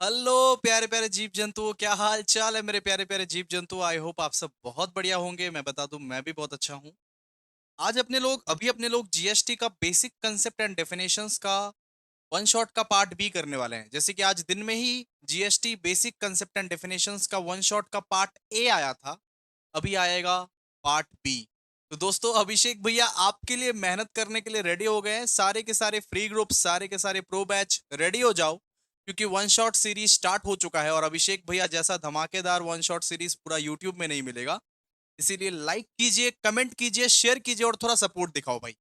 Hello प्यारे प्यारे जीव जंतुओं, क्या हाल चाल है मेरे प्यारे प्यारे जीव जंतु। आई होप आप सब बहुत बढ़िया होंगे। मैं बता दूं, मैं भी बहुत अच्छा हूं। आज अपने लोग जीएसटी का बेसिक कंसेप्ट एंड डेफिनेशंस का वन शॉट का पार्ट बी करने वाले हैं। जैसे कि आज दिन में ही GST basic concept and definitions का वन शॉट का पार्ट ए आया था। अभी आएगा पार्ट बी। तो दोस्तों, अभिषेक भैया आपके लिए मेहनत करने के लिए रेडी हो गए हैं। सारे के सारे फ्री ग्रुप, सारे के सारे प्रो बैच रेडी हो जाओ, क्योंकि वन शॉट सीरीज स्टार्ट हो चुका है। और अभिषेक भैया जैसा धमाकेदार वन शॉट सीरीज पूरा यूट्यूब में नहीं मिलेगा। इसीलिए लाइक कीजिए, कमेंट कीजिए, शेयर कीजिए और थोड़ा सपोर्ट दिखाओ भाई।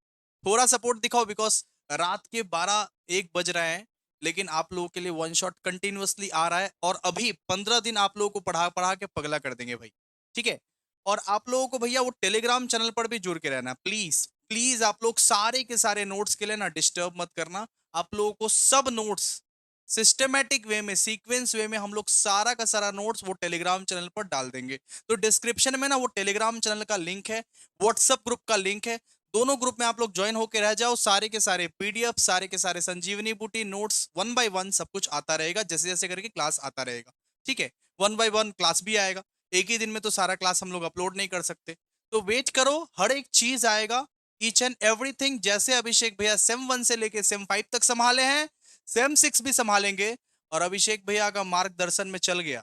थोड़ा सपोर्ट दिखाओ, बिकॉज रात के 12-1 बज रहे हैं, लेकिन आप लोगों के लिए वन शॉट कंटिन्यूअसली आ रहा है। और अभी 15 दिन आप लोगों को पढ़ा पढ़ा के पगला कर देंगे भाई। ठीक है। और आप लोगों को भैया वो टेलीग्राम चैनल पर भी जुड़ के रहना, प्लीज प्लीज। आप लोग सारे के सारे नोट्स के लिए ना डिस्टर्ब मत करना। आप लोगों को सब नोट्स सिस्टमेटिक वे में, सीक्वेंस वे में हम लोग सारा का सारा नोट्स वो टेलीग्राम चैनल पर डाल देंगे। तो डिस्क्रिप्शन में ना वो टेलीग्राम चैनल का लिंक है, व्हाट्सएप ग्रुप का लिंक है। दोनों ग्रुप में आप लोग ज्वाइन होकर रह जाओ। सारे के सारे पीडीएफ, सारे के सारे संजीवनी बूटी नोट्स, वन बाय वन सब कुछ आता रहेगा, जैसे जैसे करके क्लास आता रहेगा। ठीक है। वन बाय वन क्लास भी आएगा। एक ही दिन में तो सारा क्लास हम लोग अपलोड नहीं कर सकते। तो वेट करो, हर एक चीज आएगा। ईच एंड एवरीथिंग, जैसे अभिषेक भैया सेम 1 से लेके सेम 5 तक संभाले हैं, सेम 6 भी संभालेंगे। और अभिषेक भैया का मार्गदर्शन में चल गया,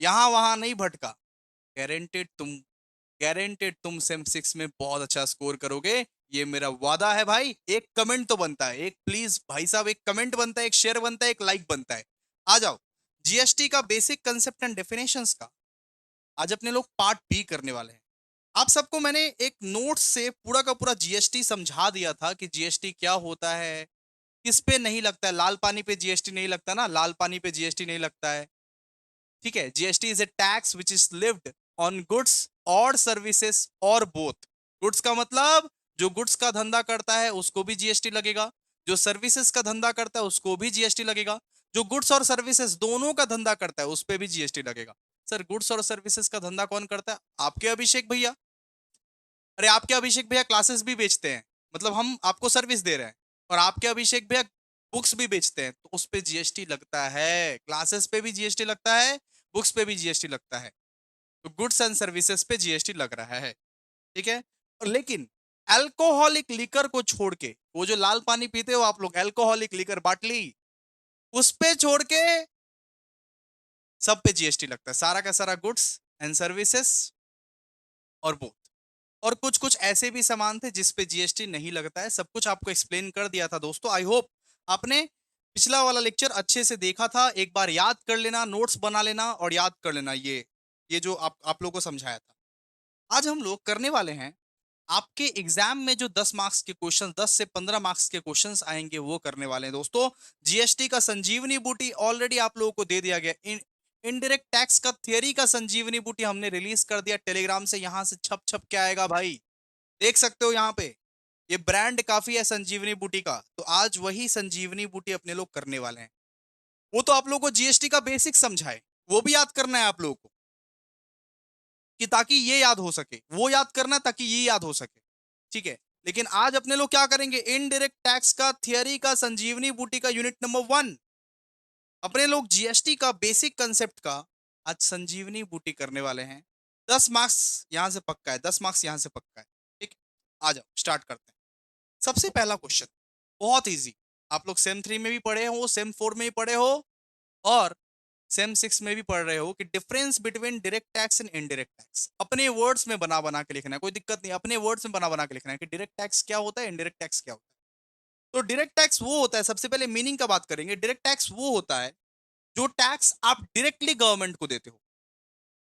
यहां वहां नहीं भटका। गारंटेड तुम सेम 6 में बहुत अच्छा स्कोर करोगे। ये मेरा वादा है भाई। एक कमेंट तो बनता है, एक प्लीज भाई साहब, एक कमेंट बनता है, एक शेयर बनता है, एक लाइक बनता है। आ जाओ। जीएसटी का बेसिक कंसेप्ट एंड डेफिनेशंस का आज अपने लोग पार्ट बी करने वाले हैं। आप सबको मैंने एक नोट से पूरा का पूरा जीएसटी समझा दिया था कि जीएसटी क्या होता है, किस पे नहीं लगता है। लाल पानी पे जीएसटी नहीं लगता ना, लाल पानी पे जीएसटी नहीं लगता है। ठीक है। GST is a tax which is levied on goods और सर्विसेज और बोथ। गुड्स का मतलब जो गुड्स का धंधा करता है उसको भी जीएसटी लगेगा, जो सर्विसेज का धंधा करता है उसको भी जीएसटी लगेगा, जो गुड्स और सर्विसेज दोनों का धंधा करता है उस पर भी जीएसटी लगेगा। सर, गुड्स और सर्विसेज का धंधा कौन करता है? आपके अभिषेक भैया। अरे आपके अभिषेक भैया क्लासेस भी बेचते हैं, मतलब हम आपको सर्विस दे रहे हैं। और आपके अभिषेक भैया बुक्स भी बेचते हैं, तो उस पे जीएसटी लगता है। क्लासेस पे भी जीएसटी लगता है, बुक्स पे भी जीएसटी लगता है। तो गुड्स एंड सर्विसेज पे जीएसटी लग रहा है। ठीक है। और लेकिन अल्कोहलिक लिकर को छोड़ के, वो जो लाल पानी पीते हो आप लोग, अल्कोहलिक लिकर बाटली, उस पे छोड़ के सब पे जीएसटी लगता है। सारा का सारा गुड्स एंड सर्विसेज और बोथ। और कुछ कुछ ऐसे भी सामान थे जिस पे जीएसटी नहीं लगता है। सब कुछ आपको एक्सप्लेन कर दिया था दोस्तों। आई होप आपने पिछला वाला लेक्चर अच्छे से देखा था। एक बार याद कर लेना, नोट्स बना लेना और याद कर लेना ये जो आप लोगों को समझाया था। आज हम लोग करने वाले हैं आपके एग्जाम में जो 10 मार्क्स के क्वेश्चन, 10 से 15 मार्क्स के क्वेश्चंस आएंगे, वो करने वाले हैं दोस्तों। जीएसटी का संजीवनी बूटी ऑलरेडी आप लोगों को दे दिया गया। इनडायरेक्ट टैक्स का थियरी का संजीवनी बूटी हमने रिलीज कर दिया टेलीग्राम से। यहां से छप छप के आएगा भाई, देख सकते हो यहाँ पे। ये ब्रांड काफी है संजीवनी बूटी का, तो आज वही संजीवनी बूटी अपने लोग करने वाले हैं। वो तो आप लोगों को जीएसटी का बेसिक समझाए, वो भी याद करना है आप लोगों को, कि ताकि ये याद हो सके। वो याद करना ताकि ये याद हो सके। ठीक है। लेकिन आज अपने लोग क्या करेंगे? इनडायरेक्ट टैक्स का थियरी का संजीवनी बूटी का यूनिट नंबर 1, अपने लोग जीएसटी का बेसिक कंसेप्ट का आज संजीवनी बूटी करने वाले हैं। 10 मार्क्स यहां से पक्का है, 10 मार्क्स यहां से पक्का है। ठीक। आ जाओ स्टार्ट करते हैं। सबसे पहला क्वेश्चन बहुत इजी। आप लोग सेम 3 में भी पढ़े हो, सेम 4 में भी पढ़े हो, और सेम 6 में भी पढ़ रहे हो कि difference between direct tax and indirect tax. अपने वर्ड्स में बना बना के लिखना है, कोई दिक्कत नहीं। अपने वर्ड्स में बना बना के लिखना है कि डायरेक्ट टैक्स क्या होता है, इनडायरेक्ट टैक्स क्या होता है। तो डायरेक्ट टैक्स वो होता है, सबसे पहले मीनिंग का बात करेंगे। डायरेक्ट टैक्स वो होता है जो टैक्स आप डायरेक्टली गवर्नमेंट को देते हो।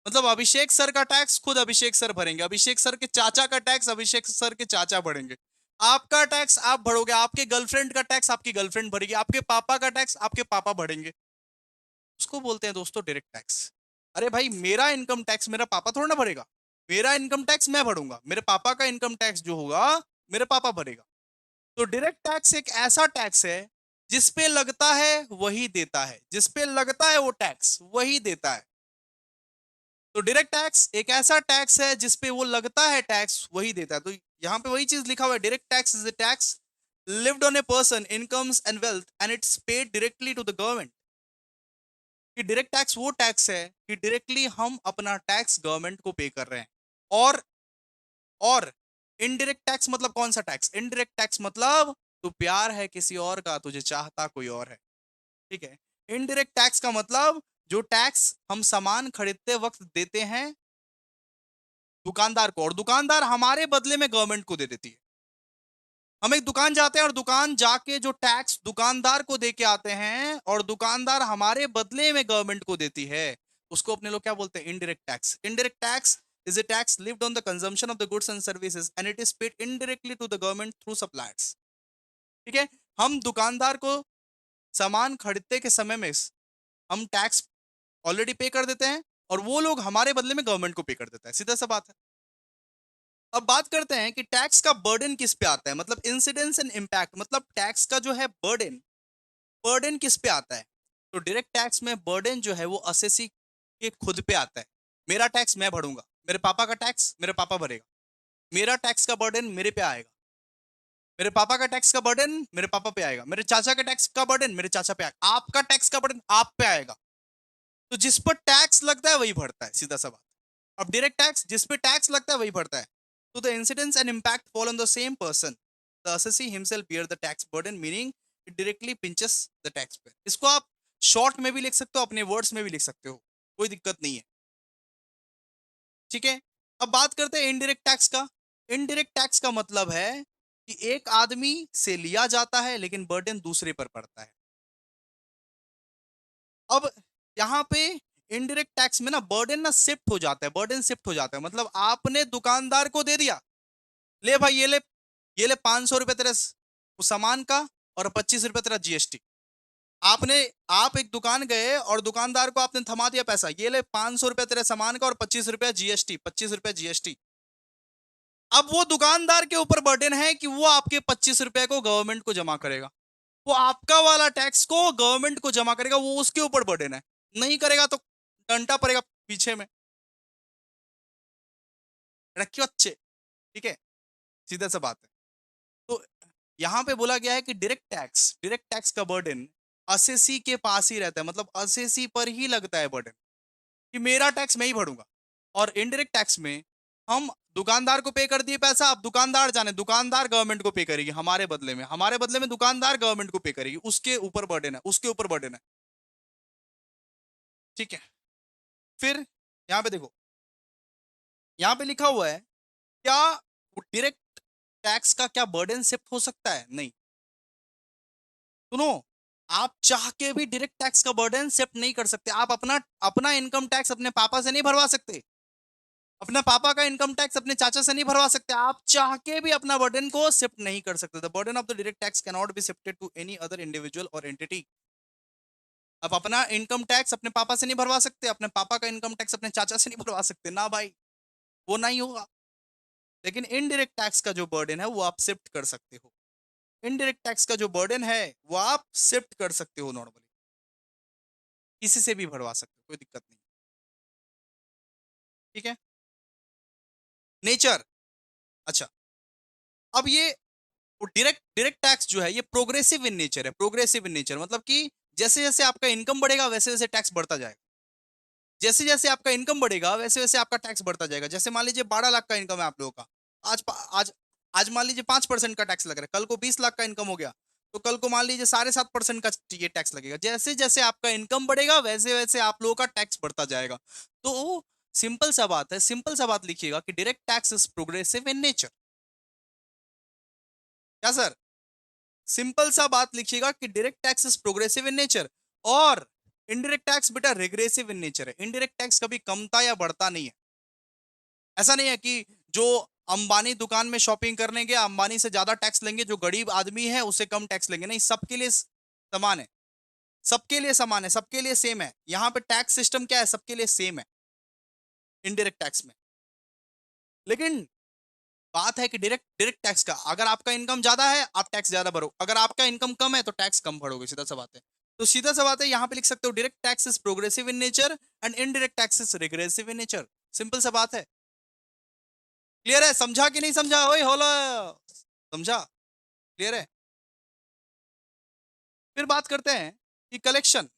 मतलब अभिषेक सर का टैक्स खुद अभिषेक सर भरेंगे, अभिषेक सर के चाचा का टैक्स अभिषेक सर के चाचा भरेंगे, आपका टैक्स आप भरोगे, आपके गर्लफ्रेंड का टैक्स आपकी गर्लफ्रेंड भरेगी, आपके पापा का टैक्स आपके पापा भरेंगे। उसको बोलते हैं दोस्तों डायरेक्ट टैक्स। अरे भाई, मेरा इनकम टैक्स मेरा पापा थोड़ा ना भरेगा। मेरा इनकम टैक्स मैं भरूंगा, मेरे पापा का इनकम टैक्स जो होगा मेरे पापा भरेगा। तो डायरेक्ट टैक्स एक ऐसा टैक्स है जिस पे लगता है वही देता है, जिस पे लगता है वो टैक्स वही देता है। तो डायरेक्ट टैक्स एक ऐसा टैक्स है जिस पे वो लगता है टैक्स वही देता है। तो यहाँ पे वही चीज लिखा हुआ है, direct tax is a tax levied on a person incomes and wealth and it's paid directly to the government. कि डायरेक्ट टैक्स वो टैक्स है कि डायरेक्टली हम अपना टैक्स गवर्नमेंट को पे कर रहे हैं। और इनडायरेक्ट टैक्स मतलब कौन सा टैक्स? इनडायरेक्ट टैक्स मतलब तू प्यार है किसी और का, तुझे चाहता कोई और है, ठीक है। इनडायरेक्ट टैक्स का मतलब जो टैक्स हम सामान खरीदते वक्त देते हैं दुकानदार को, और दुकानदार हमारे बदले में गवर्नमेंट को दे देती है। हम एक दुकान जाते हैं और दुकान जाके जो टैक्स दुकानदार को दे के आते हैं और दुकानदार हमारे बदले में गवर्नमेंट को देती है, उसको अपने लोग क्या बोलते हैं? Indirect tax. Indirect tax is a tax levied on the consumption of the goods and services and it is paid indirectly to the government through suppliers। ठीक है, हम दुकानदार को सामान खरीदते के समय में हम टैक्स ऑलरेडी पे कर देते हैं और वो लोग हमारे बदले में गवर्नमेंट को पे कर देता है, सीधा सा बात है। अब बात करते हैं कि टैक्स का बर्डन किस पे आता है, मतलब इंसिडेंस एंड इम्पैक्ट, मतलब टैक्स का जो है बर्डन, बर्डन किस पे आता है? तो डायरेक्ट टैक्स में बर्डन जो है वो असेसी के खुद पे आता है। मेरा टैक्स मैं भरूंगा, मेरे पापा का टैक्स मेरे पापा भरेगा, मेरा टैक्स का बर्डन मेरे पे आएगा, मेरे पापा का टैक्स का बर्डन मेरे पापा पे आएगा, मेरे चाचा का टैक्स का बर्डन मेरे चाचा पे आएगा, आपका टैक्स का बर्डन आप पे आएगा। तो जिस पर टैक्स लगता है वही भरता है, सीधा सा बात। अब डायरेक्ट टैक्स, जिस पे टैक्स लगता है वही भरता है। तो the incidence and impact fall on the same person, the assessee himself bear the tax burden, meaning it directly pinches the tax payer. इसको आप शॉर्ट में भी लिख सकते हो, अपने वर्ड्स में भी लिख सकते हो, कोई दिक्कत नहीं है, ठीक है। अब बात करते हैं इनडायरेक्ट टैक्स का। इनडायरेक्ट टैक्स का मतलब है कि एक आदमी से लिया जाता है लेकिन बर्डन दूसरे पर पड़ता है। अब यहाँ पे इनडायरेक्ट टैक्स में ना बर्डन ना शिफ्ट हो जाता है, बर्डन शिफ्ट हो जाता है, मतलब आपने दुकानदार को दे दिया, ले भाई ये ले 500 रुपए तेरे उस सामान का और 25 रुपए तेरा जीएसटी। आपने आप एक दुकान गए और दुकानदार को आपने थमा दिया पैसा, ये ले 500 रुपए तेरे सामान का और 25 रुपए जीएसटी, 25 रुपए जीएसटी। अब वो दुकानदार के ऊपर बर्डन है कि वो आपके 25 रुपए को गवर्नमेंट को जमा करेगा, वो आपका वाला टैक्स को गवर्नमेंट को जमा करेगा, वो उसके ऊपर बर्डन है। नहीं करेगा तो डंडा पड़ेगा पीछे में, रखियो अच्छे, ठीक है, सीधा सा बात है। तो यहाँ पे बोला गया है कि डायरेक्ट टैक्स का बर्डन असेसी के पास ही रहता है, मतलब असेसी पर ही लगता है बर्डन कि मेरा टैक्स मैं ही भरूंगा। और इनडायरेक्ट टैक्स में हम दुकानदार को पे कर दिए पैसा, अब दुकानदार जाने, दुकानदार गवर्नमेंट को पे करेगी हमारे बदले में दुकानदार गवर्नमेंट को पे करेगी, उसके ऊपर बर्डन है, उसके ऊपर बर्डन है, ठीक है। फिर यहाँ पे देखो, यहाँ पे लिखा हुआ है, क्या डायरेक्ट टैक्स का क्या बर्डन शिफ्ट हो सकता है? नहीं, सुनो, आप चाह के भी डायरेक्ट टैक्स का बर्डन शिफ्ट नहीं कर सकते। आप अपना अपना इनकम टैक्स अपने पापा से नहीं भरवा सकते, अपने पापा का इनकम टैक्स अपने चाचा से नहीं भरवा सकते, आप चाह के भी अपना बर्डन को शिफ्ट नहीं कर सकते। The burden of the direct tax can not be shifted to any other individual और एंटिटी। आप अपना इनकम टैक्स अपने पापा से नहीं भरवा सकते, अपने पापा का इनकम टैक्स अपने चाचा से नहीं भरवा सकते, ना भाई, वो नहीं होगा। लेकिन इनडायरेक्ट टैक्स का जो बर्डन है वो आप शिफ्ट कर सकते हो, इनडायरेक्ट टैक्स का जो बर्डन है वो आप शिफ्ट कर सकते हो, नॉर्मली किसी से भी भरवा सकते हो, कोई दिक्कत नहीं, ठीक है। नेचर, अच्छा, अब ये डायरेक्ट डायरेक्ट टैक्स जो है ये प्रोग्रेसिव इन नेचर है। प्रोग्रेसिव इन नेचर मतलब कि जैसे जैसे आपका इनकम बढ़ेगा वैसे वैसे टैक्स बढ़ता जाएगा, जैसे जैसे आपका इनकम बढ़ेगा वैसे वैसे आपका टैक्स बढ़ता जाएगा। जैसे मान लीजिए 12 लाख का इनकम है आप लोगों का, आज आज आज मान लीजिए 5% का टैक्स लग रहा है, कल को 20 लाख का इनकम हो गया तो कल को मान लीजिए 7.5% का ये टैक्स लगेगा। जैसे जैसे आपका इनकम बढ़ेगा वैसे वैसे आप लोगों का टैक्स बढ़ता जाएगा। तो सिंपल सा बात है, सिंपल सा बात लिखिएगा कि direct tax is progressive in nature. क्या सर? सिंपल सा बात लिखिएगा कि direct tax is progressive in nature और इनडायरेक्ट टैक्स बेटा रिग्रेसिव इन नेचर है। इनडायरेक्ट टैक्स कभी कमता या बढ़ता नहीं है। ऐसा नहीं है कि जो अंबानी दुकान में शॉपिंग करने गया अंबानी से ज्यादा टैक्स लेंगे, जो गरीब आदमी है उससे कम टैक्स लेंगे, नहीं, सबके लिए समान है, सबके लिए समान है, सबके लिए सेम है। यहाँ पे टैक्स सिस्टम क्या है? सबके लिए सेम है इनडायरेक्ट टैक्स में। लेकिन बात है कि डायरेक्ट डायरेक्ट टैक्स का, अगर आपका इनकम ज्यादा है आप टैक्स ज्यादा भरो, अगर आपका इनकम कम है तो टैक्स कम भरोगे, सीधा सा बात है। तो सीधा सा बात है, यहाँ पे लिख सकते हो direct tax is progressive in nature and indirect tax is regressive in nature. Simple सा बात है, क्लियर है? समझा कि नहीं समझा? ओए होलो, समझा? क्लियर है? फिर बात करते हैं कि कलेक्शन,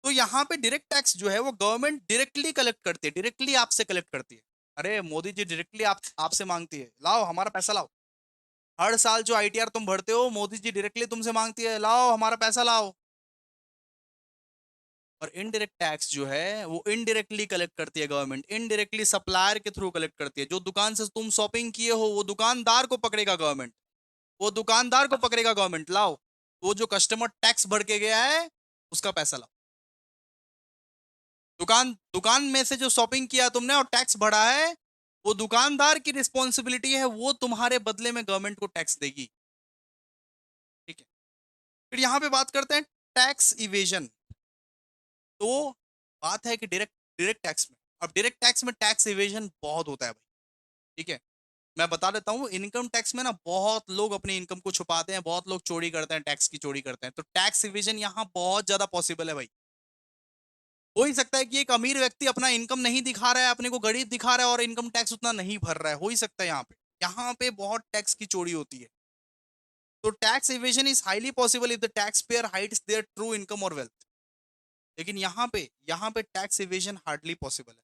तो यहाँ पे डायरेक्ट टैक्स जो है वो गवर्नमेंट डायरेक्टली कलेक्ट करती है, डायरेक्टली आपसे कलेक्ट करती है। अरे मोदी जी डायरेक्टली आपसे मांगती है, लाओ हमारा पैसा लाओ। हर साल जो आईटीआर तुम भरते हो, मोदी जी डायरेक्टली तुमसे मांगती है, लाओ हमारा पैसा लाओ। और इनडायरेक्ट टैक्स जो है वो इनडायरेक्टली कलेक्ट करती है गवर्नमेंट, इनडायरेक्टली सप्लायर के थ्रू कलेक्ट करती है। जो दुकान से तुम शॉपिंग किए हो वो दुकानदार को पकड़ेगा गवर्नमेंट, वो दुकानदार को पकड़ेगा गवर्नमेंट, लाओ वो जो कस्टमर टैक्स भर के गया है उसका पैसा लाओ। दुकान दुकान में से जो शॉपिंग किया तुमने और टैक्स भरा है, वो दुकानदार की रिस्पॉन्सिबिलिटी है, वो तुम्हारे बदले में गवर्नमेंट को टैक्स देगी। ठीक है। फिर यहां पे बात करते हैं टैक्स इवेजन। तो बात है कि डायरेक्ट डायरेक्ट टैक्स में, अब डायरेक्ट टैक्स में टैक्स इवेजन बहुत होता है भाई। ठीक है। मैं बता देता हूँ, इनकम टैक्स में ना बहुत लोग अपनी इनकम को छुपाते हैं, बहुत लोग चोरी करते हैं, टैक्स की चोरी करते हैं। तो टैक्स इवेजन यहाँ बहुत ज्यादा पॉसिबल है भाई। हो ही सकता है कि एक अमीर व्यक्ति अपना इनकम नहीं दिखा रहा है, अपने को गरीब दिखा रहा है और इनकम टैक्स उतना नहीं भर रहा है, हो ही सकता है यहाँ पे बहुत टैक्स की चोरी होती है। तो tax evasion is highly possible if the taxpayer hides their true income और वेल्थ। लेकिन यहाँ पे टैक्स इवेजन हार्डली पॉसिबल है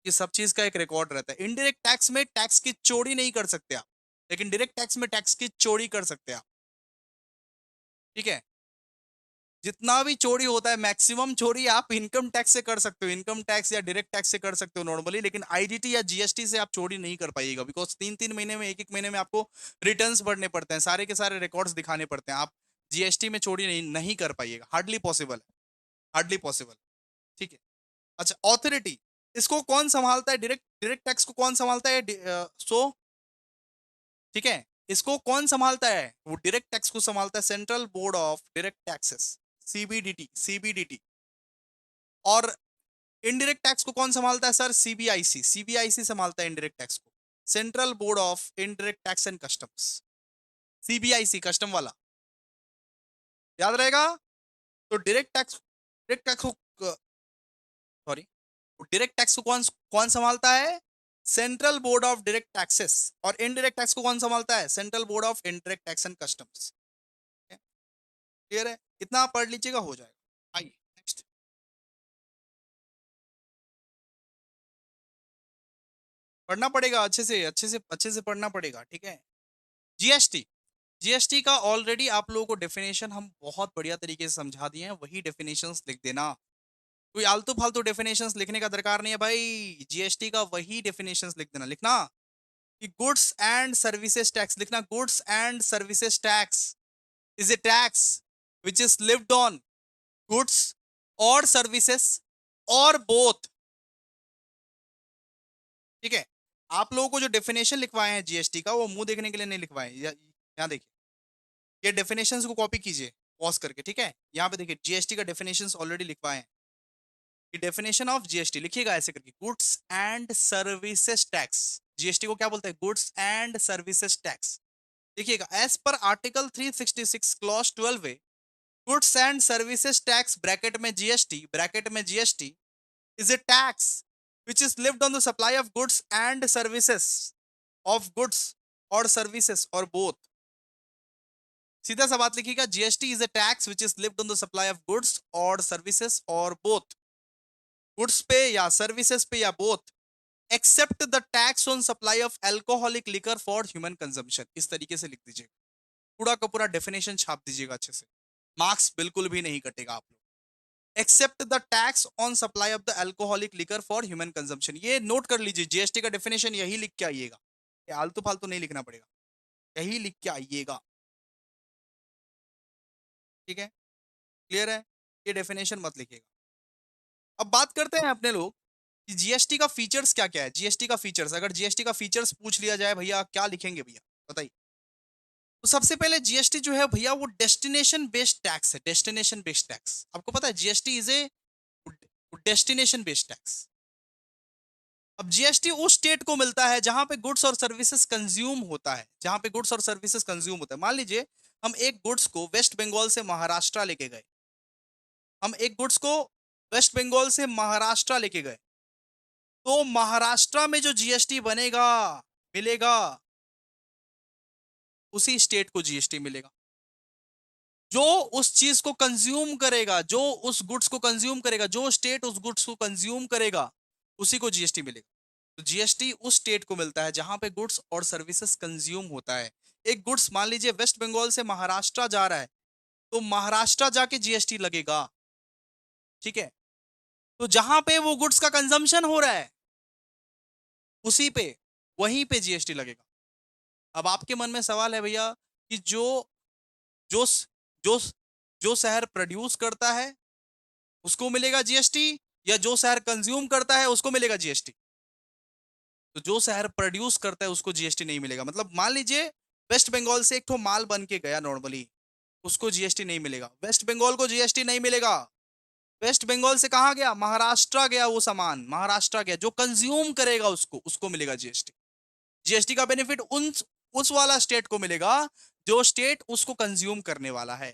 कि सब चीज का एक रिकॉर्ड रहता है। इनडायरेक्ट टैक्स में टैक्स की चोरी नहीं कर सकते आप, लेकिन डायरेक्ट टैक्स में टैक्स की चोरी कर सकते हैं आप। ठीक है। जितना भी चोरी होता है मैक्सिमम चोरी आप इनकम टैक्स से कर सकते हो, इनकम टैक्स या डायरेक्ट टैक्स से कर सकते हो नॉर्मली, लेकिन आईडीटी या जीएसटी से आप चोरी नहीं कर पाइएगा, बिकॉज 3-3 महीने में, 1-1 महीने में आपको रिटर्न्स भरने पड़ते हैं, सारे के सारे रिकॉर्ड्स दिखाने पड़ते हैं। आप जीएसटी में चोरी नहीं कर पाइएगा, हार्डली पॉसिबल है, हार्डली पॉसिबल। ठीक है। अच्छा, ऑथोरिटी, इसको कौन संभालता है? डायरेक्ट डायरेक्ट टैक्स को कौन संभालता है? ठीक है, इसको कौन संभालता है? वो डायरेक्ट टैक्स को संभालता है central board of direct taxes, CBDT, CBDT. और इनडायरेक्ट टैक्स को कौन संभालता है सर? सीबीआईसी, सीबीआईसी संभालता है इनडायरेक्ट टैक्स को, central board of indirect tax and customs, CBIC, custom वाला, याद रहेगा। तो डायरेक्ट टैक्स को, सॉरी, डायरेक्ट टैक्स को कौन कौन संभालता है? Central board of direct taxes. और इनडायरेक्ट टैक्स को कौन संभालता है? Central board of indirect tax and customs. Clear है? इतना आप पढ़ लीजिएगा, हो जाएगा। आइए नेक्स्ट। पढ़ना पड़ेगा अच्छे से, अच्छे से, अच्छे से पढ़ना पड़ेगा। ठीक है। जीएसटी, जीएसटी का ऑलरेडी आप लोगों को डेफिनेशन हम बहुत बढ़िया तरीके से समझा दिए हैं, वही डेफिनेशंस लिख देना। कोई आलतू फालतू डेफिनेशंस लिखने का दरकार नहीं है भाई, जीएसटी का वही डेफिनेशंस लिख देना। लिखना कि गुड्स एंड सर्विसेज टैक्स, लिखना goods and services tax is a tax which is levied on goods और सर्विसेज और बोथ। ठीक है। आप लोगों को जो डेफिनेशन लिखवाए हैं जीएसटी का, वो मुंह देखने के लिए नहीं लिखवाए हैं। यहाँ देखिए, ये डेफिनेशंस को कॉपी कीजिए पॉज करके। ठीक है। यहाँ पे देखिए जीएसटी का डेफिनेशंस ऑलरेडी लिखवाए हैं। कि डेफिनेशन ऑफ जीएसटी लिखिएगा ऐसे करके, goods and services tax. GST को क्या बोलते हैं? Goods and services tax. देखिएगा, एज पर article 366 clause 12 A, goods and services tax bracket में जीएसटी, ब्रैकेट में GST is a tax which is levied on the supply of goods and services, of goods or services or both। सीधा सा बात लिखिएगा, GST is a tax which is levied on the supply of goods और services और both, goods पे या services पे या both, except the tax on supply of alcoholic liquor for human consumption. इस तरीके से लिख दीजिएगा, पूरा का पूरा डेफिनेशन छाप दीजिएगा अच्छे से, मार्क्स बिल्कुल भी नहीं कटेगा आप लोग। Except the tax on supply of the alcoholic liquor for human consumption, ये नोट कर लीजिए, जीएसटी का डेफिनेशन यही लिख के आइएगा, ये आलतू फालतू नहीं लिखना पड़ेगा, यही लिख के आइएगा। ठीक है। क्लियर है? ये डेफिनेशन मत लिखिएगा। अब बात करते हैं अपने लोग कि जीएसटी का फीचर्स क्या क्या है। जीएसटी का फीचर्स, अगर जीएसटी का फीचर्स पूछ लिया जाए भैया क्या लिखेंगे भैया, बताइए। तो सबसे पहले जीएसटी जो है भैया वो डेस्टिनेशन बेस्ड टैक्स है, डेस्टिनेशन बेस्ड टैक्स। आपको पता है GST is A destination based tax. अब जीएसटी उस स्टेट को मिलता है जहां पे गुड्स और सर्विसेज कंज्यूम होता है, जहां पे गुड्स और सर्विसेज कंज्यूम होता है। मान लीजिए हम एक गुड्स को वेस्ट बंगाल से महाराष्ट्र लेके गए, हम एक गुड्स को वेस्ट बंगाल से महाराष्ट्र लेके गए, तो महाराष्ट्र में जो जीएसटी बनेगा, मिलेगा, उसी स्टेट को जीएसटी मिलेगा। जो उस चीज को कंज्यूम करेगा, जो उस गुड्स को कंज्यूम करेगा, जो स्टेट उस गुड्स को कंज्यूम करेगा, उसी को जीएसटी मिलेगा। तो जीएसटी उस स्टेट को मिलता है जहां पे गुड्स और सर्विसेज कंज्यूम होता है। एक गुड्स मान लीजिए वेस्ट बंगाल से महाराष्ट्र जा रहा है, तो महाराष्ट्र जाके जीएसटी लगेगा। ठीक है, तो जहां पे वो गुड्स का कंजम्पशन हो रहा है, उसी पे, वहीं पे जीएसटी लगेगा। अब आपके मन में सवाल है भैया कि जो जो जो शहर प्रोड्यूस करता है उसको मिलेगा जीएसटी, या जो शहर कंज्यूम करता है उसको मिलेगा जीएसटी? तो जो शहर प्रोड्यूस करता है उसको जीएसटी नहीं मिलेगा। मतलब मान लीजिए वेस्ट बंगाल से एक ठो माल बन के गया नॉर्मली, उसको जीएसटी नहीं मिलेगा, वेस्ट बंगाल को जीएसटी नहीं मिलेगा। वेस्ट बंगाल से कहां गया? महाराष्ट्र गया, वो सामान महाराष्ट्र गया, जो कंज्यूम करेगा उसको उसको मिलेगा जीएसटी। जीएसटी का बेनिफिट उस वाला स्टेट को मिलेगा जो स्टेट उसको कंज्यूम करने वाला है,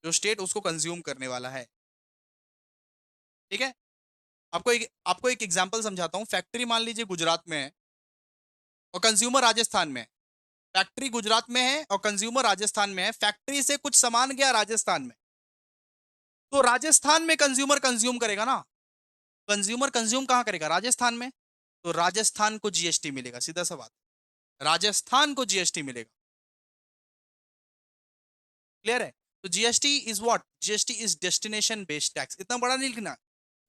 जो स्टेट उसको कंज्यूम करने वाला है। ठीक है, आपको एक एग्जांपल समझाता हूं। फैक्ट्री मान लीजिए गुजरात में है और कंज्यूमर राजस्थान में है। फैक्ट्री गुजरात में है और कंज्यूमर राजस्थान में है। फैक्ट्री से कुछ सामान गया राजस्थान में, तो राजस्थान में कंज्यूमर कंज्यूम करेगा ना। कंज्यूमर कंज्यूम कहां करेगा? राजस्थान में। तो राजस्थान को जीएसटी मिलेगा, सीधा सा बात, राजस्थान को जीएसटी मिलेगा। क्लियर है? तो GST is what? GST is destination based tax. इतना बड़ा नहीं लिखना,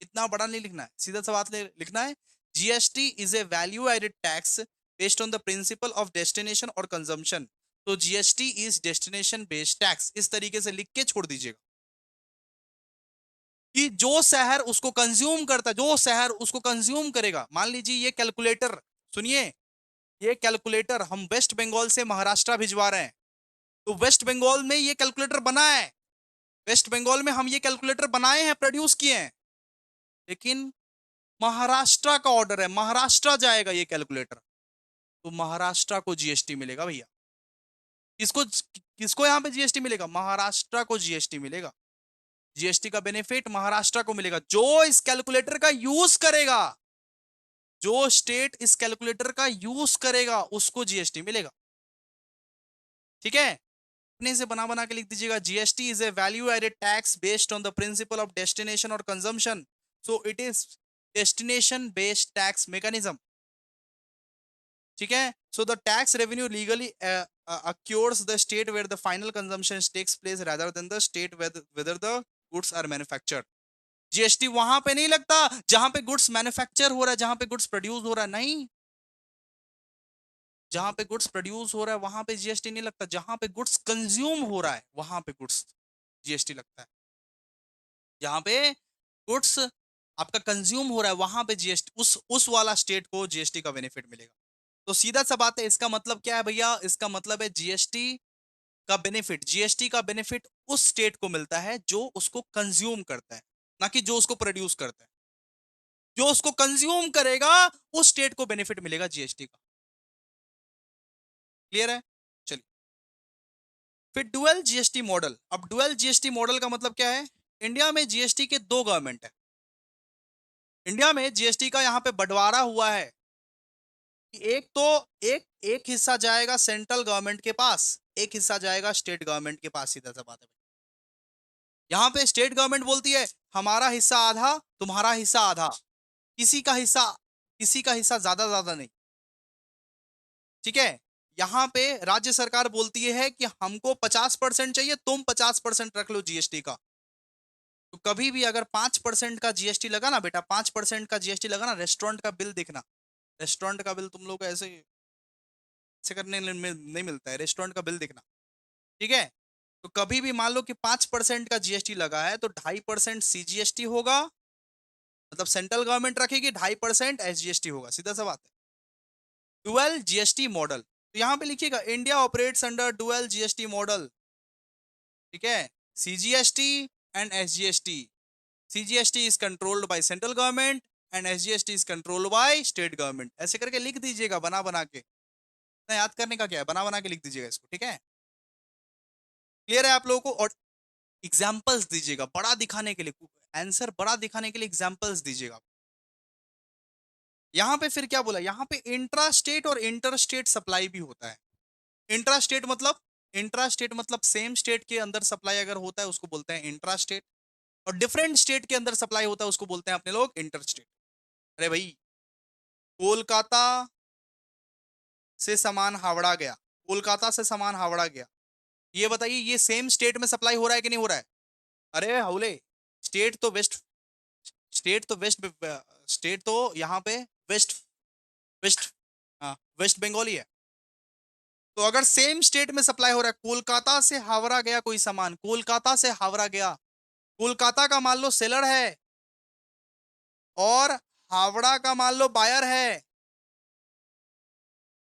इतना बड़ा नहीं लिखना है, सीधा सा बात लिखना है। GST is a value added tax based on the principle of destination और कंजम्पशन। तो GST is destination based tax, इस तरीके से लिख के छोड़ दीजिएगा कि जो शहर उसको कंज्यूम करता है, जो शहर उसको कंज्यूम करेगा। मान लीजिए ये कैलकुलेटर, सुनिए, ये कैलकुलेटर हम वेस्ट बंगाल से महाराष्ट्र भिजवा रहे हैं, तो वेस्ट बंगाल में ये कैलकुलेटर बना है, वेस्ट बंगाल में हम ये कैलकुलेटर बनाए हैं, प्रोड्यूस किए हैं, लेकिन महाराष्ट्र का ऑर्डर है, महाराष्ट्र जाएगा ये कैलकुलेटर, तो महाराष्ट्र को जीएसटी मिलेगा भैया। किसको किसको यहां पे जीएसटी मिलेगा? महाराष्ट्र को जीएसटी मिलेगा। जीएसटी का बेनिफिट महाराष्ट्र को मिलेगा, जो इस कैलकुलेटर का यूज करेगा, जो स्टेट इस कैलकुलेटर का यूज करेगा उसको जीएसटी मिलेगा। ठीक है, अपने से बना बना के लिख दीजिएगा, GST is a value added tax based on the principle of destination और consumption, so it is destination based tax mechanism. ठीक है, so the tax revenue legally accrues the state where the final consumption takes place rather than the state whether the goods are manufactured। GST वहां पे नहीं लगता जहां पे goods manufacture हो रहा है, जहां पे गुड्स प्रोड्यूस हो रहा है, नहीं। जहां पे गुड्स प्रोड्यूस हो रहा है वहां पे जीएसटी नहीं लगता, जहां पे गुड्स कंज्यूम हो रहा है वहां पे गुड्स जीएसटी लगता है। जहां पे गुड्स आपका कंज्यूम हो रहा है वहां पे जीएसटी, उस वाला स्टेट को जीएसटी का बेनिफिट मिलेगा। तो सीधा सा बात है, इसका मतलब क्या है भैया? इसका मतलब है जीएसटी का बेनिफिट, जीएसटी का बेनिफिट उस स्टेट को मिलता है जो उसको कंज्यूम करता है, ना कि जो उसको प्रोड्यूस करता है। जो उसको कंज्यूम करेगा उस स्टेट को बेनिफिट मिलेगा जीएसटी का। क्लियर है? चलिए, फिर डुअल जीएसटी मॉडल। अब डुअल जीएसटी मॉडल का मतलब क्या है? इंडिया में जीएसटी के दो गवर्नमेंट है। इंडिया में जीएसटी का यहां पे बंटवारा हुआ है कि एक तो एक एक हिस्सा जाएगा सेंट्रल गवर्नमेंट के पास, एक हिस्सा जाएगा स्टेट गवर्नमेंट के पास। सीधा सा बात है, यहां पे स्टेट गवर्नमेंट बोलती है हमारा हिस्सा आधा, तुम्हारा हिस्सा आधा, किसी का हिस्सा, किसी का हिस्सा ज्यादा नहीं। ठीक है, यहां पे राज्य सरकार बोलती है कि हमको 50% चाहिए, तुम 50% रख लो जीएसटी का। तो कभी भी अगर 5% का जीएसटी लगा ना बेटा, 5% का जीएसटी लगा ना, रेस्टोरेंट का बिल देखना, रेस्टोरेंट का बिल तुम लोग को ऐसे ऐसे करने नहीं मिलता है, रेस्टोरेंट का बिल देखना। ठीक है, तो कभी भी मान लो कि 5% का जीएसटी लगा है तो 2.5% सीजीएसटी होगा, मतलब सेंट्रल गवर्नमेंट रखेगी, 2.5% एसजीएसटी होगा। सीधा सा बात है। डुअल जीएसटी मॉडल, तो यहां पे लिखिएगा India operates under dual GST model. ठीक है, CGST and SGST. CGST is controlled by central government and SGST is controlled by state government. ऐसे करके लिख दीजिएगा बना बना के, इतना याद करने का क्या है, बना बना के लिख दीजिएगा इसको। ठीक है, क्लियर है आप लोगों को? और एग्जाम्पल्स दीजिएगा बड़ा दिखाने के लिए, आंसर बड़ा दिखाने के लिए एग्जाम्पल्स दीजिएगा। यहां पे फिर क्या बोला? यहां पे इंट्रा स्टेट और इंटर स्टेट सप्लाई भी होता है। इंट्रा स्टेट मतलब इंट्रा स्टेट मतलब सेम स्टेट के अंदर सप्लाई अगर होता है उसको बोलते हैं इंट्रा स्टेट, और डिफरेंट स्टेट के अंदर सप्लाई होता है उसको बोलते हैं अपने लोग इंटर स्टेट। अरे भाई, कोलकाता से सामान हावड़ा गया, कोलकाता से सामान हावड़ा गया, ये बताइए ये सेम स्टेट में सप्लाई हो रहा है कि नहीं हो रहा है? अरे हाउले, स्टेट तो वेस्ट, स्टेट तो वेस्ट, स्टेट तो यहाँ पे वेस्ट, वेस्ट, हाँ वेस्ट बंगाल ही है। तो अगर सेम स्टेट में सप्लाई हो रहा है, कोलकाता से हावड़ा गया कोई सामान, कोलकाता से हावड़ा गया, कोलकाता का मान लो सेलर है और हावड़ा का मान लो बायर है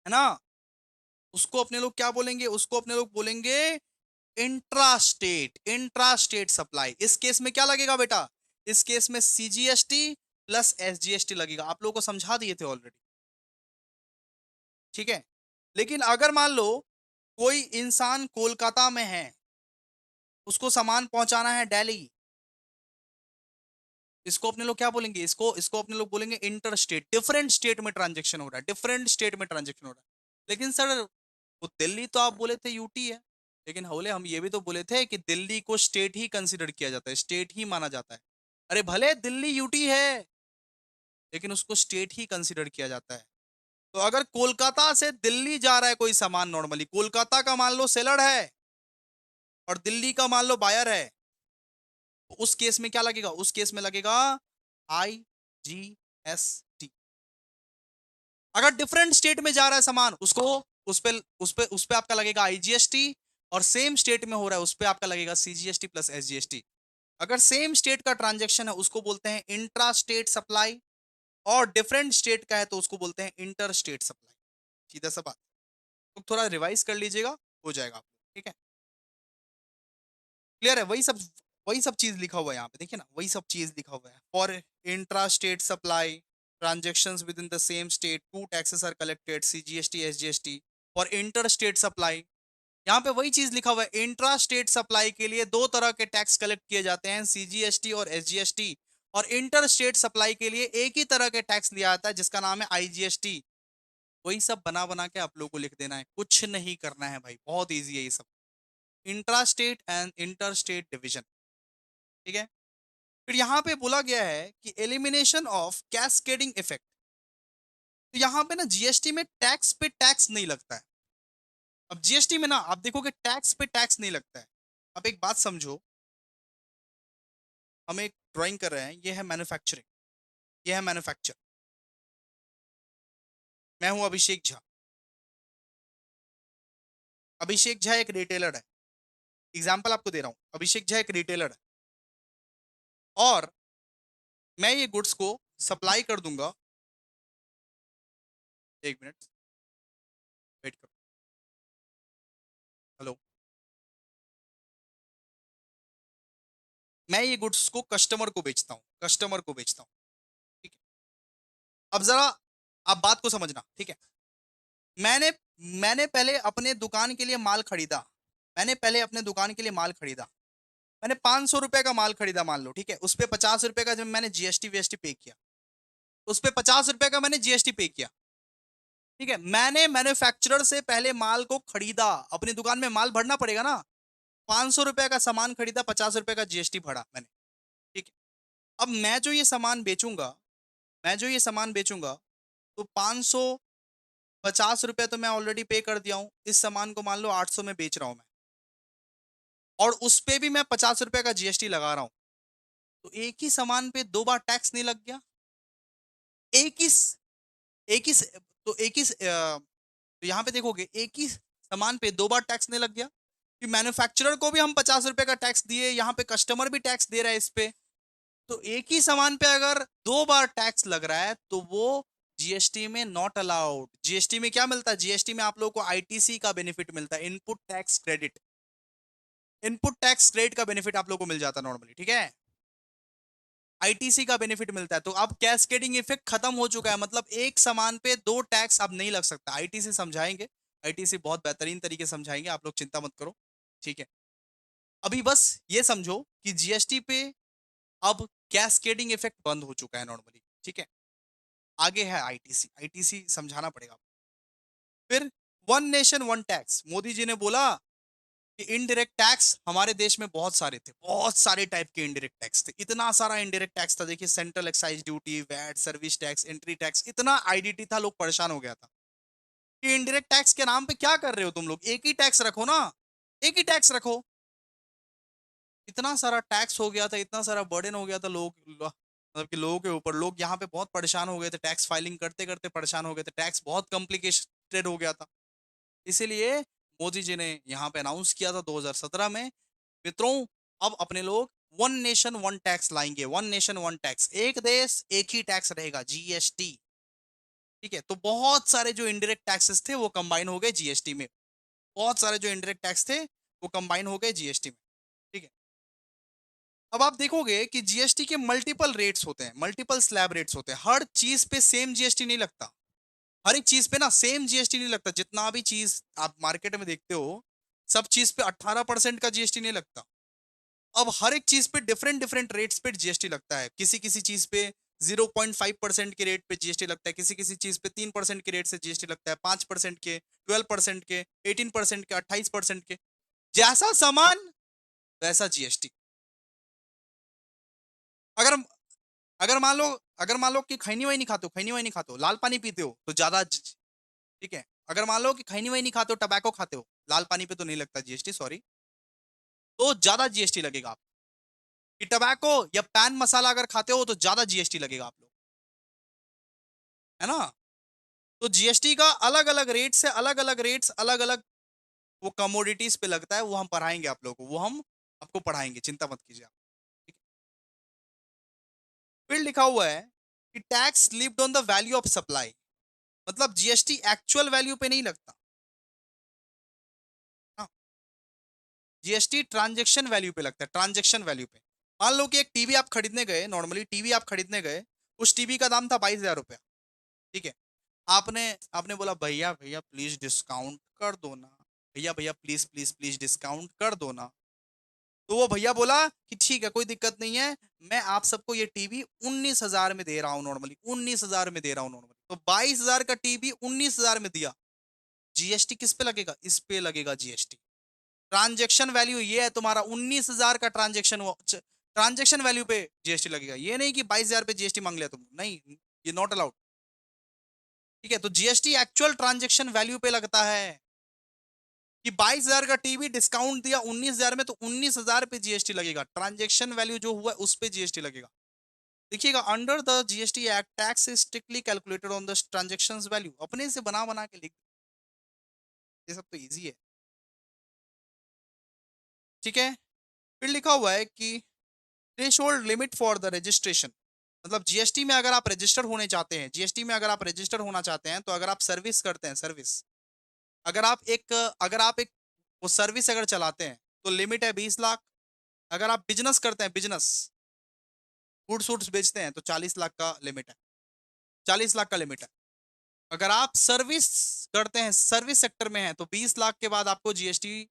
ना, उसको अपने लोग क्या बोलेंगे? उसको अपने लोग बोलेंगे intra state, intra state supply. इस केस में क्या लगेगा बेटा? इस केस में सीजीएसटी प्लस एसजीएसटी लगेगा। आप लोगों को समझा दिए थे ऑलरेडी, ठीक है। लेकिन अगर मान लो कोई इंसान कोलकाता में है, उसको सामान पहुंचाना है दिल्ली, इसको अपने लोग क्या बोलेंगे? इसको इसको अपने लोग बोलेंगे इंटर स्टेट, डिफरेंट स्टेट में ट्रांजेक्शन हो रहा है, डिफरेंट स्टेट में ट्रांजेक्शन हो रहा है। लेकिन सर वो दिल्ली तो आप बोले थे यूटी है, लेकिन हौले हम ये भी तो बोले थे कि दिल्ली को स्टेट ही कंसीडर किया जाता है, स्टेट ही माना जाता है। अरे भले दिल्ली यूटी है लेकिन उसको स्टेट ही कंसीडर किया जाता है। तो अगर कोलकाता से दिल्ली जा रहा है कोई सामान, नॉर्मली कोलकाता का मान लो सेलर है और दिल्ली का मान लो बायर है, तो उस केस में क्या लगेगा? उस केस में लगेगा IGST। अगर डिफरेंट स्टेट में जा रहा है सामान, उसको उस पे आपका लगेगा IGST, और सेम स्टेट में हो रहा है उस पे आपका लगेगा CGST प्लस SGST। अगर सेम स्टेट का ट्रांजेक्शन है उसको बोलते हैं इंट्रा स्टेट सप्लाई, और डिफरेंट स्टेट का है तो उसको बोलते हैं इंटर स्टेट सप्लाई। सीधा सा बात, तो थोड़ा रिवाइज कर लीजिएगा, हो जाएगा आप, ठीक है। क्लियर है? वही सब चीज लिखा हुआ है यहाँ पे, देखिए ना, वही सब चीज लिखा हुआ है। For intra state supply transactions within the same state, two taxes are collected, CGST SGST। For inter state supply, यहाँ पे वही चीज लिखा हुआ है, इंट्रा स्टेट सप्लाई के लिए दो तरह के टैक्स कलेक्ट किए जाते हैं, CGST और SGST। और इंटर स्टेट सप्लाई के लिए एक ही तरह के टैक्स लिया जाता है जिसका नाम है IGST। वही सब बना बना के आप लोगों को लिख देना है, कुछ नहीं करना है भाई, बहुत ईजी है ये सब। Intra state and inter state division, ठीक है। फिर यहाँ पे बोला गया है कि एलिमिनेशन ऑफ कैस्केडिंग इफेक्ट। तो यहाँ पे ना जीएसटी में टैक्स पे टैक्स नहीं लगता है। अब जीएसटी में ना आप देखोगे टैक्स पे टैक्स नहीं लगता है। अब एक बात समझो, हम एक ड्राइंग कर रहे हैं, ये है मैन्युफैक्चरिंग, ये है मैन्युफैक्चर। मैं हूं अभिषेक झा, अभिषेक झा एक रिटेलर है, एग्जाम्पल आपको दे रहा हूं, अभिषेक झा एक रिटेलर है, और मैं ये गुड्स को सप्लाई कर दूंगा। एक मिनट वेट करो, हेलो। मैं ये गुड्स को कस्टमर को बेचता हूँ, कस्टमर को बेचता हूँ, ठीक है। अब जरा आप बात को समझना, ठीक है। मैंने मैंने पहले अपने दुकान के लिए माल खरीदा, मैंने पहले अपने दुकान के लिए माल खरीदा, मैंने 500 रुपए का माल खरीदा मान लो, ठीक है। उस पर 50 रुपए का जब मैंने जीएसटी वीएसटी पे किया, उस पर 50 रुपए का मैंने जीएसटी पे किया, ठीक है। मैंने मैन्युफैक्चरर से पहले माल को खरीदा, अपनी दुकान में माल भरना पड़ेगा ना, 500 रुपए का सामान खरीदा, 50 रुपए का जीएसटी भरा मैंने, ठीक है। अब मैं जो ये सामान बेचूंगा, मैं जो ये सामान बेचूंगा, तो 550 रुपए तो मैं ऑलरेडी पे कर दिया हूं, इस सामान को मान लो 800 में बेच रहा हूं मैं, और उस पे भी मैं 50 रुपए का जीएसटी लगा रहा हूं। तो एक ही सामान पे दो बार टैक्स नहीं लग गया? एक ही एक ही तो एक ही तो यहाँ पे देखोगे एक ही सामान पे दो बार टैक्स नहीं लग गया, कि मैन्युफैक्चरर को भी हम 50 रुपए का टैक्स दिए, यहाँ पे कस्टमर भी टैक्स दे रहा है इस पे। तो एक ही सामान पे अगर दो बार टैक्स लग रहा है तो वो जीएसटी में नॉट अलाउड। जीएसटी में क्या मिलता है? जीएसटी में आप लोगों को आईटीसी का बेनिफिट मिलता है, input tax credit, input tax credit का बेनिफिट आप लोगों को मिल जाता है नॉर्मली, ठीक है। आईटीसी का बेनिफिट मिलता है। तो अब कैस्केडिंग इफेक्ट खत्म हो चुका है, मतलब एक सामान पे दो टैक्स अब नहीं लग सकता। आईटीसी समझाएंगे, आईटीसी बहुत बेहतरीन तरीके से समझाएंगे, आप लोग चिंता मत करो, ठीक है। अभी बस ये समझो कि जीएसटी पे अब कैस्केडिंग इफेक्ट बंद हो चुका है नॉर्मली, ठीक है। आगे है आईटीसी, आईटीसी समझाना पड़ेगा। फिर one nation one tax, Modi ji ने बोला कि इनडायरेक्ट टैक्स हमारे देश में बहुत सारे थे, बहुत सारे टाइप के इनडायरेक्ट टैक्स थे, इतना सारा इनडायरेक्ट टैक्स था। देखिए central excise duty, VAT, service tax, entry tax, इतना आईडीटी था, लोग परेशान हो गया था कि इनडायरेक्ट टैक्स के नाम पे क्या कर रहे हो तुम लोग, एक ही टैक्स रखो ना, एक ही टैक्स रखो। इतना सारा टैक्स हो गया था, इतना सारा बर्डन हो गया था मतलब कि लोगों के ऊपर, लोग यहाँ पे बहुत परेशान हो गए थे, टैक्स फाइलिंग करते करते परेशान हो गए थे, टैक्स बहुत कॉम्प्लिकेटेड हो गया था। इसीलिए मोदी जी ने यहाँ पे अनाउंस किया था 2017 में, मित्रों अब अपने लोग वन नेशन वन टैक्स लाएंगे, वन नेशन वन टैक्स, एक देश एक ही टैक्स रहेगा, जीएसटी। ठीक है, तो बहुत सारे जो इनडायरेक्ट टैक्सेस थे वो कंबाइन हो गए जीएसटी में, बहुत सारे जो इनडायरेक्ट टैक्स थे वो कंबाइन हो गए जीएसटी में। ठीक है, अब आप देखोगे कि जीएसटी के मल्टीपल रेट्स होते हैं, मल्टीपल स्लैब रेट्स होते हैं, हर चीज पे सेम जीएसटी नहीं लगता, हर एक चीज पे ना सेम जीएसटी नहीं लगता, जितना भी चीज आप मार्केट में देखते हो सब चीज पे 18% का जीएसटी नहीं लगता। अब हर एक चीज पे डिफरेंट डिफरेंट रेट्स पे जीएसटी लगता है, किसी किसी चीज पे 0.5% के रेट पे जीएसटी लगता है, किसी किसी चीज पे 3% के रेट से जीएसटी लगता है, 5% के, 12% के, 18% के, 28% के, जैसा सामान वैसा जीएसटी। अगर अगर मान लो अगर मान लो कि खैनी वही नहीं खाते हो, खैनी वही नहीं खाते हो, लाल पानी पीते हो तो ज्यादा ठीक है, अगर मान लो कि खैनी वही नहीं खाते हो, टबैको खाते हो, लाल पानी पे तो नहीं लगता जीएसटी, सॉरी, तो ज्यादा जीएसटी लगेगा आप, कि टबैको या पैन मसाला अगर खाते हो तो ज्यादा जीएसटी लगेगा आप लोग, है ना। तो जीएसटी का अलग अलग रेट से अलग अलग रेट्स, अलग अलग वो कमोडिटीज पे लगता है, वो हम पढ़ाएंगे आप लोगों को, वो हम आपको पढ़ाएंगे, चिंता मत कीजिए आप। ठीक है? फिर लिखा हुआ है कि tax levied on the value of supply, मतलब जीएसटी एक्चुअल वैल्यू पे नहीं लगता, जीएसटी ट्रांजेक्शन वैल्यू पे लगता है, ट्रांजेक्शन वैल्यू पे। मान लो कि एक टीवी आप खरीदने गए, नॉर्मली टीवी आप खरीदने गए, उस टीवी का दाम था 22,000 रुपया। ठीक है, आपने आपने बोला भैया भैया प्लीज डिस्काउंट कर दो ना, भैया भैया प्लीज प्लीज प्लीज डिस्काउंट कर दो ना। तो वो भैया बोला कि ठीक है कोई दिक्कत नहीं है, मैं आप सबको ये टीवी 19,000 में दे रहा हूँ, नॉर्मली 19,000 में दे रहा हूँ नॉर्मली, तो 22,000 का टीवी 19,000 में दिया, जीएसटी किस पे लगेगा, इस पे लगेगा जीएसटी। ट्रांजेक्शन वैल्यू ये है तुम्हारा, 19,000 का ट्रांजेक्शन हुआ, ट्रांजेक्शन वैल्यू पे जीएसटी लगेगा, ये नहीं कि 22,000 पे जीएसटी मांग लिया तुम, नहीं, ये नॉट अलाउड। ठीक है, तो जीएसटी एक्चुअल ट्रांजेक्शन वैल्यू पे लगता है, कि 22,000 का टीवी डिस्काउंट दिया 19,000 में, तो 19,000 पे जीएसटी लगेगा, ट्रांजेक्शन वैल्यू जो हुआ उस पे जीएसटी लगेगा। देखिएगा, under the GST act tax is strictly calculated on the transaction value, अपने से बना बना के लिख, ये सब तो इजी है। ठीक है, फिर लिखा हुआ है कि threshold limit for the registration, मतलब जीएसटी में अगर आप रजिस्टर होने चाहते हैं, जीएसटी में अगर आप रजिस्टर होना चाहते हैं, तो अगर आप सर्विस करते हैं, सर्विस, अगर आप एक वो सर्विस अगर चलाते हैं तो लिमिट है 20 लाख, अगर आप बिजनेस करते हैं, बिजनेस गुड्स वुड्स बेचते हैं तो 40 लाख का लिमिट है, 40 लाख का लिमिट है। अगर आप सर्विस करते हैं, सर्विस सेक्टर में है, तो 20 लाख के बाद आपको जीएसटी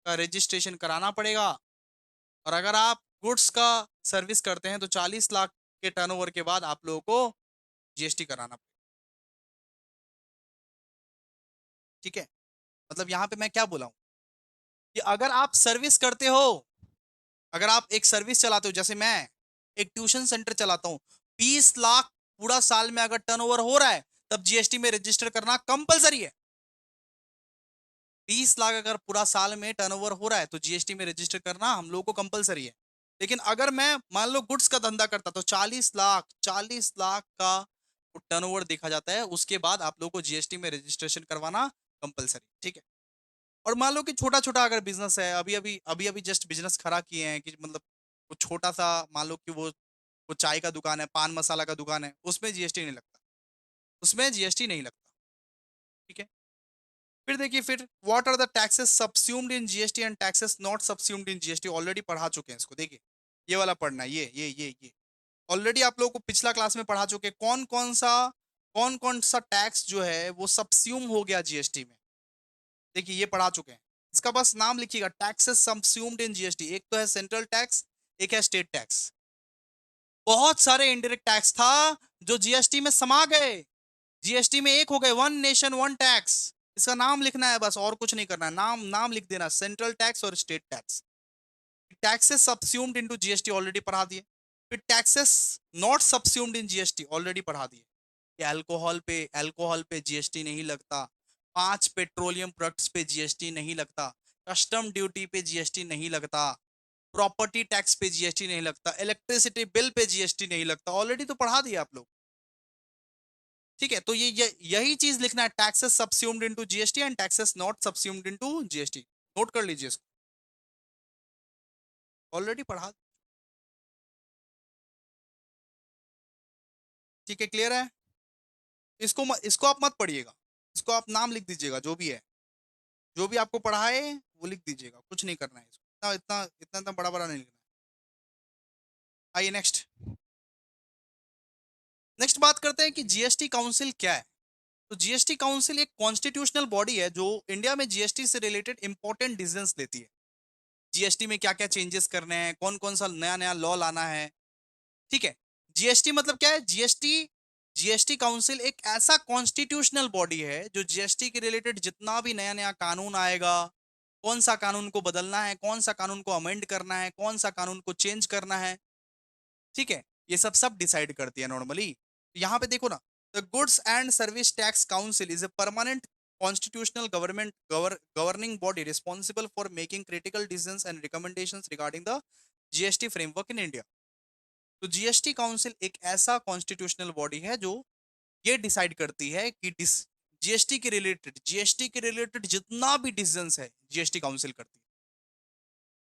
का रजिस्ट्रेशन कराना पड़ेगा। और अगर आप गुड्स का सर्विस करते हैं तो 40 लाख के टर्नओवर के बाद आप लोगों को जीएसटी कराना पड़ेगा। ठीक है, मतलब यहाँ पे मैं क्या बोला हूँ कि अगर आप सर्विस करते हो, अगर आप एक सर्विस चलाते हो, जैसे मैं एक ट्यूशन सेंटर चलाता हूँ, 20 लाख पूरा साल में अगर टर्नओवर हो रहा है तब जीएसटी में रजिस्टर करना कंपलसरी है। 20 लाख अगर पूरा साल में टर्नओवर हो रहा है तो जीएसटी में रजिस्टर करना हम लोगों को कंपलसरी है। लेकिन अगर मैं मान लो गुड्स का धंधा करता तो 40 लाख का टर्नओवर देखा जाता है, उसके बाद आप लोगों को जीएसटी में रजिस्ट्रेशन करवाना कंपलसरी। ठीक है, और मान लो कि छोटा छोटा अगर बिजनेस है, अभी अभी जस्ट बिजनेस खड़ा किए हैं, कि मतलब वो छोटा सा, मान लो कि वो चाय का दुकान है, पान मसाला का दुकान है, उसमें जीएसटी नहीं लगता, उसमें जीएसटी नहीं लगता। ठीक है, फिर देखिए, फिर what are the taxes subsumed in GST and taxes not subsumed in GST, already पढ़ा चुके हैं इसको, देखिए ये वाला पढ़ना है, ये ऑलरेडी आप लोगों को पिछला क्लास में पढ़ा चुके हैं, कौन कौन सा टैक्स जो है वो सबस्यूम हो गया जीएसटी में। देखिए ये पढ़ा चुके हैं, इसका बस नाम लिखिएगा, टैक्सेस सबस्यूम्ड इन जीएसटी, एक तो है सेंट्रल टैक्स, एक है स्टेट टैक्स। बहुत सारे इनडायरेक्ट टैक्स था जो जीएसटी में समा गए, जीएसटी में एक हो गए, वन नेशन वन टैक्स, इसका नाम लिखना है बस, और कुछ नहीं करना है, नाम नाम लिख देना, सेंट्रल टैक्स और state tax. Taxes subsumed into GST already पढ़ा दिए। फिर taxes not subsumed in GST already पढ़ा दिए कि अल्कोहल पे जीएसटी नहीं लगता, 5 पेट्रोलियम प्रोडक्ट्स पे जीएसटी नहीं लगता, कस्टम ड्यूटी पे जीएसटी नहीं लगता, प्रॉपर्टी टैक्स पे जीएसटी नहीं लगता, इलेक्ट्रिसिटी बिल पे जीएसटी नहीं लगता, ऑलरेडी तो पढ़ा दिया आप लोग। ठीक है, तो यही चीज लिखना है, taxes subsumed into GST and taxes not subsumed into GST. Note कर लीजिए इसको, ऑलरेडी पढ़ा। ठीक है, क्लियर है। इसको आप मत पढ़िएगा, इसको आप नाम लिख दीजिएगा, जो भी है, जो भी आपको पढ़ाए वो लिख दीजिएगा, कुछ नहीं करना है इसको, इतना इतना इतना इतना बड़ा बड़ा नहीं लिखना है। आइए नेक्स्ट। नेक्स्ट बात करते हैं कि जीएसटी काउंसिल क्या है। तो जीएसटी काउंसिल एक कॉन्स्टिट्यूशनल बॉडी है जो इंडिया में जीएसटी से रिलेटेड इंपॉर्टेंट डिसीजंस लेती है। जीएसटी में क्या क्या चेंजेस करने हैं, कौन कौन सा नया नया लॉ लाना है। ठीक है, जीएसटी मतलब क्या है, जीएसटी जीएसटी काउंसिल एक ऐसा कॉन्स्टिट्यूशनल बॉडी है जो जीएसटी के रिलेटेड जितना भी नया नया कानून आएगा, कौन सा कानून को बदलना है, कौन सा कानून को अमेंड करना है, कौन सा कानून को चेंज करना है, ठीक है, ये सब सब डिसाइड करती है नॉर्मली। यहाँ पे देखो ना, the goods and service tax council is a permanent constitutional government governing body responsible for making critical decisions and recommendations regarding the GST framework in India. तो जीएसटी काउंसिल एक ऐसा कॉन्स्टिट्यूशनल बॉडी है जो ये डिसाइड करती है कि GST के रिलेटेड जितना भी डिसीजंस है जीएसटी काउंसिल करती है।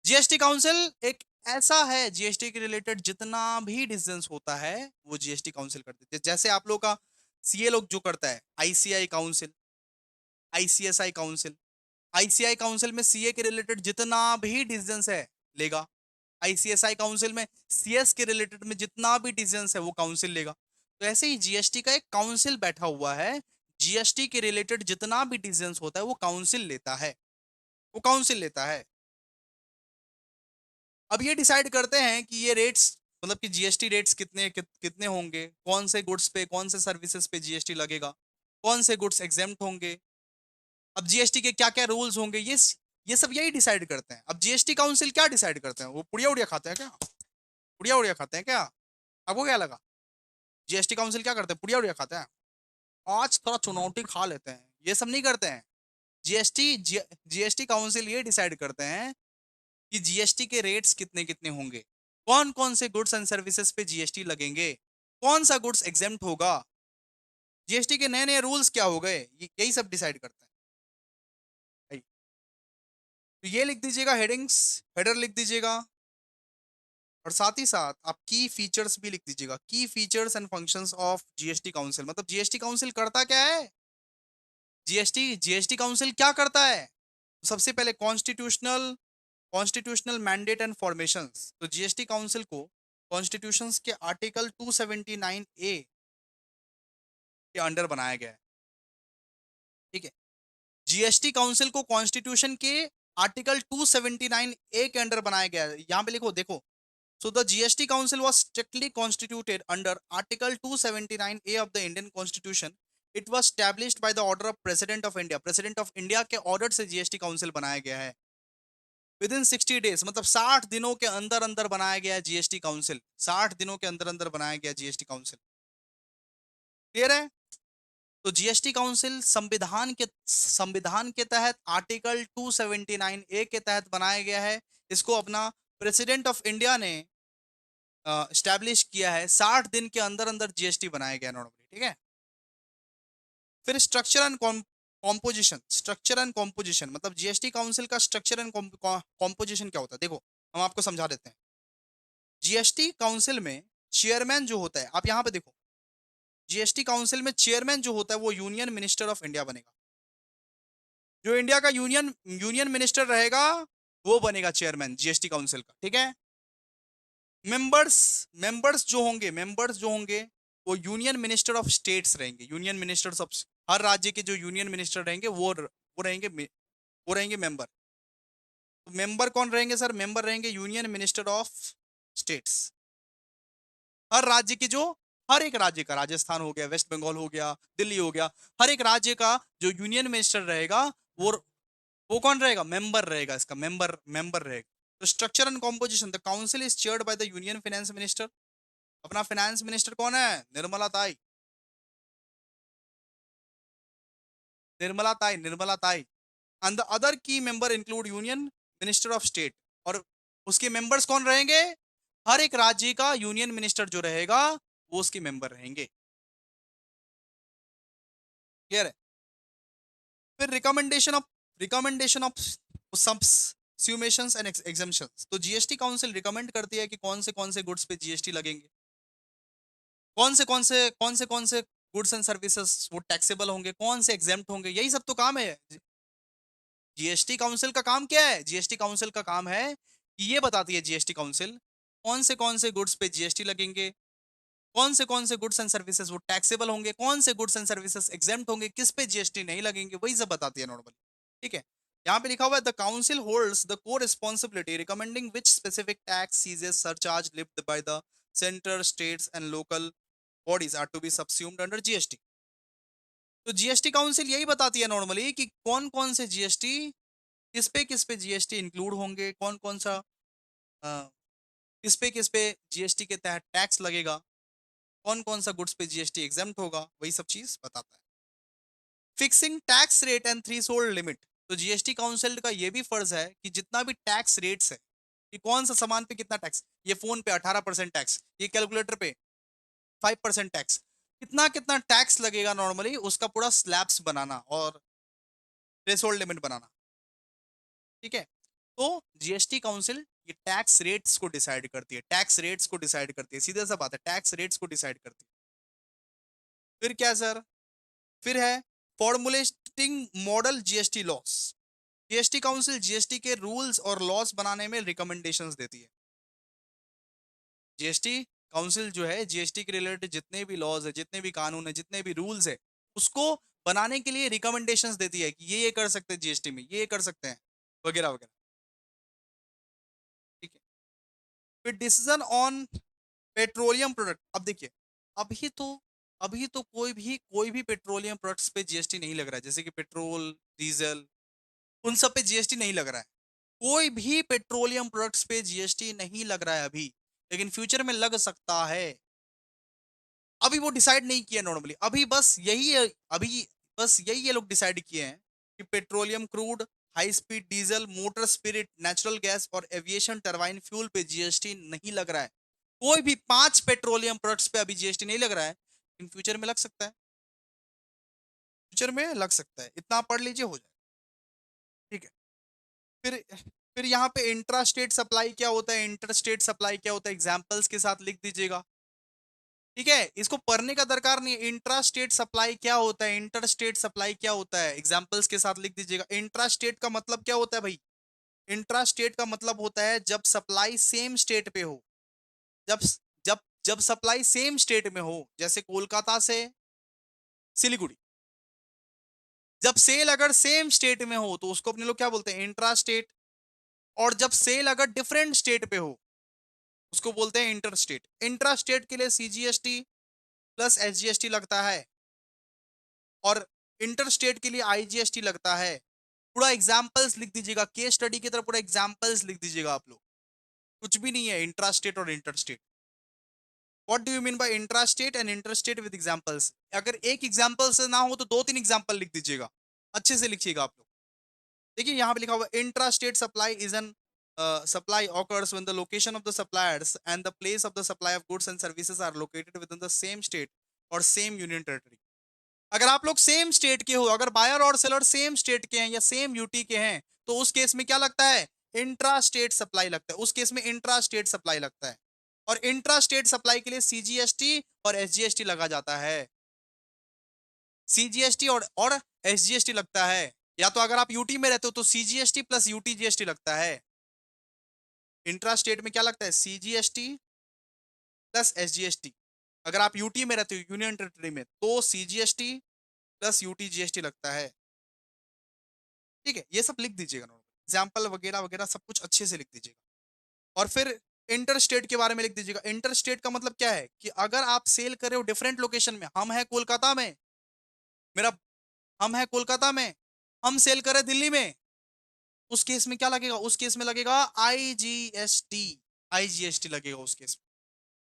जीएसटी काउंसिल एक ऐसा है, जीएसटी के रिलेटेड जितना भी डिसीजंस होता है वो जीएसटी काउंसिल करती है। जैसे आप लोग का सीए लोग जो करता है, ICI council, ICSI council, ICI council में सीए के रिलेटेड जितना भी डिसीजंस है लेगा, आईसीएसआई काउंसिल में सीएस के रिलेटेड में जितना भी डिसीजंस है वो काउंसिल लेगा। तो ऐसे ही जीएसटी का एक काउंसिल बैठा हुआ है, जीएसटी के रिलेटेड जितना भी डिसीजंस होता है वो काउंसिल लेता है, वो काउंसिल लेता है। अब ये डिसाइड करते हैं कि ये रेट्स, मतलब कि जीएसटी रेट्स कितने होंगे, कौन से गुड्स पे कौन से सर्विसेज पे जीएसटी लगेगा, कौन से गुड्स एग्जेम्प्ट होंगे, अब जीएसटी के क्या क्या रूल्स होंगे, ये सब यही डिसाइड करते हैं। अब जीएसटी काउंसिल क्या डिसाइड करते हैं, वो पुड़िया उड़िया खाते हैं क्या, पुड़िया उड़िया खाते हैं क्या, आपको क्या लगा जीएसटी काउंसिल क्या करते हैं, पुड़िया उड़िया खाते हैं। आज थोड़ा चुनौती खा लेते हैं, ये सब नहीं करते हैं। जीएसटी जीएसटी काउंसिल ये डिसाइड करते हैं कि जीएसटी के रेट्स कितने कितने होंगे, कौन कौन से गुड्स एंड सर्विसेज पे जीएसटी लगेंगे, कौन सा गुड्स एग्जेम्प्ट होगा, जीएसटी के नए नए रूल्स क्या हो गए, यही सब डिसाइड करता है। तो ये लिख दीजिएगा, हेडिंग्स, हेडर लिख दीजिएगा, और साथ ही साथ आप की फीचर्स भी लिख दीजिएगा, की features and functions of GST council. मतलब जीएसटी काउंसिल करता क्या है, जीएसटी जीएसटी काउंसिल क्या करता है। सबसे पहले constitutional constitutional mandate and formations. तो जीएसटी काउंसिल को कॉन्स्टिट्यूशंस के आर्टिकल 279 ए के अंडर बनाया गया है। ठीक है, जीएसटी काउंसिल को कॉन्स्टिट्यूशन के आर्टिकल 279 ए के अंडर बनाया गया है। यहां पे लिखो, देखो, so the GST Council was strictly constituted under Article 279A of the Indian Constitution. It was established by the order of President of India. President of India के ऑर्डर से जीएसटी काउंसिल बनाया गया है। विद इन 60 डेज, मतलब 60 दिनों के अंदर अंदर बनाया गया है जीएसटी काउंसिल, 60 दिनों के अंदर अंदर बनाया गया जीएसटी काउंसिल। क्लियर है। तो जीएसटी काउंसिल संविधान के तहत आर्टिकल 279 ए के तहत बनाया गया है। इसको अपना प्रेसिडेंट ऑफ इंडिया ने स्टैब्लिश किया है, 60 दिन के अंदर अंदर जीएसटी बनाया गया नॉर्मली। ठीक है, फिर structure and composition. Structure and composition मतलब जीएसटी काउंसिल का स्ट्रक्चर एंड कॉम्पोजिशन क्या होता है, देखो हम आपको समझा देते हैं। जीएसटी काउंसिल में चेयरमैन जो होता है, आप यहां पे देखो, जीएसटी काउंसिल में चेयरमैन जो होता है वो यूनियन मिनिस्टर ऑफ इंडिया बनेगा। जो इंडिया का यूनियन मिनिस्टर रहेगा वो बनेगा चेयरमैन जीएसटी काउंसिल का। ठीक है, मेंबर्स मेंबर्स जो होंगे वो यूनियन मिनिस्टर ऑफ स्टेट्स रहेंगे। यूनियन मिनिस्टर्स ऑफ हर राज्य के जो यूनियन मिनिस्टर रहेंगे वो रहेंगे मेंबर। तो मेंबर कौन रहेंगे सर, मेंबर रहेंगे यूनियन मिनिस्टर ऑफ स्टेट्स, हर राज्य के जो हर एक राज्य का, राजस्थान हो गया, वेस्ट बंगाल हो गया, दिल्ली हो गया, हर एक राज्य का जो यूनियन मिनिस्टर रहेगा वो वो कौन रहेगा? मेंबर रहेगा, इसका मेंबर मेंबर रहेगा। तो structure and composition, the council is chaired by the union finance minister. अपना फाइनेंस मिनिस्टर कौन है? निर्मला ताई, निर्मला ताई, निर्मला ताई। एंड द अदर की member include union minister of state. और उसके मेंबर्स कौन रहेंगे? हर एक राज्य का यूनियन मिनिस्टर जो रहेगा वो उसके मेंबर रहेंगे। क्लियर है? फिर रिकमेंडेशन ऑफ सब्स्यूमेशंस एंड एग्जम्पशंस। तो जीएसटी काउंसिल रिकमेंड करती है कि कौन से गुड्स पे जीएसटी लगेंगे, कौन से गुड्स एंड सर्विसेज वो टैक्सेबल होंगे, कौन से एग्जेम्प्ट होंगे, यही सब तो काम है। जीएसटी काउंसिल का काम क्या है? जीएसटी काउंसिल का काम है कि ये बताती है जीएसटी काउंसिल कौन से गुड्स पे जीएसटी लगेंगे, कौन से गुड्स एंड सर्विसेज वो टैक्सेबल होंगे, कौन से गुड्स एंड सर्विसेज एग्जेम्प्ट होंगे, किस पे जीएसटी नहीं लगेंगे, वही सब बताती है नॉर्मली। ठीक है? यहाँ पे लिखा हुआ है द काउंसिल होल्ड्स द को responsibility recommending which specific tax cesses surcharge levied by the centre states and local bodies are to be subsumed under GST. तो जीएसटी काउंसिल यही बताती है नॉर्मली कि कौन से जीएसटी किस पे जीएसटी इंक्लूड होंगे, कौन कौन सा अ, किस पे जीएसटी के तहत टैक्स लगेगा, कौन सा गुड्स पे जीएसटी एग्जाम्प्ट होगा, वही सब चीज बताता है। Fixing tax rate and threshold limit. तो जीएसटी काउंसिल का ये भी फर्ज है कि जितना भी टैक्स रेट्स है कि कौन सा सामान पे कितना टैक्स, ये फोन पे 18% टैक्स, ये कैलकुलेटर पे 5% टैक्स, कितना कितना टैक्स लगेगा नॉर्मली उसका पूरा स्लैब्स बनाना और थ्रेशोल्ड लिमिट बनाना। ठीक है? तो जीएसटी काउंसिल ये टैक्स रेट्स को डिसाइड करती है, टैक्स रेट्स को डिसाइड करती है, सीधा सा बात है, टैक्स रेट्स को डिसाइड करती है। फिर क्या सर? फिर है formulating model GST loss. GST council GST के रूल्स और लॉस बनाने में रिकमेंडेशंस देती है। जीएसटी काउंसिल जो है जीएसटी के रिलेटेड जितने भी लॉज है, जितने भी कानून है, जितने भी रूल्स है, उसको बनाने के लिए रिकमेंडेशंस देती है कि ये कर सकते हैं जीएसटी में, ये कर सकते हैं, वगैरह वगैरह। ठीक है? फिर डिसीजन ऑन पेट्रोलियम प्रोडक्ट। अब देखिए, अभी तो अभी तो कोई भी पेट्रोलियम प्रोडक्ट्स पे जीएसटी नहीं लग रहा है, जैसे कि पेट्रोल, डीजल, उन सब पे जीएसटी नहीं लग रहा है। कोई भी पेट्रोलियम प्रोडक्ट्स पे जीएसटी नहीं लग रहा है अभी, लेकिन फ्यूचर में लग सकता है। अभी वो डिसाइड नहीं किया नॉर्मली, अभी बस यही ये लोग डिसाइड किए हैं कि petroleum crude, high speed diesel, motor spirit, natural gas और एविएशन टरबाइन फ्यूल पे जीएसटी नहीं लग रहा है। कोई भी 5 पेट्रोलियम प्रोडक्ट्स पे अभी जीएसटी नहीं लग रहा है, इन फ्यूचर में लग सकता है, फ्यूचर में लग सकता है, इतना पढ़ लीजिए हो जाए। ठीक है? फिर फिर यहाँ पे इंट्रा स्टेट सप्लाई क्या होता है, इंटर स्टेट सप्लाई क्या होता है, एग्जाम्पल्स के साथ लिख दीजिएगा। ठीक है? इसको पढ़ने का दरकार नहीं है। इंट्रा स्टेट सप्लाई क्या होता है, इंटर स्टेट सप्लाई क्या होता है, एग्जाम्पल्स के साथ लिख दीजिएगा। इंट्रा स्टेट का मतलब क्या होता है भाई? इंट्रा स्टेट का मतलब होता है जब सप्लाई सेम स्टेट पे हो, जब जब जब सप्लाई सेम स्टेट में हो, जैसे कोलकाता से सिलीगुड़ी, जब सेल अगर सेम स्टेट में हो तो उसको अपने लोग क्या बोलते हैं? Intra state. और जब सेल अगर डिफरेंट स्टेट पे हो उसको बोलते हैं इंटर स्टेट। इंट्रा स्टेट के लिए सीजीएसटी प्लस एसजीएसटी लगता है, और इंटर स्टेट के लिए आईजीएसटी लगता है। पूरा एग्जाम्पल्स लिख दीजिएगा, केस स्टडी की तरह पूरा एग्जाम्पल्स लिख दीजिएगा आप लोग। कुछ भी नहीं है इंट्रा स्टेट और inter state. What do you mean by intra state and inter state with examples? अगर एक एग्जाम्पल से ना हो तो 2-3 एग्जाम्पल लिख दीजिएगा, अच्छे से लिखिएगा आप लोग। देखिए यहाँ पे लिखा हुआ intra state supply is an supply occurs when the location of the suppliers and the place of the supply of goods and services are located within the same state or same union territory। अगर आप लोग same state के हो, अगर buyer और seller same state के हैं या सेम यूटी के हैं, तो उस केस में क्या लगता है? इंट्रा स्टेट सप्लाई लगता है, उस केस में इंट्रा स्टेट सप्लाई लगता है। और इंट्रा स्टेट सप्लाई के लिए सीजीएसटी और एसजीएसटी लगा जाता है। सीजीएसटी और एसजीएसटी लगता है। या तो अगर आप यूटी में रहते हो तो सीजीएसटी प्लस यूटी जीएसटी लगता है। इंट्रा स्टेट में क्या लगता है? CGST plus SGST. अगर आप यूटी में रहते हो, यूनियन टेरिटरी में, तो सीजीएसटी प्लस यूटी जीएसटी लगता है। ठीक है? ये सब लिख दीजिएगा, एग्जाम्पल वगैरह वगैरह सब कुछ अच्छे से लिख दीजिएगा। और फिर इंटर स्टेट के बारे में लिख दीजिएगा। इंटर स्टेट का मतलब क्या है कि अगर आप सेल कर रहे हो डिफरेंट लोकेशन में, हम है कोलकाता में, मेरा हम है कोलकाता में, हम सेल कर रहे हैं दिल्ली में, उस केस में क्या लगेगा? उस केस में लगेगा आईजीएसटी। आईजीएसटी लगेगा उस केस में।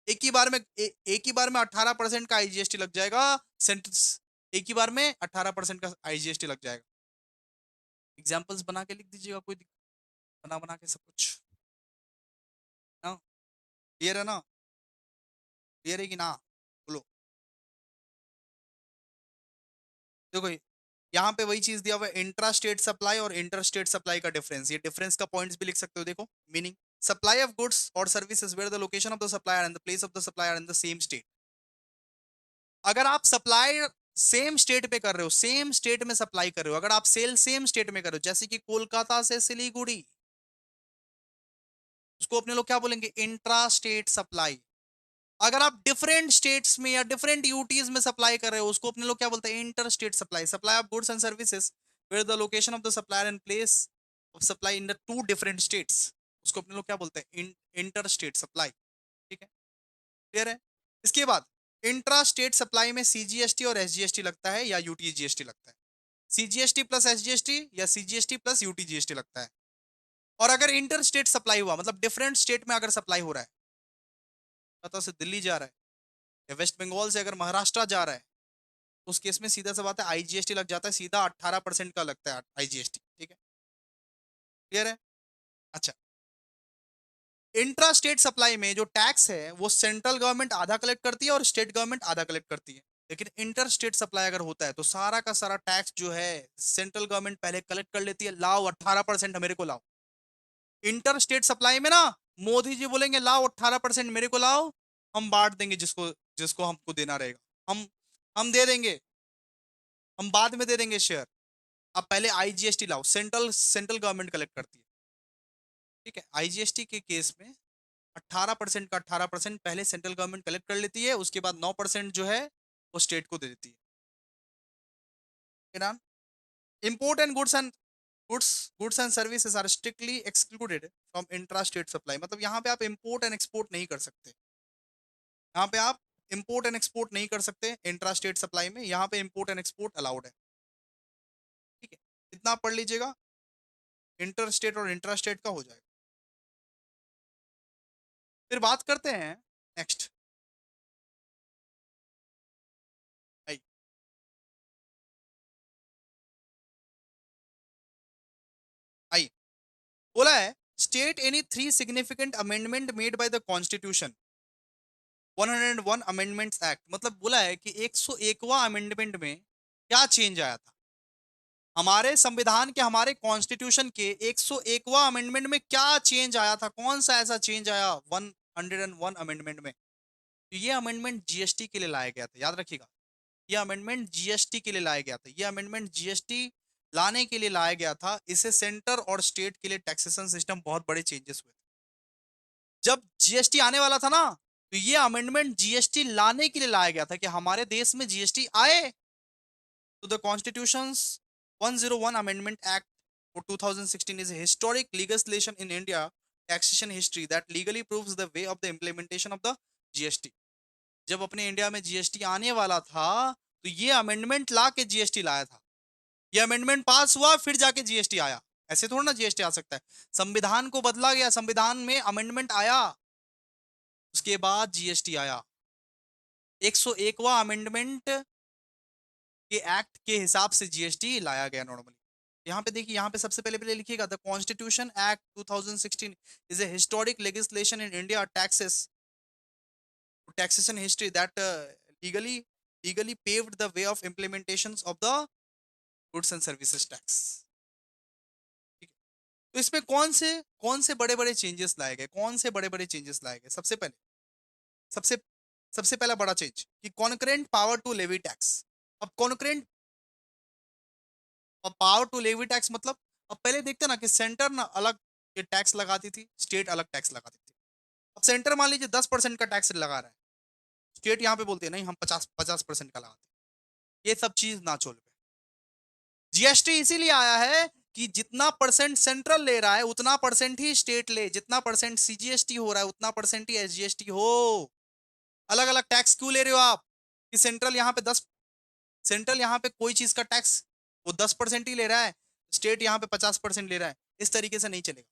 एक ही बार में एक ही बार में 18% का आईजीएसटी लग जाएगा। सेंटेंस एक ही बार में 18% का आईजीएसटी लग जाएगा। एग्जाम्पल्स बना के लिख दीजिएगा, कोई बना बना के सब कुछ ना। क्लियर है ना? क्लियर है कि ना? बोलो। देखो यहाँ पे वही चीज दिया हुआ है, इंट्रा स्टेट सप्लाई और इंटर स्टेट सप्लाई का डिफरेंस। ये डिफरेंस का पॉइंट्स भी लिख सकते हो। देखो मीनिंग, सप्लाई ऑफ गुड्स और services where the location of the supplier and the place of the supplier in the same state. अगर आप सप्लाई सेम स्टेट पे कर रहे हो, सेम स्टेट में सप्लाई कर रहे हो, अगर आप सेल सेम स्टेट में कर रहे हो, जैसे कि कोलकाता से सिलीगुड़ी, उसको अपने लोग क्या बोलेंगे? Intra state supply. अगर आप डिफरेंट स्टेट्स में या डिफरेंट यूटीज में सप्लाई कर रहे हो, उसको अपने लोग क्या बोलते हैं? Inter state supply. Supply of goods and services where the location of the supplier and place of supply in the two different states, उसको अपने लोग क्या बोलते हैं? Inter state supply. ठीक है, क्लियर है? इसके बाद इंट्रा स्टेट सप्लाई में सीजीएसटी और एसजीएसटी लगता है या यूटीजीएसटी लगता है। सीजीएसटी प्लस एसजीएसटी या सीजीएसटी प्लस यूटीजीएसटी लगता है। और अगर इंटर स्टेट सप्लाई हुआ, मतलब डिफरेंट स्टेट में अगर सप्लाई हो रहा है, कोलकाता से दिल्ली जा रहा है या वेस्ट बंगाल से अगर महाराष्ट्र जा रहा है, उस केस में सीधा सा बात है आईजीएसटी लग जाता है, सीधा 18% का लगता है आईजीएसटी। ठीक है, क्लियर है? अच्छा, इंट्रा स्टेट सप्लाई में जो टैक्स है वो सेंट्रल गवर्नमेंट आधा कलेक्ट करती है और स्टेट गवर्नमेंट आधा कलेक्ट करती है। लेकिन इंटर स्टेट सप्लाई अगर होता है तो सारा का सारा टैक्स जो है सेंट्रल गवर्नमेंट पहले कलेक्ट कर लेती है। लाओ 18% मेरे को लाओ। इंटर स्टेट सप्लाई में ना मोदी जी बोलेंगे लाओ 18% मेरे को लाओ, हम बांट देंगे जिसको जिसको हमको देना रहेगा, हम दे देंगे, हम बाद में दे देंगे शेयर। अब पहले आईजीएसटी लाओ, सेंट्रल सेंट्रल गवर्नमेंट कलेक्ट करती है। ठीक है, आईजीएसटी के केस में 18% का 18% पहले सेंट्रल गवर्नमेंट कलेक्ट कर लेती है, उसके बाद 9% जो है वो स्टेट को दे देती है। Import and goods and services are strictly excluded from intra state supply. मतलब यहाँ पे आप इंपोर्ट एंड एक्सपोर्ट नहीं कर सकते। यहाँ पे आप इंपोर्ट एंड एक्सपोर्ट नहीं कर सकते इंट्रा स्टेट सप्लाई में। यहाँ पे इंपोर्ट एंड एक्सपोर्ट अलाउड है। ठीक है, इतना आप पढ़ लीजिएगा, इंटर स्टेट और इंट्रा स्टेट का हो जाएगा। फिर बात करते हैं नेक्स्ट। आई आई बोला है state any three significant amendment made by the constitution 101 amendments act. मतलब बोला है कि 101वां अमेंडमेंट में क्या चेंज आया था हमारे संविधान के, हमारे कॉन्स्टिट्यूशन के 101वां अमेंडमेंट में क्या चेंज आया था? कौन सा ऐसा चेंज आया 101 अमेंडमेंट में? तो ये अमेंडमेंट जीएसटी के लिए लाया गया था, याद रखिएगा। ये अमेंडमेंट जीएसटी के लिए लाया गया था। ये अमेंडमेंट जीएसटी लाने के लिए लाया गया था। इससे सेंटर और स्टेट के लिए टैक्सेशन सिस्टम बहुत बड़े चेंजेस हुए थे। जब जीएसटी आने वाला था ना, तो ये अमेंडमेंट जीएसटी लाने के लिए लाया गया था कि हमारे देश में जीएसटी आए। तो the constitutions 101 amendment act for 2016 is a historic legislation in India taxation history that legally proves the way of the implementation of the GST। जब अपने इंडिया में जीएसटी आने वाला था तो ये अमेंडमेंट ला के जीएसटी लाया था। ये अमेंडमेंट पास हुआ फिर जाके जीएसटी आया। ऐसे थोड़ा ना जीएसटी आ सकता है। संविधान को बदला गया, संविधान में अमेंडमेंट आया, उसके बाद जीएसटी आया। 101वां अमेंडमेंट के एक्ट के हिसाब से जीएसटी लाया गया नॉर्मली। यहाँ पे देखिए, यहाँ पे सबसे पहले पहले लिखिएगा the constitution act 2016 is a historic legislation in India taxation history that legally paved the way of implementations of the goods and services tax। ठीक है, तो इसमें कौन से बड़े बड़े चेंजेस लाए गए? कौन से बड़े बड़े चेंजेस लाए गए? सबसे पहले सबसे सबसे पहला बड़ा चेंज कि concurrent power to levy tax. अब कॉन्करेंट और पावर टू लेवी टैक्स मतलब, अब पहले देखते ना कि सेंटर ना अलग ये टैक्स लगाती थी, स्टेट अलग टैक्स लगाती थी। अब सेंटर मान लीजिए 10% का टैक्स लगा रहा है, स्टेट यहाँ पे बोलते हैं नहीं हम 50% का लगाते हैं। ये सब चीज ना चल पे। जीएसटी इसीलिए आया है कि जितना परसेंट सेंट्रल ले रहा है उतना परसेंट ही स्टेट ले, जितना परसेंट सीजीएसटी हो रहा है उतना परसेंट ही एसजीएसटी हो। अलग अलग टैक्स क्यों ले रहे हो आप? कि सेंट्रल यहाँ पे 10, सेंट्रल यहाँ पे कोई चीज का टैक्स वो 10% ही ले रहा है, स्टेट यहाँ पे 50% ले रहा है, इस तरीके से नहीं चलेगा।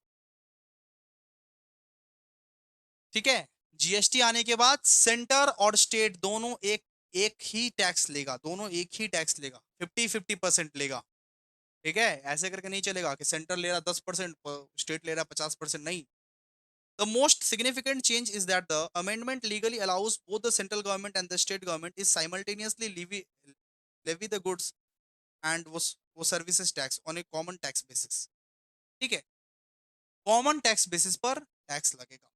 ठीक है, जीएसटी आने के बाद सेंटर और स्टेट दोनों एक एक ही टैक्स लेगा, दोनों एक ही टैक्स लेगा, 50-50% लेगा। ठीक है, ऐसे करके नहीं चलेगा कि सेंटर ले रहा 10%, स्टेट ले रहा 50%, नहीं। The most significant change is that the amendment legally allows both the central government and the state government is simultaneously levy the goods and वो services tax on a common tax basis। ठीक है, common tax basis पर tax लगेगा।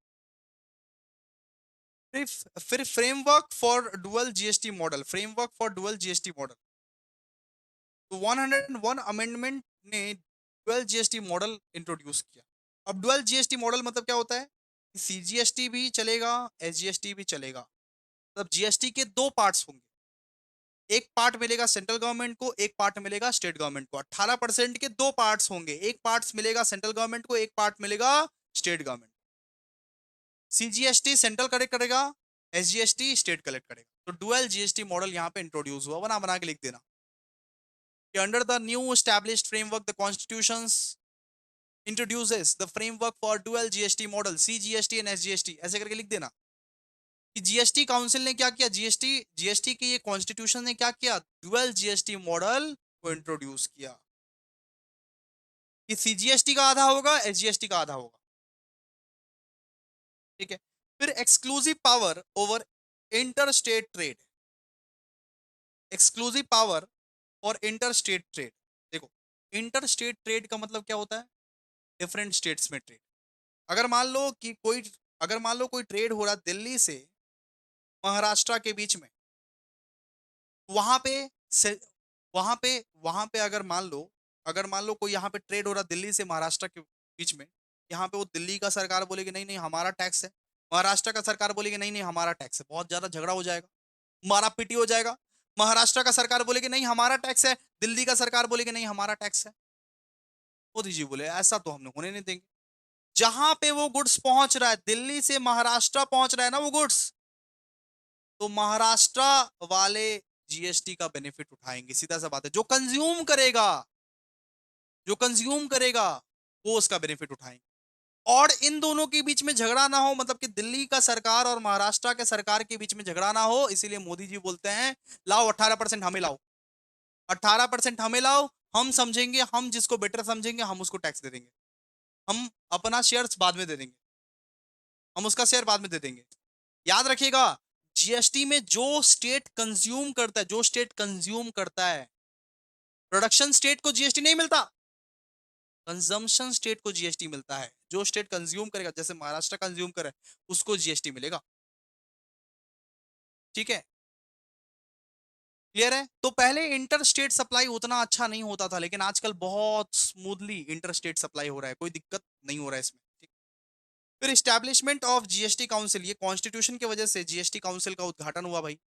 फिर framework for dual GST model, framework for dual GST model. तो 101 amendment ने dual GST model introduce किया। अब डुअल जीएसटी मॉडल मतलब क्या होता है? सीजीएसटी भी चलेगा, एसजीएसटी भी चलेगा। मतलब जीएसटी के दो पार्ट्स होंगे, एक पार्ट मिलेगा सेंट्रल गवर्नमेंट को, एक पार्ट मिलेगा स्टेट गवर्नमेंट को। 18% के दो पार्ट्स होंगे, एक पार्ट मिलेगा सेंट्रल गवर्नमेंट को, एक पार्ट मिलेगा state government. CGST central collect करेगा, एसजीएसटी स्टेट कलेक्ट करेगा। तो डुअल जीएसटी मॉडल यहाँ पे इंट्रोड्यूस हुआ, बना बना के लिख देना कि under the new established framework the constitutions introduces the framework for dual GST model CGST and SGST, ऐसे करके लिख देना कि जीएसटी काउंसिल ने क्या किया, जीएसटी जीएसटी के ये कॉन्स्टिट्यूशन ने क्या किया, डुअल जीएसटी मॉडल को इंट्रोड्यूस किया कि सीजीएसटी का आधा होगा, एसजीएसटी का आधा होगा। ठीक है, फिर exclusive power over inter state trade, exclusive power और इंटर स्टेट ट्रेड। देखो, इंटर स्टेट ट्रेड का मतलब क्या होता है? डिफरेंट स्टेट्स में ट्रेड। अगर मान लो कि कोई, अगर मान लो कोई ट्रेड हो रहा है दिल्ली से महाराष्ट्र के बीच में, वहां पे से, वहां पे अगर मान लो कोई यहाँ पे ट्रेड हो रहा दिल्ली से महाराष्ट्र के बीच में, यहाँ पे वो दिल्ली का सरकार बोलेगी नहीं नहीं हमारा टैक्स है, महाराष्ट्र का सरकार बोलेगी नहीं नहीं हमारा टैक्स है, बहुत ज्यादा झगड़ा हो जाएगा, मारा पीटी हो जाएगा। महाराष्ट्र का सरकार बोलेगी नहीं हमारा टैक्स है, दिल्ली का सरकार बोलेगी नहीं हमारा टैक्स है। मोदी जी बोले ऐसा तो हम होने नहीं देंगे। जहां पे वो गुड्स पहुंच रहा है, दिल्ली से महाराष्ट्र पहुंच रहा है ना वो गुड्स, तो महाराष्ट्र वाले जीएसटी का बेनिफिट उठाएंगे, सीधा सा बात है। जो कंज्यूम करेगा, जो कंज्यूम करेगा वो उसका बेनिफिट उठाएंगे। और इन दोनों के बीच में झगड़ा ना हो, मतलब कि दिल्ली का सरकार और महाराष्ट्र के सरकार के बीच में झगड़ा ना हो, इसीलिए मोदी जी बोलते हैं लाओ 18% हमें लाओ, 18% हमें लाओ, हम समझेंगे, हम जिसको बेटर समझेंगे हम उसको टैक्स दे देंगे, हम अपना शेयर बाद में दे देंगे, हम उसका शेयर बाद में दे देंगे। याद रखिएगा, जीएसटी में जो स्टेट कंज्यूम करता है, जो स्टेट कंज्यूम करता है, प्रोडक्शन स्टेट को जीएसटी नहीं मिलता, कंजम्पशन स्टेट को जीएसटी मिलता है। जो स्टेट कंज्यूम करेगा, जैसे महाराष्ट्र कंज्यूम करे, उसको जीएसटी मिलेगा। ठीक है, क्लियर है? तो पहले इंटर स्टेट सप्लाई उतना अच्छा नहीं होता था, लेकिन आजकल बहुत स्मूथली इंटर स्टेट सप्लाई हो रहा है, कोई दिक्कत नहीं हो रहा है इसमें। ठीक? फिर स्टैब्लिशमेंट ऑफ जीएसटी काउंसिल, ये कॉन्स्टिट्यूशन की वजह से जीएसटी काउंसिल का उद्घाटन हुआ भाई।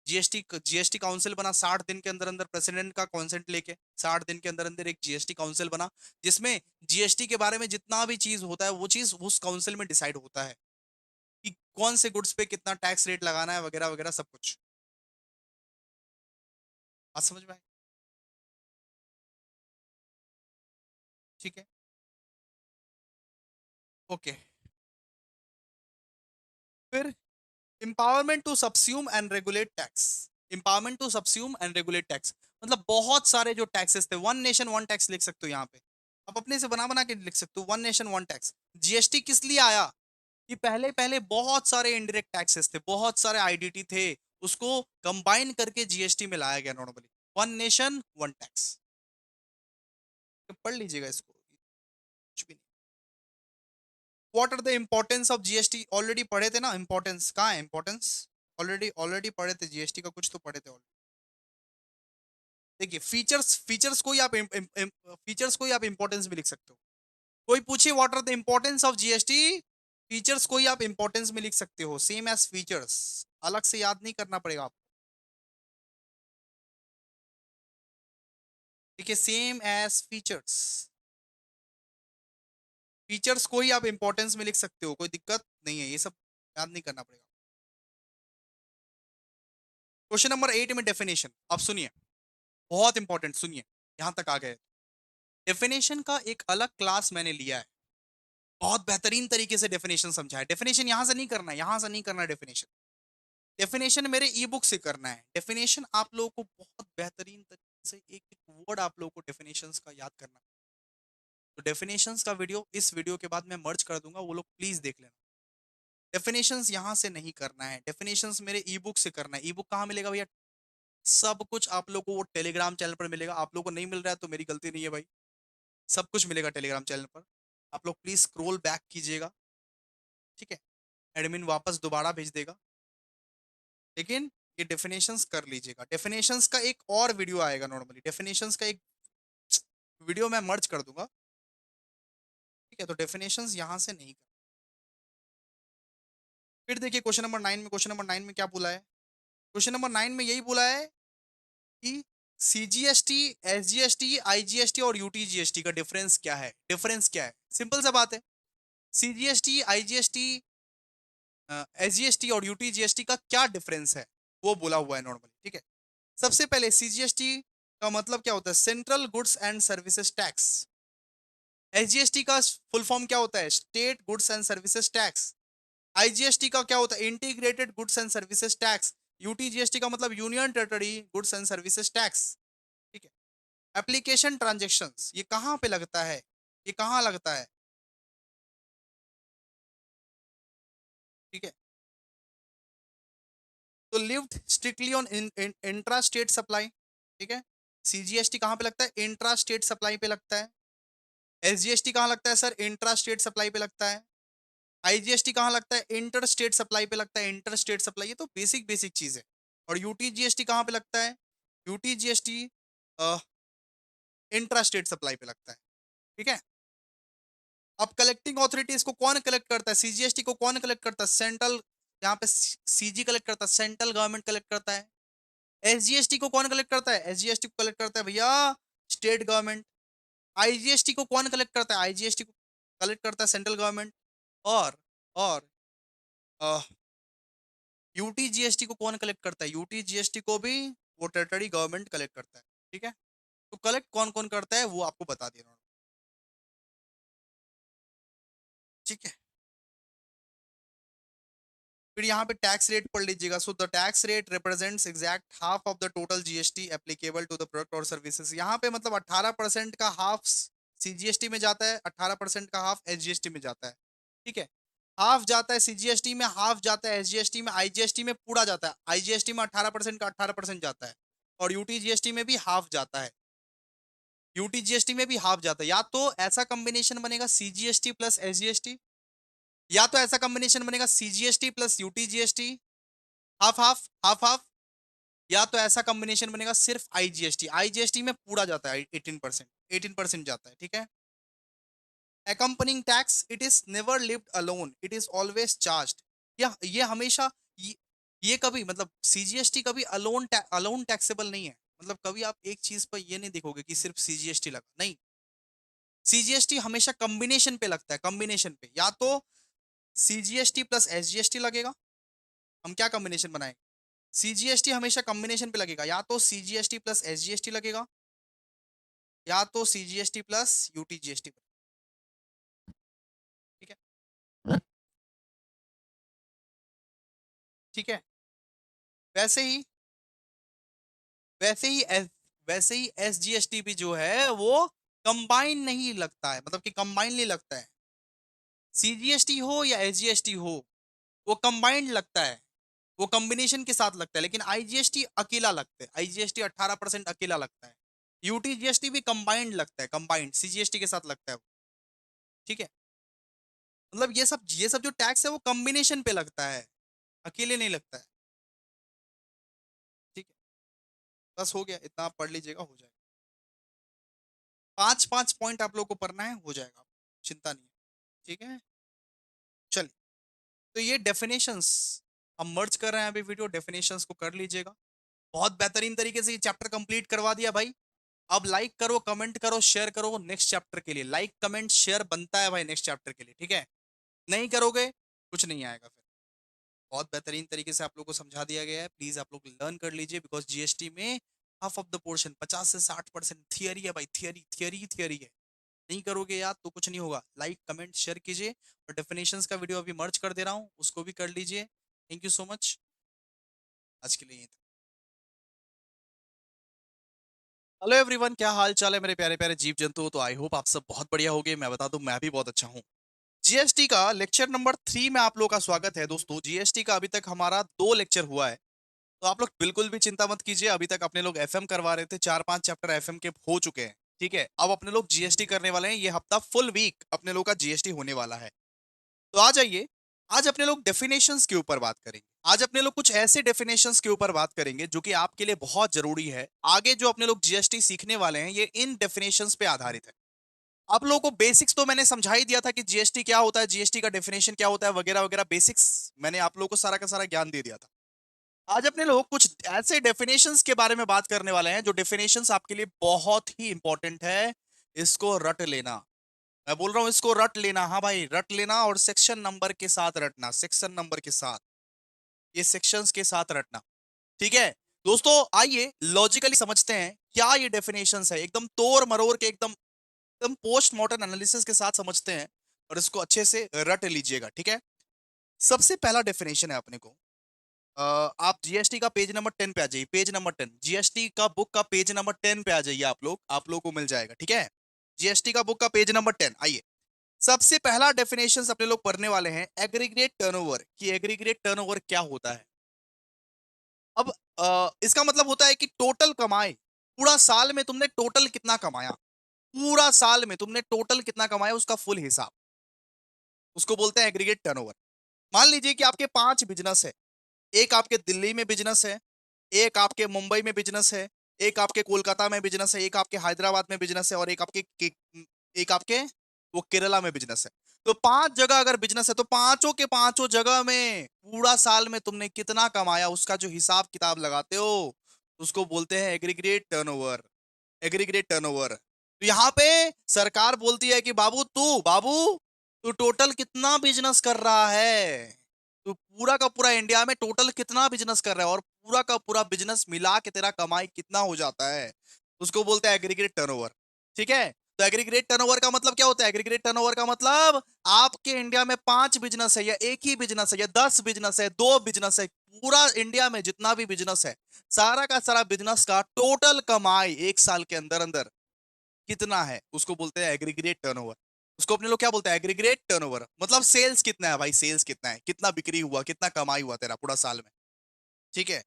जीएसटी जीएसटी काउंसिल बना 60 दिन के अंदर अंदर, प्रेसिडेंट का कॉन्सेंट लेके 60 दिन के अंदर अंदर एक जीएसटी काउंसिल बना, जिसमें जीएसटी के बारे में जितना भी चीज होता है वो चीज उस काउंसिल में डिसाइड होता है कि कौन से गुड्स पे कितना टैक्स रेट लगाना है, वगैरह वगैरह सब कुछ। बात समझ में आए? ठीक है, ओके। फिर empowerment to subsume and regulate tax, empowerment to subsume and regulate tax, मतलब बहुत सारे जो टैक्सेस थे, वन नेशन वन टैक्स लिख सकते हो यहाँ पे, आप अपने से बना बना के लिख सकते हो, one nation one tax. GST किस लिए आया? कि पहले पहले बहुत सारे इनडायरेक्ट टैक्सेस थे, बहुत सारे आईडीटी थे, उसको कंबाइन करके जीएसटी में लाया गया normally, one nation one tax. पढ़ लीजिएगा इसको, कुछ भी नहीं। What are the importance of GST, already पढ़े थे ना, इंपॉर्टेंस कहाँ है, इंपॉर्टेंस ऑलरेडी ऑलरेडी पढ़े थे, जीएसटी का कुछ तो पढ़े थे already। देखिए, फीचर्स, फीचर्स को ही आप फीचर्स को ही आप इंपॉर्टेंस भी लिख सकते हो। कोई पूछे what are the importance of GST, features को ही आप इंपॉर्टेंस में लिख सकते हो, सेम एज फीचर्स, अलग से याद नहीं करना पड़ेगा आपको। देखिए, सेम एज फीचर्स, टीचर्स को ही आप इंपॉर्टेंस में लिख सकते हो, कोई दिक्कत नहीं है, ये सब याद नहीं करना पड़ेगा। क्वेश्चन नंबर 8 में डेफिनेशन, अब सुनिए, बहुत इंपॉर्टेंट, सुनिए, यहां तक आ गए। डेफिनेशन का एक अलग क्लास मैंने लिया है, बहुत बेहतरीन तरीके से डेफिनेशन समझा है। डेफिनेशन यहां से नहीं करना है, यहां से नहीं करना है डेफिनेशन। डेफिनेशन मेरे ई बुक से करना है। डेफिनेशन आप लोगों को बहुत बेहतरीन तरीके से एक एक वर्ड आप लोगों को डेफिनेशंस का याद करना है। तो डेफिनेशंस का वीडियो इस वीडियो के बाद मैं मर्ज कर दूंगा, वो लोग प्लीज देख लेना। डेफिनेशंस यहां से नहीं करना है, डेफिनेशंस मेरे ई बुक से करना है। ई बुक कहाँ मिलेगा भैया? सब कुछ आप लोगों को वो टेलीग्राम चैनल पर मिलेगा। आप लोगों को नहीं मिल रहा है तो मेरी गलती नहीं है भाई, सब कुछ मिलेगा टेलीग्राम चैनल पर। आप लोग प्लीज स्क्रॉल बैक कीजिएगा, ठीक है? एडमिन वापस दोबारा भेज देगा, लेकिन ये डेफिनेशंस कर लीजिएगा। डेफिनेशंस का एक और वीडियो आएगा, नॉर्मली डेफिनेशंस का एक वीडियो मैं मर्ज कर दूंगा, ठीक है? तो डेफिनेशंस यहां से नहीं कर। फिर देखिए क्वेश्चन नंबर 9 में, क्वेश्चन नंबर 9 में क्या बोला है? क्वेश्चन नंबर 9 में यही बोला है कि सीजीएसटी, एसजीएसटी, आईजीएसटी और यूटीजीएसटी का डिफरेंस क्या है? डिफरेंस क्या है? सिंपल सा बात है, सीजीएसटी, आईजीएसटी, एसजीएसटी और यूटीजीएसटी का क्या डिफरेंस है, वो बोला हुआ है नॉर्मली, ठीक है? सबसे पहले सीजीएसटी का मतलब क्या होता है? Central goods and services tax. SGST का फुल फॉर्म क्या होता है? State goods and services tax. IGST का क्या होता है? Integrated goods and services tax. UTGST का मतलब union territory goods and services tax, ठीक है? एप्लीकेशन ट्रांजेक्शन्स, ये कहाँ पे लगता है? ये कहाँ लगता है? ठीक है, तो lived strictly on intra state supply, ठीक है? सीजीएसटी कहाँ पे लगता है? इंट्रा स्टेट सप्लाई पे लगता है। एसजीएसटी कहाँ लगता है सर? इंट्रा स्टेट सप्लाई पे लगता है। आईजीएसटी कहाँ लगता है? इंटर स्टेट सप्लाई पे लगता है। इंटर स्टेट सप्लाई, ये तो बेसिक बेसिक चीज है। और यूटीजीएसटी कहाँ पे लगता है? यूटीजीएसटी इंट्रा स्टेट सप्लाई पे लगता है, ठीक है? अब कलेक्टिंग ऑथोरिटीज को कौन कलेक्ट करता है? सीजीएसटी को कौन कलेक्ट करता है? सेंट्रल, यहाँ पे सीजी कलेक्ट करता है, सेंट्रल गवर्नमेंट कलेक्ट करता है। एसजीएसटी को कौन कलेक्ट करता है? एसजीएसटी को कलेक्ट करता है भैया स्टेट गवर्नमेंट। आईजीएसटी को कौन कलेक्ट करता है? आईजीएसटी को कलेक्ट करता है सेंट्रल गवर्नमेंट। और और यूटीजीएसटी को कौन कलेक्ट करता है? यूटीजीएसटी को भी वो टेरिटरी गवर्नमेंट कलेक्ट करता है, ठीक है? तो कलेक्ट कौन कौन करता है वो आपको बता दिया उन्होंने, ठीक है? फिर यहाँ पे टैक्स रेट पढ़ लीजिएगा। So the tax rate represents exact half of the total GST applicable to the product और सर्विसेज। यहाँ पे मतलब 18% का हाफ सीजीएसटी में जाता है, 18% का हाफ एसजीएसटी में जाता है, ठीक है? हाफ जाता है सीजीएसटी में, हाफ जाता है एसजीएसटी में, आईजीएसटी में पूरा जाता है। आईजीएसटी में 18% का 18% जाता है, और यूटीजीएसटी में भी हाफ जाता है। यूटीजीएसटी में भी हाफ जाता है। या तो ऐसा कॉम्बिनेशन बनेगा सीजीएसटी प्लस एसजीएसटी, या तो ऐसा कॉम्बिनेशन बनेगा CGST plus UTGST, half half half half, या तो ऐसा कॉम्बिनेशन बनेगा सिर्फ आईजीएसटी। आईजीएसटी में पूरा जाता है 18%, 18% जाता है, ठीक है? accompanying tax, it is never lived alone, it is always charged। ये हमेशा, ये कभी मतलब सीजीएसटी कभी अलोन टैक्सेबल नहीं है। मतलब कभी आप एक चीज पर ये नहीं देखोगे कि सिर्फ सीजीएसटी लगा, नहीं। सीजीएसटी हमेशा कॉम्बिनेशन पे लगता है, कॉम्बिनेशन पे। या तो सीजीएसटी प्लस एसजीएसटी लगेगा, हम क्या कॉम्बिनेशन बनाएंगे? सीजीएसटी हमेशा कॉम्बिनेशन पे लगेगा, या तो सीजीएसटी प्लस एसजीएसटी लगेगा, या तो सीजीएसटी प्लस यूटीजीएसटी, ठीक है? ठीक है, वैसे ही वैसे ही एस वैसे ही एसजीएसटी भी जो है वो कंबाइन नहीं लगता है, मतलब कि कंबाइनली लगता है। सीजीएसटी हो या एसजीएसटी हो, वो कंबाइंड लगता है, वो कॉम्बिनेशन के साथ लगता है। लेकिन आईजीएसटी अकेला लगता है, आईजीएसटी 18% अकेला लगता है। यूटीजीएसटी भी कंबाइंड लगता है, कंबाइंड सीजीएसटी के साथ लगता है वो, ठीक है? मतलब ये सब जो टैक्स है वो कॉम्बिनेशन पे लगता है, अकेले नहीं लगता है, ठीक है? बस हो गया, इतना आप पढ़ लीजिएगा, हो जाएगा। 5-5 पॉइंट आप लोग को पढ़ना है, हो जाएगा, चिंता नहीं है, ठीक है? चलिए, तो ये डेफिनेशंस हम मर्ज कर रहे हैं अभी वीडियो, डेफिनेशंस को कर लीजिएगा। बहुत बेहतरीन तरीके से ये चैप्टर कंप्लीट करवा दिया भाई। अब लाइक करो, कमेंट करो, शेयर करो नेक्स्ट चैप्टर के लिए। लाइक कमेंट शेयर बनता है भाई नेक्स्ट चैप्टर के लिए, ठीक है? नहीं करोगे कुछ नहीं आएगा फिर। बहुत बेहतरीन तरीके से आप लोगों को समझा दिया गया है, प्लीज आप लोग लर्न कर लीजिए, बिकॉज जीएसटी में हाफ ऑफ द पोर्शन 50 से 60% थियरी है भाई, थियरी थियरी ही थियरी है। नहीं करोगे याद तो कुछ नहीं होगा। लाइक कमेंट शेयर कीजिए, और डेफिनेशंस का वीडियो अभी मर्ज कर दे रहा हूँ, उसको भी कर लीजिए। थैंक यू सो मच, आज के लिए यहीं तक। हेलो एवरीवन, क्या हाल चाल है मेरे प्यारे प्यारे जीव जंतु? तो आई होप आप सब बहुत बढ़िया होगे। मैं बता दूं, मैं भी बहुत अच्छा हूँ। जीएसटी का लेक्चर नंबर 3 में आप लोगों का स्वागत है दोस्तों। जीएसटी का अभी तक हमारा 2 लेक्चर हुआ है, तो आप लोग बिल्कुल भी चिंता मत कीजिए। अभी तक अपने लोग एफएम करवा रहे थे, 4-5 चैप्टर एफएम के हो चुके हैं, ठीक है? अब अपने लोग जीएसटी करने वाले हैं। ये हफ्ता फुल वीक अपने लोग का जीएसटी होने वाला है। तो आ जाइए, आज अपने लोग डेफिनेशंस के ऊपर बात करेंगे। आज अपने लोग कुछ ऐसे डेफिनेशंस के ऊपर बात करेंगे जो कि आपके लिए बहुत जरूरी है। आगे जो अपने लोग जीएसटी सीखने वाले हैं, ये इन डेफिनेशंस पे आधारित है। आप लोगों को बेसिक्स तो मैंने समझा ही दिया था कि जीएसटी क्या होता है, जीएसटी का डेफिनेशन क्या होता है, वगैरह वगैरह बेसिक्स मैंने आप लोगों को सारा का सारा ज्ञान दे दिया था। आज अपने लोग कुछ ऐसे डेफिनेशंस के बारे में बात करने वाले हैं जो डेफिनेशंस आपके लिए बहुत ही इंपॉर्टेंट है। इसको रट लेना। मैं बोल रहा हूं इसको रट लेना। हाँ भाई, रट लेना, और सेक्शन नंबर के साथ रटना, सेक्शन नंबर के साथ, ये सेक्शंस के साथ रटना, ठीक है? दोस्तों आइए लॉजिकली समझते हैं क्या ये डेफिनेशंस है। एकदम तोड़ मरोड़ के, एकदम एकदम पोस्ट मॉडर्न एनालिसिस के साथ समझते हैं, और इसको अच्छे से रट लीजिएगा, ठीक है? सबसे पहला डेफिनेशन है अपने को। आप जीएसटी का पेज नंबर 10 पे आ जाइए। पेज नंबर 10, जीएसटी का बुक का पेज नंबर 10 पे आ जाइए। आप लोग को मिल जाएगा, ठीक है? जीएसटी का बुक का पेज नंबर 10, आइए। सबसे पहला डेफिनेशन अपने लोग पढ़ने वाले हैं एग्रीगेट टर्नओवर, कि एग्रीगेट टर्नओवर क्या होता है। अब इसका मतलब होता है कि टोटल कमाई, पूरा साल में तुमने टोटल कितना कमाया, पूरा साल में तुमने टोटल कितना कमाया, उसका फुल हिसाब, उसको बोलते हैं एग्रीगेट टर्नओवर। मान लीजिए कि आपके 5 बिजनेस है। एक आपके दिल्ली में बिजनेस है, एक आपके मुंबई में बिजनेस है, एक आपके कोलकाता में बिजनेस है, एक आपके हैदराबाद में बिजनेस है, और एक आपके वो केरला में बिजनेस है। तो 5 जगह अगर बिजनेस है, तो पांचों के पांचों जगह में पूरा साल में तुमने कितना कमाया, उसका जो हिसाब किताब लगाते हो, उसको बोलते हैं एग्रीगेट टर्नओवर। Aggregate turnover. तो यहाँ पे सरकार बोलती है कि बाबू तू टोटल कितना बिजनेस कर रहा है, तू पूरा का पूरा इंडिया में टोटल कितना बिजनेस कर रहा है, और पूरा का पूरा बिजनेस मिला के तेरा कमाई कितना हो जाता है, उसको बोलते हैं एग्रीगेट टर्नओवर, ठीक है? तो एग्रीगेट टर्नओवर का मतलब क्या होता है? एग्रीगेट टर्नओवर का मतलब आपके इंडिया में 5 बिजनेस है, या एक ही बिजनेस है, या 10 बिजनेस है, 2 बिजनेस है, पूरा इंडिया में जितना भी बिजनेस है, सारा का सारा बिजनेस का टोटल कमाई एक साल के अंदर अंदर कितना है, उसको बोलते हैं एग्रीगेट टर्नओवर। उसको अपने लोग क्या बोलते हैं? Aggregate turnover. मतलब सेल्स कितना है भाई, सेल्स कितना है, कितना बिक्री हुआ, कितना कमाई हुआ तेरा पूरा साल में, ठीक है?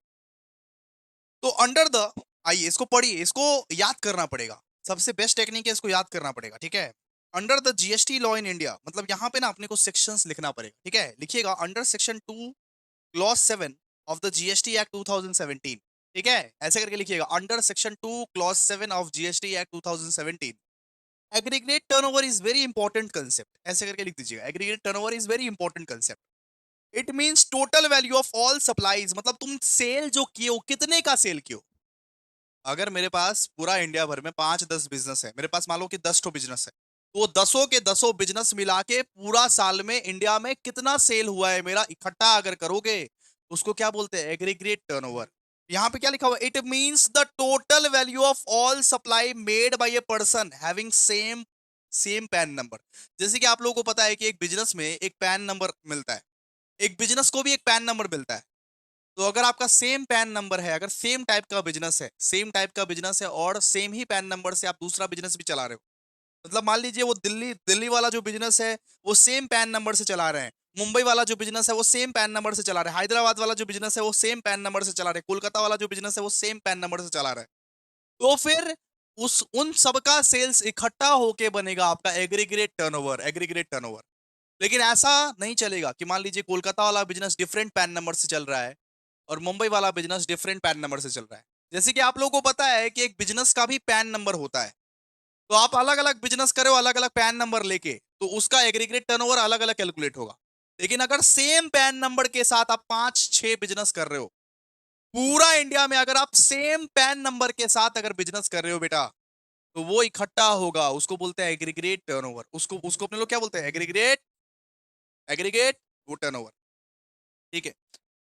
तो अंडर द, आइए इसको पढ़िए, इसको याद करना पड़ेगा। सबसे बेस्ट टेक्निक है, इसको याद करना पड़ेगा, ठीक है? Under the GST law in India, मतलब यहां पे ना अपने को सेक्शंस लिखना पड़ेगा, ठीक है? लिखिएगा under section 2 clause 7 of the GST act 2017, ठीक है? ऐसे करके लिखिएगा, under section 2 clause 7 of GST act 2017, aggregate turnover is very important concept. ऐसे करके लिख दीजिएगा, aggregate turnover is very important concept. It means total value of all supplies, मतलब तुम सेल जो किए हो, कितने का सेल किए हो। अगर मेरे पास पूरा इंडिया भर में 5-10 बिजनेस है, मेरे पास मान लो कि 10 बिजनेस है, तो 10 के 10 बिजनेस मिला के पूरा साल में इंडिया में कितना सेल हुआ है मेरा, इकट्ठा अगर करोगे, उसको क्या बोलते हैं? Aggregate turnover. यहाँ पे क्या लिखा हुआ? It means the total value of all supply made by a person having same same pan number. जैसे कि आप लोगों को पता है कि एक बिजनेस में एक पैन नंबर मिलता है, एक बिजनेस को भी एक पैन नंबर मिलता है। तो अगर आपका सेम पैन नंबर है, अगर सेम टाइप का बिजनेस है, सेम टाइप का बिजनेस है, और सेम ही पैन नंबर से आप दूसरा बिजनेस भी चला रहे हो, मतलब मान लीजिए वो दिल्ली दिल्ली वाला जो बिजनेस है वो सेम पैन नंबर से चला रहे हैं, मुंबई वाला जो बिजनेस है वो सेम पैन नंबर से चला रहे हैं, हैदराबाद वाला जो बिजनेस है वो सेम पैन नंबर से चला रहे हैं, कोलकाता वाला जो बिजनेस है वो सेम पैन नंबर से चला रहा है, तो फिर उस उन सबका सेल्स इकट्ठा होके बनेगा आपका एग्रीगेट टर्नओवर, एग्रीगेट टर्नओवर। लेकिन ऐसा नहीं चलेगा कि मान लीजिए कोलकाता वाला बिजनेस डिफरेंट पैन नंबर से चल रहा है, और मुंबई वाला बिजनेस डिफरेंट पैन नंबर से चल रहा है। जैसे कि आप लोगों को पता है कि एक बिजनेस का भी पैन नंबर होता है, तो आप अलग अलग बिजनेस करो अलग अलग पैन नंबर लेके, तो उसका एग्रीगेट टर्नओवर अलग अलग कैलकुलेट होगा। लेकिन अगर सेम पैन नंबर के साथ आप 5-6 बिजनेस कर रहे हो, पूरा इंडिया में अगर आप सेम पैन नंबर के साथ अगर बिजनेस कर रहे हो बेटा, तो वो इकट्ठा होगा, उसको बोलते हैं एग्रीगेट टर्नओवर। उसको उसको अपने लोग क्या बोलते हैं? एग्रीगेट, एग्रीगेट वो टर्नओवर। ठीक है,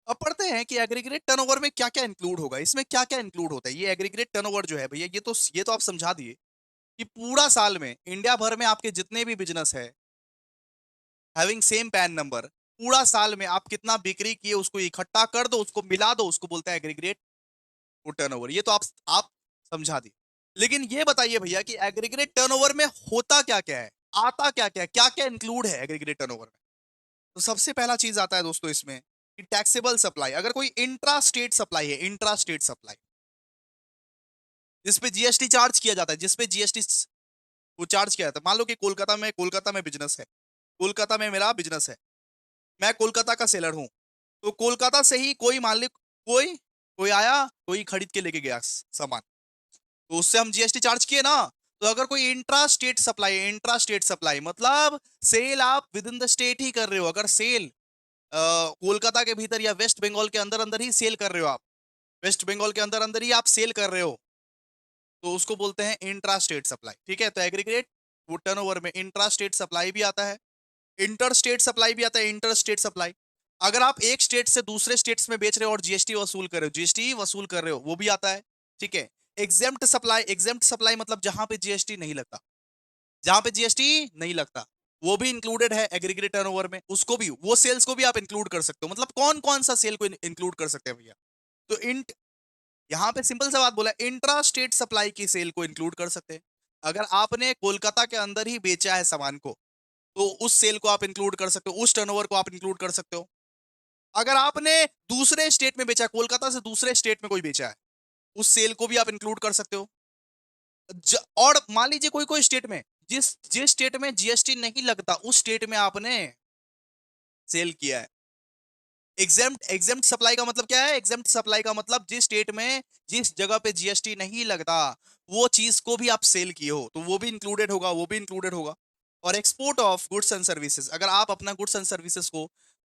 अब पढ़ते हैं कि एग्रीगेट टर्नओवर में क्या क्या इंक्लूड होगा, इसमें क्या क्या इंक्लूड होता है। ये एग्रीगेट टर्नओवर जो है भैया, ये तो आप समझा दिए कि पूरा साल में इंडिया भर में आपके जितने भी बिजनेस है हैविंग सेम पैन नंबर, पूरा साल में आप कितना बिक्री किए उसको इकट्ठा कर दो, उसको मिला दो, उसको बोलते हैं एग्रीगेट टर्नओवर। ये तो आप समझा दिए। लेकिन ये बताइए भैया कि एग्रीगेट टर्नओवर में होता क्या क्या है, आता क्या क्या है, क्या क्या इंक्लूड है एग्रीगेट टर्नओवर में। तो सबसे पहला चीज आता है दोस्तों इसमें कि टैक्सेबल सप्लाई। अगर कोई इंट्रा स्टेट सप्लाई है, इंट्रा स्टेट सप्लाई जिसपे जीएसटी चार्ज किया जाता है, जिसपे जीएसटी वो चार्ज किया जाता है। मान लो कि कोलकाता में बिजनेस है, कोलकाता में मेरा बिजनेस है, मैं कोलकाता का सेलर हूं। तो कोलकाता से ही कोई मान ली कोई कोई आया, कोई खरीद के लेके गया सामान, तो उससे हम जीएसटी चार्ज किए ना। तो अगर कोई इंट्रा स्टेट सप्लाई है, इंट्रा स्टेट सप्लाई मतलब सेल आप विद इन द स्टेट ही कर रहे हो। अगर सेल कोलकाता के भीतर या वेस्ट बंगाल के अंदर अंदर ही सेल कर रहे हो आप, वेस्ट बंगाल के अंदर अंदर ही आप सेल कर रहे हो, तो उसको बोलते हैं इंट्रा स्टेट सप्लाई। ठीक है, तो एग्रीगेट वो टर्नओवर में इंट्रा स्टेट सप्लाई भी आता है, इंटर स्टेट सप्लाई भी आता है। इंटर स्टेट सप्लाई अगर आप एक स्टेट से दूसरे स्टेट्स में बेच रहे हो और जीएसटी वसूल कर रहे हो, जीएसटी वसूल कर रहे हो, वो भी आता है। ठीक है, एग्जेम्प्ट सप्लाई, एग्जेम्प्ट सप्लाई मतलब जहां पे जीएसटी नहीं लगता, जहां पे जीएसटी नहीं लगता वो भी इंक्लूडेड है एग्रीगेट टर्नओवर में। उसको भी, वो सेल्स को भी आप इंक्लूड कर सकते हो। मतलब कौन कौन सा सेल को इंक्लूड कर सकते हैं भैया? तो इंट यहां पे सिंपल सा बात बोला, इंट्रा स्टेट सप्लाई की सेल को इंक्लूड कर सकते हैं। अगर आपने कोलकाता के अंदर ही बेचा है सामान को, तो उस सेल को आप इंक्लूड कर सकते हो, उस टर्नओवर को आप इंक्लूड कर सकते हो। अगर आपने दूसरे स्टेट में बेचा, कोलकाता से दूसरे स्टेट में कोई बेचा है, उस सेल को भी आप इंक्लूड कर सकते हो। और मान लीजिए कोई कोई स्टेट में, जिस जिस स्टेट में जीएसटी नहीं लगता उस स्टेट में आपने सेल किया है। एग्जेम्प्ट एग्जेम्प्ट सप्लाई का मतलब क्या है? एग्जेम्प्ट सप्लाई का मतलब जिस स्टेट में, जिस जगह पे जीएसटी नहीं लगता, वो चीज को भी आप सेल किए हो, तो वो भी इंक्लूडेड होगा, वो भी इंक्लूडेड होगा। और export of goods and services, अगर आप अपना गुड्स एंड सर्विसेज को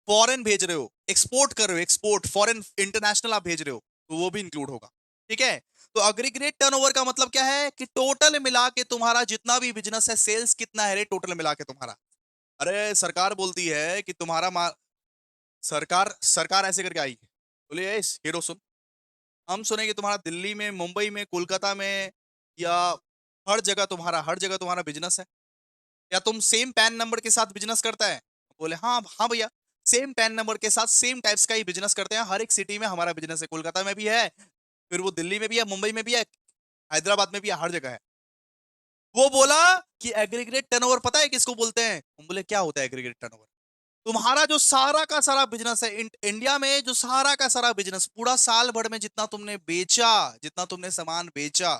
फॉरेन भेज रहे हो, एक्सपोर्ट कर रहे हो, एक्सपोर्ट फॉरेन इंटरनेशनल आप भेज रहे हो, तो वो भी इंक्लूड होगा। ठीक है, तो एग्रीगेट टर्नओवर का मतलब क्या है कि टोटल मिला के तुम्हारा जितना भी बिजनेस है, सेल्स कितना है रे टोटल मिला के तुम्हारा। अरे सरकार बोलती है कि तुम्हारा सरकार सरकार ऐसे करके आई, बोले ए हीरो सुन, हम सुने कि तुम्हारा दिल्ली में, मुंबई में, कोलकाता में या हर जगह तुम्हारा बिजनेस है, या तुम सेम पैन नंबर के साथ बिजनेस करता है? बोले हाँ हाँ भैया, सेम पैन नंबर के साथ सेम टाइप्स का ही बिजनेस करते हैं, हर एक सिटी में हमारा बिजनेस है, कोलकाता में भी है, फिर वो दिल्ली में भी है, मुंबई में भी है, हैदराबाद में भी है, हर जगह है। वो बोला कि एग्रीगेट टर्नओवर पता है किसको बोलते हैं? हम बोले क्या होता है एग्रीगेट टर्नओवर? तुम्हारा जो सारा का सारा बिजनेस है इंडिया में, जो सारा का सारा बिजनेस पूरा साल भर में जितना तुमने बेचा, जितना तुमने सामान बेचा,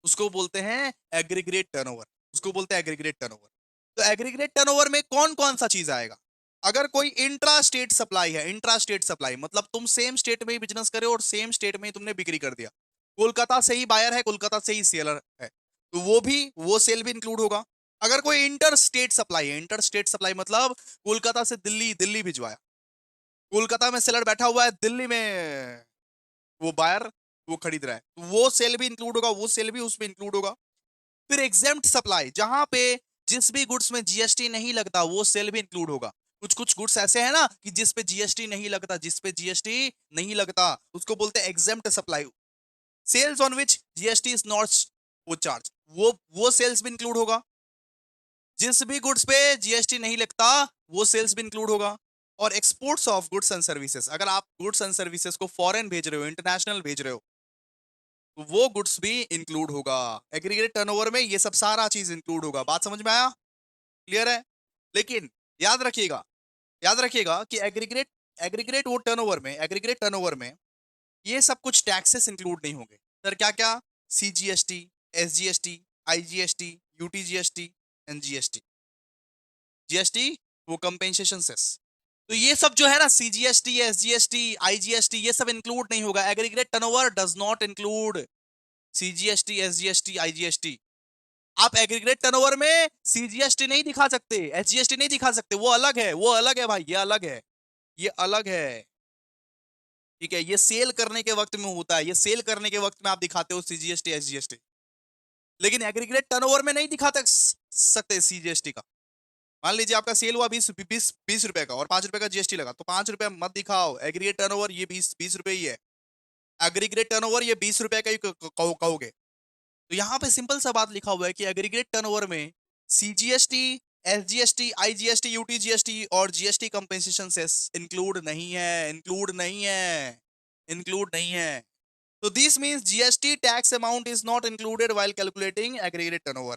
उसको बोलते हैं एग्रीगेट टर्नओवर, उसको बोलते हैं एग्रीगेट टर्नओवर। तो एग्रीगेट टर्नओवर में कौन कौन सा चीज आएगा? अगर कोई इंट्रा स्टेट सप्लाई है, इंट्रा स्टेट सप्लाई मतलब तुम सेम स्टेट में ही बिजनेस करे और सेम स्टेट में ही तुमने बिक्री कर दिया, कोलकाता से ही बायर है, कोलकाता से ही सेलर है, तो वो सेल भी इंक्लूड होगा। अगर कोई इंटर स्टेट सप्लाई है, इंटर स्टेट सप्लाई मतलब कोलकाता से दिल्ली, दिल्ली भिजवाया, कोलकाता में सेलर बैठा हुआ है, दिल्ली में वो बायर वो खरीद रहा है, तो वो सेल भी इंक्लूड होगा, वो सेल भी उसमें इंक्लूड होगा। फिर एग्जेम्प्ट सप्लाई, जहां पे जिस भी गुड्स में जीएसटी नहीं लगता वो सेल भी इंक्लूड होगा। कुछ कुछ गुड्स ऐसे हैं ना कि जिस पे जीएसटी नहीं लगता, जिस पे जीएसटी नहीं लगता उसको बोलते हैं exempt supply. Sales on which GST is not वो चार्ज, वो सेल्स भी इंक्लूड होगा। जिस भी गुड्स पे जीएसटी नहीं लगता वो सेल्स भी इंक्लूड होगा। और exports of goods and services, अगर आप गुड्स एंड सर्विसेज को फॉरेन भेज रहे हो, इंटरनेशनल भेज रहे हो, तो वो गुड्स भी इंक्लूड होगा। एग्रीगेट टर्नओवर में ये सब सारा चीज इंक्लूड होगा। बात समझ में आया? क्लियर है? लेकिन याद रखिएगा, याद रखिएगा कि एग्रीगेट एग्रीगेट वो टर्नओवर में, एग्रीगेट टर्नओवर में ये सब कुछ टैक्सेस इंक्लूड नहीं होंगे। सर क्या क्या? CGST, SGST, IGST, UTGST, NGST. GST वो कंपेंसेशन सेस, तो ये सब जो है ना, सीजीएसटी, एसजीएसटी, आईजीएसटी, ये सब इंक्लूड नहीं होगा। Aggregate turnover does not include CGST, SGST, IGST. आप एग्रीगेट टर्नओवर में सीजीएसटी नहीं दिखा सकते, एसजीएसटी नहीं दिखा सकते, वो अलग है, वो अलग है भाई, ये अलग है, ये अलग है। ठीक है, ये सेल करने के वक्त में होता है, ये सेल करने के वक्त में आप दिखाते हो सीजीएसटी, एसजीएसटी। लेकिन एग्रीगेट टर्नओवर में नहीं दिखाते सकते सीजीएसटी का। मान लीजिए आपका सेल हुआ 20 रुपए का और 5 रुपए का जीएसटी लगा, तो 5 रुपए मत दिखाओ, एग्रीगेट टर्नओवर ये 20 रुपए ही है, एग्रीगेट टर्नओवर ये 20 रुपए का ही कहोगे। तो यहाँ पे सिंपल सा बात लिखा हुआ है कि एग्रीगेट टर्नओवर में सीजीएसटी, एसजीएसटी, आईजीएसटी, यूटीजीएसटी और जीएसटी कंपेंसेशन सेस इंक्लूड नहीं है, इंक्लूड नहीं है, इंक्लूड नहीं है। तो this means GST tax amount is not included while calculating aggregate turnover.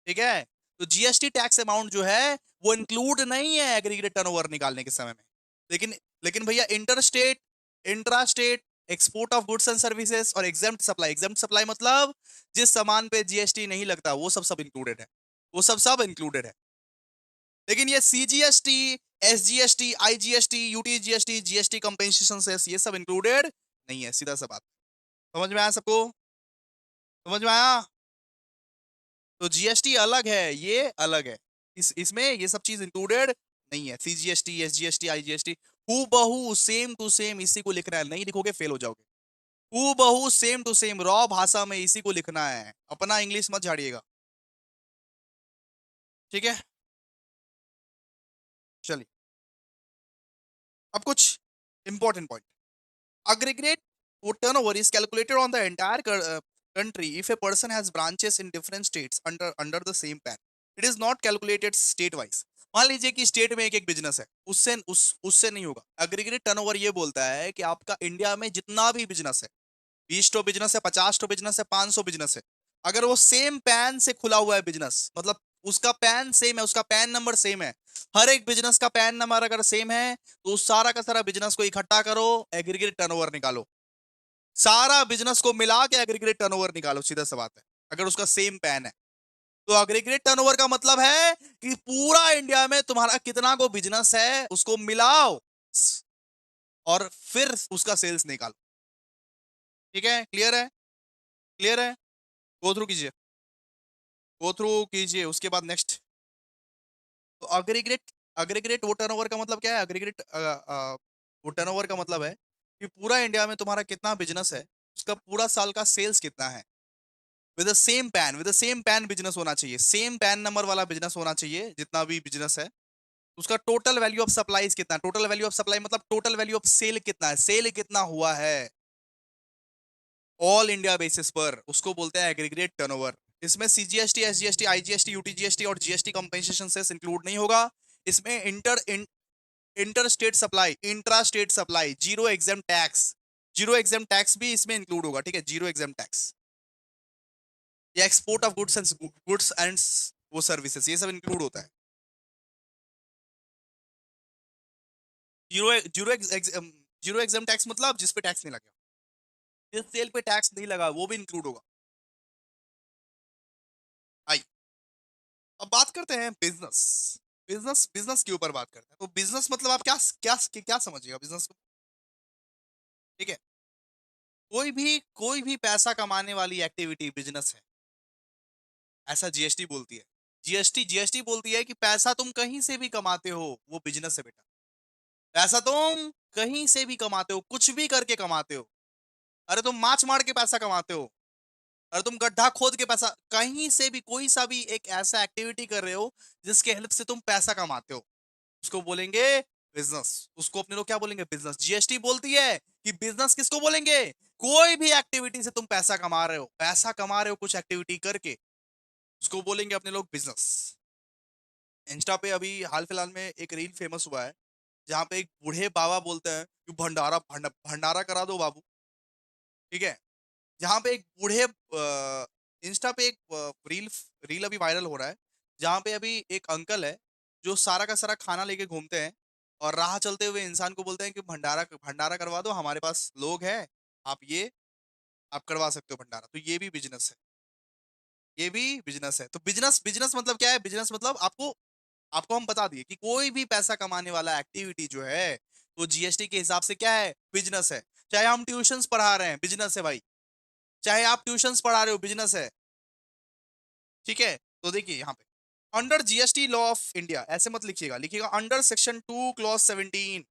ठीक है, तो जीएसटी टैक्स अमाउंट जो है वो इंक्लूड नहीं है एग्रीगेट टर्नओवर निकालने के समय में। लेकिन लेकिन भैया inter state, intra state, export of goods and services और एग्जेम्प्ट सप्लाई, एग्जेम्प्ट सप्लाई मतलब जिस सामान पे जीएसटी नहीं लगता वो सब इंक्लूडेड है, वो सब इंक्लूडेड है। लेकिन ये CGST, SGST, IGST, UTGST, GST compensation cess ये सब इंक्लूडेड नहीं है, सीधा सा बात। समझ में आया सबको? समझ में आया? तो जीएसटी अलग है, ये अलग है, इसमें ये सब चीज इंक्लूडेड नहीं है। सीजीएसटी, एसजीएसटी, आईजीएसटी हु बहू सेम टू सेम इसी को लिखना है, नहीं लिखोगे फेल हो जाओगे। हु बहू सेम टू सेम रॉ भाषा में इसी को लिखना है, अपना इंग्लिश मत झाड़िएगा। ठीक है, चलिए अब कुछ important point. aggregate turnover is calculated on the entire country if a person has branches in different states under the same pan. It is not calculated state wise. मान लीजिए कि स्टेट में एक एक बिजनेस है, उससे नहीं होगा। एग्रीगेट टर्नओवर ये बोलता है कि आपका इंडिया में जितना भी बिजनेस है, 20 तो बिजनेस है, 50 तो बिजनेस है, 500 बिजनेस है, अगर वो सेम पैन से खुला हुआ है बिजनेस, मतलब उसका पैन सेम है, उसका पैन नंबर सेम है, हर एक बिजनेस का पैन नंबर अगर सेम है, तो उस सारा का सारा बिजनेस को इकट्ठा करो, एग्रीगेट टर्नओवर निकालो, सारा बिजनेस को मिला के एग्रीगेट टर्नओवर निकालो, सीधा सा बात है, अगर उसका सेम पैन है। तो एग्रीगेट टर्नओवर का मतलब है कि पूरा इंडिया में तुम्हारा कितना को बिजनेस है उसको मिलाओ और फिर उसका सेल्स निकालो। ठीक है, क्लियर है? क्लियर है? गो थ्रू कीजिए, गो थ्रू कीजिए, उसके बाद नेक्स्ट। तो एग्रीगेट, एग्रीगेट वो टर्नओवर का मतलब क्या है? एग्रीगेट वो टर्नओवर का मतलब है कि पूरा इंडिया में तुम्हारा कितना बिजनेस है, उसका पूरा साल का सेल्स कितना है, with the same pan, with the same pan business होना चाहिए, सेम पैन नंबर वाला बिजनेस होना चाहिए जितना भी बिजनेस है। उसका टोटल वैल्यू ऑफ सप्लाईज कितना है, टोटल वैल्यू ऑफ सप्लाई मतलब टोटल वैल्यू ऑफ सेल कितना है, सेल कितना हुआ है ऑल इंडिया बेसिस पर, उसको बोलते हैं एग्रीगेट टर्नओवर। इसमें सीजीएसटी, एसजीएसटी, आईजीएसटी, यूटीजीएसटी और जीएसटी कंपेंसेशन सेस इंक्लूड नहीं होगा। इसमें inter state supply, intra state supply, zero exam tax, zero exam tax भी इसमें इंक्लूड होगा। ठीक है, जीरो एग्जाम टैक्स या एक्सपोर्ट ऑफ गुड्स एंड वो सर्विसेज, ये सब इंक्लूड होता है। Zero zero zero exam tax मतलब जिस पे टैक्स नहीं लगा, जिस सेल पे टैक्स नहीं लगा वो भी इंक्लूड होगा। आई, अब बात करते हैं बिजनेस, बिजनेस बिजनेस के ऊपर बात करते हैं। तो बिजनेस मतलब आप क्या क्या क्या समझिएगा बिजनेस को? ठीक है, कोई भी पैसा कमाने वाली एक्टिविटी बिजनेस है, ऐसा जीएसटी बोलती है। जीएसटी बोलती है कि पैसा तुम कहीं से भी कमाते हो वो बिजनेस है बेटा, पैसा तुम कहीं से भी कमाते हो, कुछ भी करके कमाते हो। अरे तुम माछ मार के पैसा कमाते हो, अरे तुम गड्ढा खोद के पैसा, कहीं से भी कोई सा भी एक ऐसा एक्टिविटी कर रहे हो जिसके हेल्प से तुम पैसा कमाते हो, उसको बोलेंगे बिजनेस। उसको अपने लोग क्या बोलेंगे? बिजनेस। जीएसटी बोलती है कि बिजनेस किसको बोलेंगे? कोई भी एक्टिविटी से तुम पैसा कमा रहे हो, पैसा कमा रहे हो कुछ एक्टिविटी करके, उसको बोलेंगे अपने लोग बिजनेस। इंस्टा पे अभी हाल फिलहाल में एक रील फेमस हुआ है जहां पे एक बूढ़े बाबा बोलते हैं कि भंडारा करा दो बाबू। ठीक है, जहां पे एक बूढ़े इंस्टा पे एक रील रील अभी वायरल हो रहा है जहां पे अभी एक अंकल है जो सारा का सारा खाना लेके घूमते हैं और राह चलते हुए इंसान को बोलते हैं कि भंडारा भंडारा करवा दो, हमारे पास लोग हैं, आप ये आप करवा सकते हो भंडारा। तो ये भी बिजनेस है, ये भी बिजनेस है। तो बिजनेस, बिजनेस मतलब क्या है? बिजनेस मतलब आपको आपको हम बता दिए कि कोई भी पैसा कमाने वाला एक्टिविटी जो है वो जीएसटी के हिसाब से क्या है? बिजनेस है। चाहे हम ट्यूशंस पढ़ा रहे हैं, बिजनेस है भाई, चाहे आप ट्यूशंस पढ़ा रहे हो, बिजनेस है। ठीक है, तो देखिए यहाँ पे under GST law of India, ऐसे मत लिखिएगा, लिखिएगा अंडर सेक्शन 2 क्लॉज 17।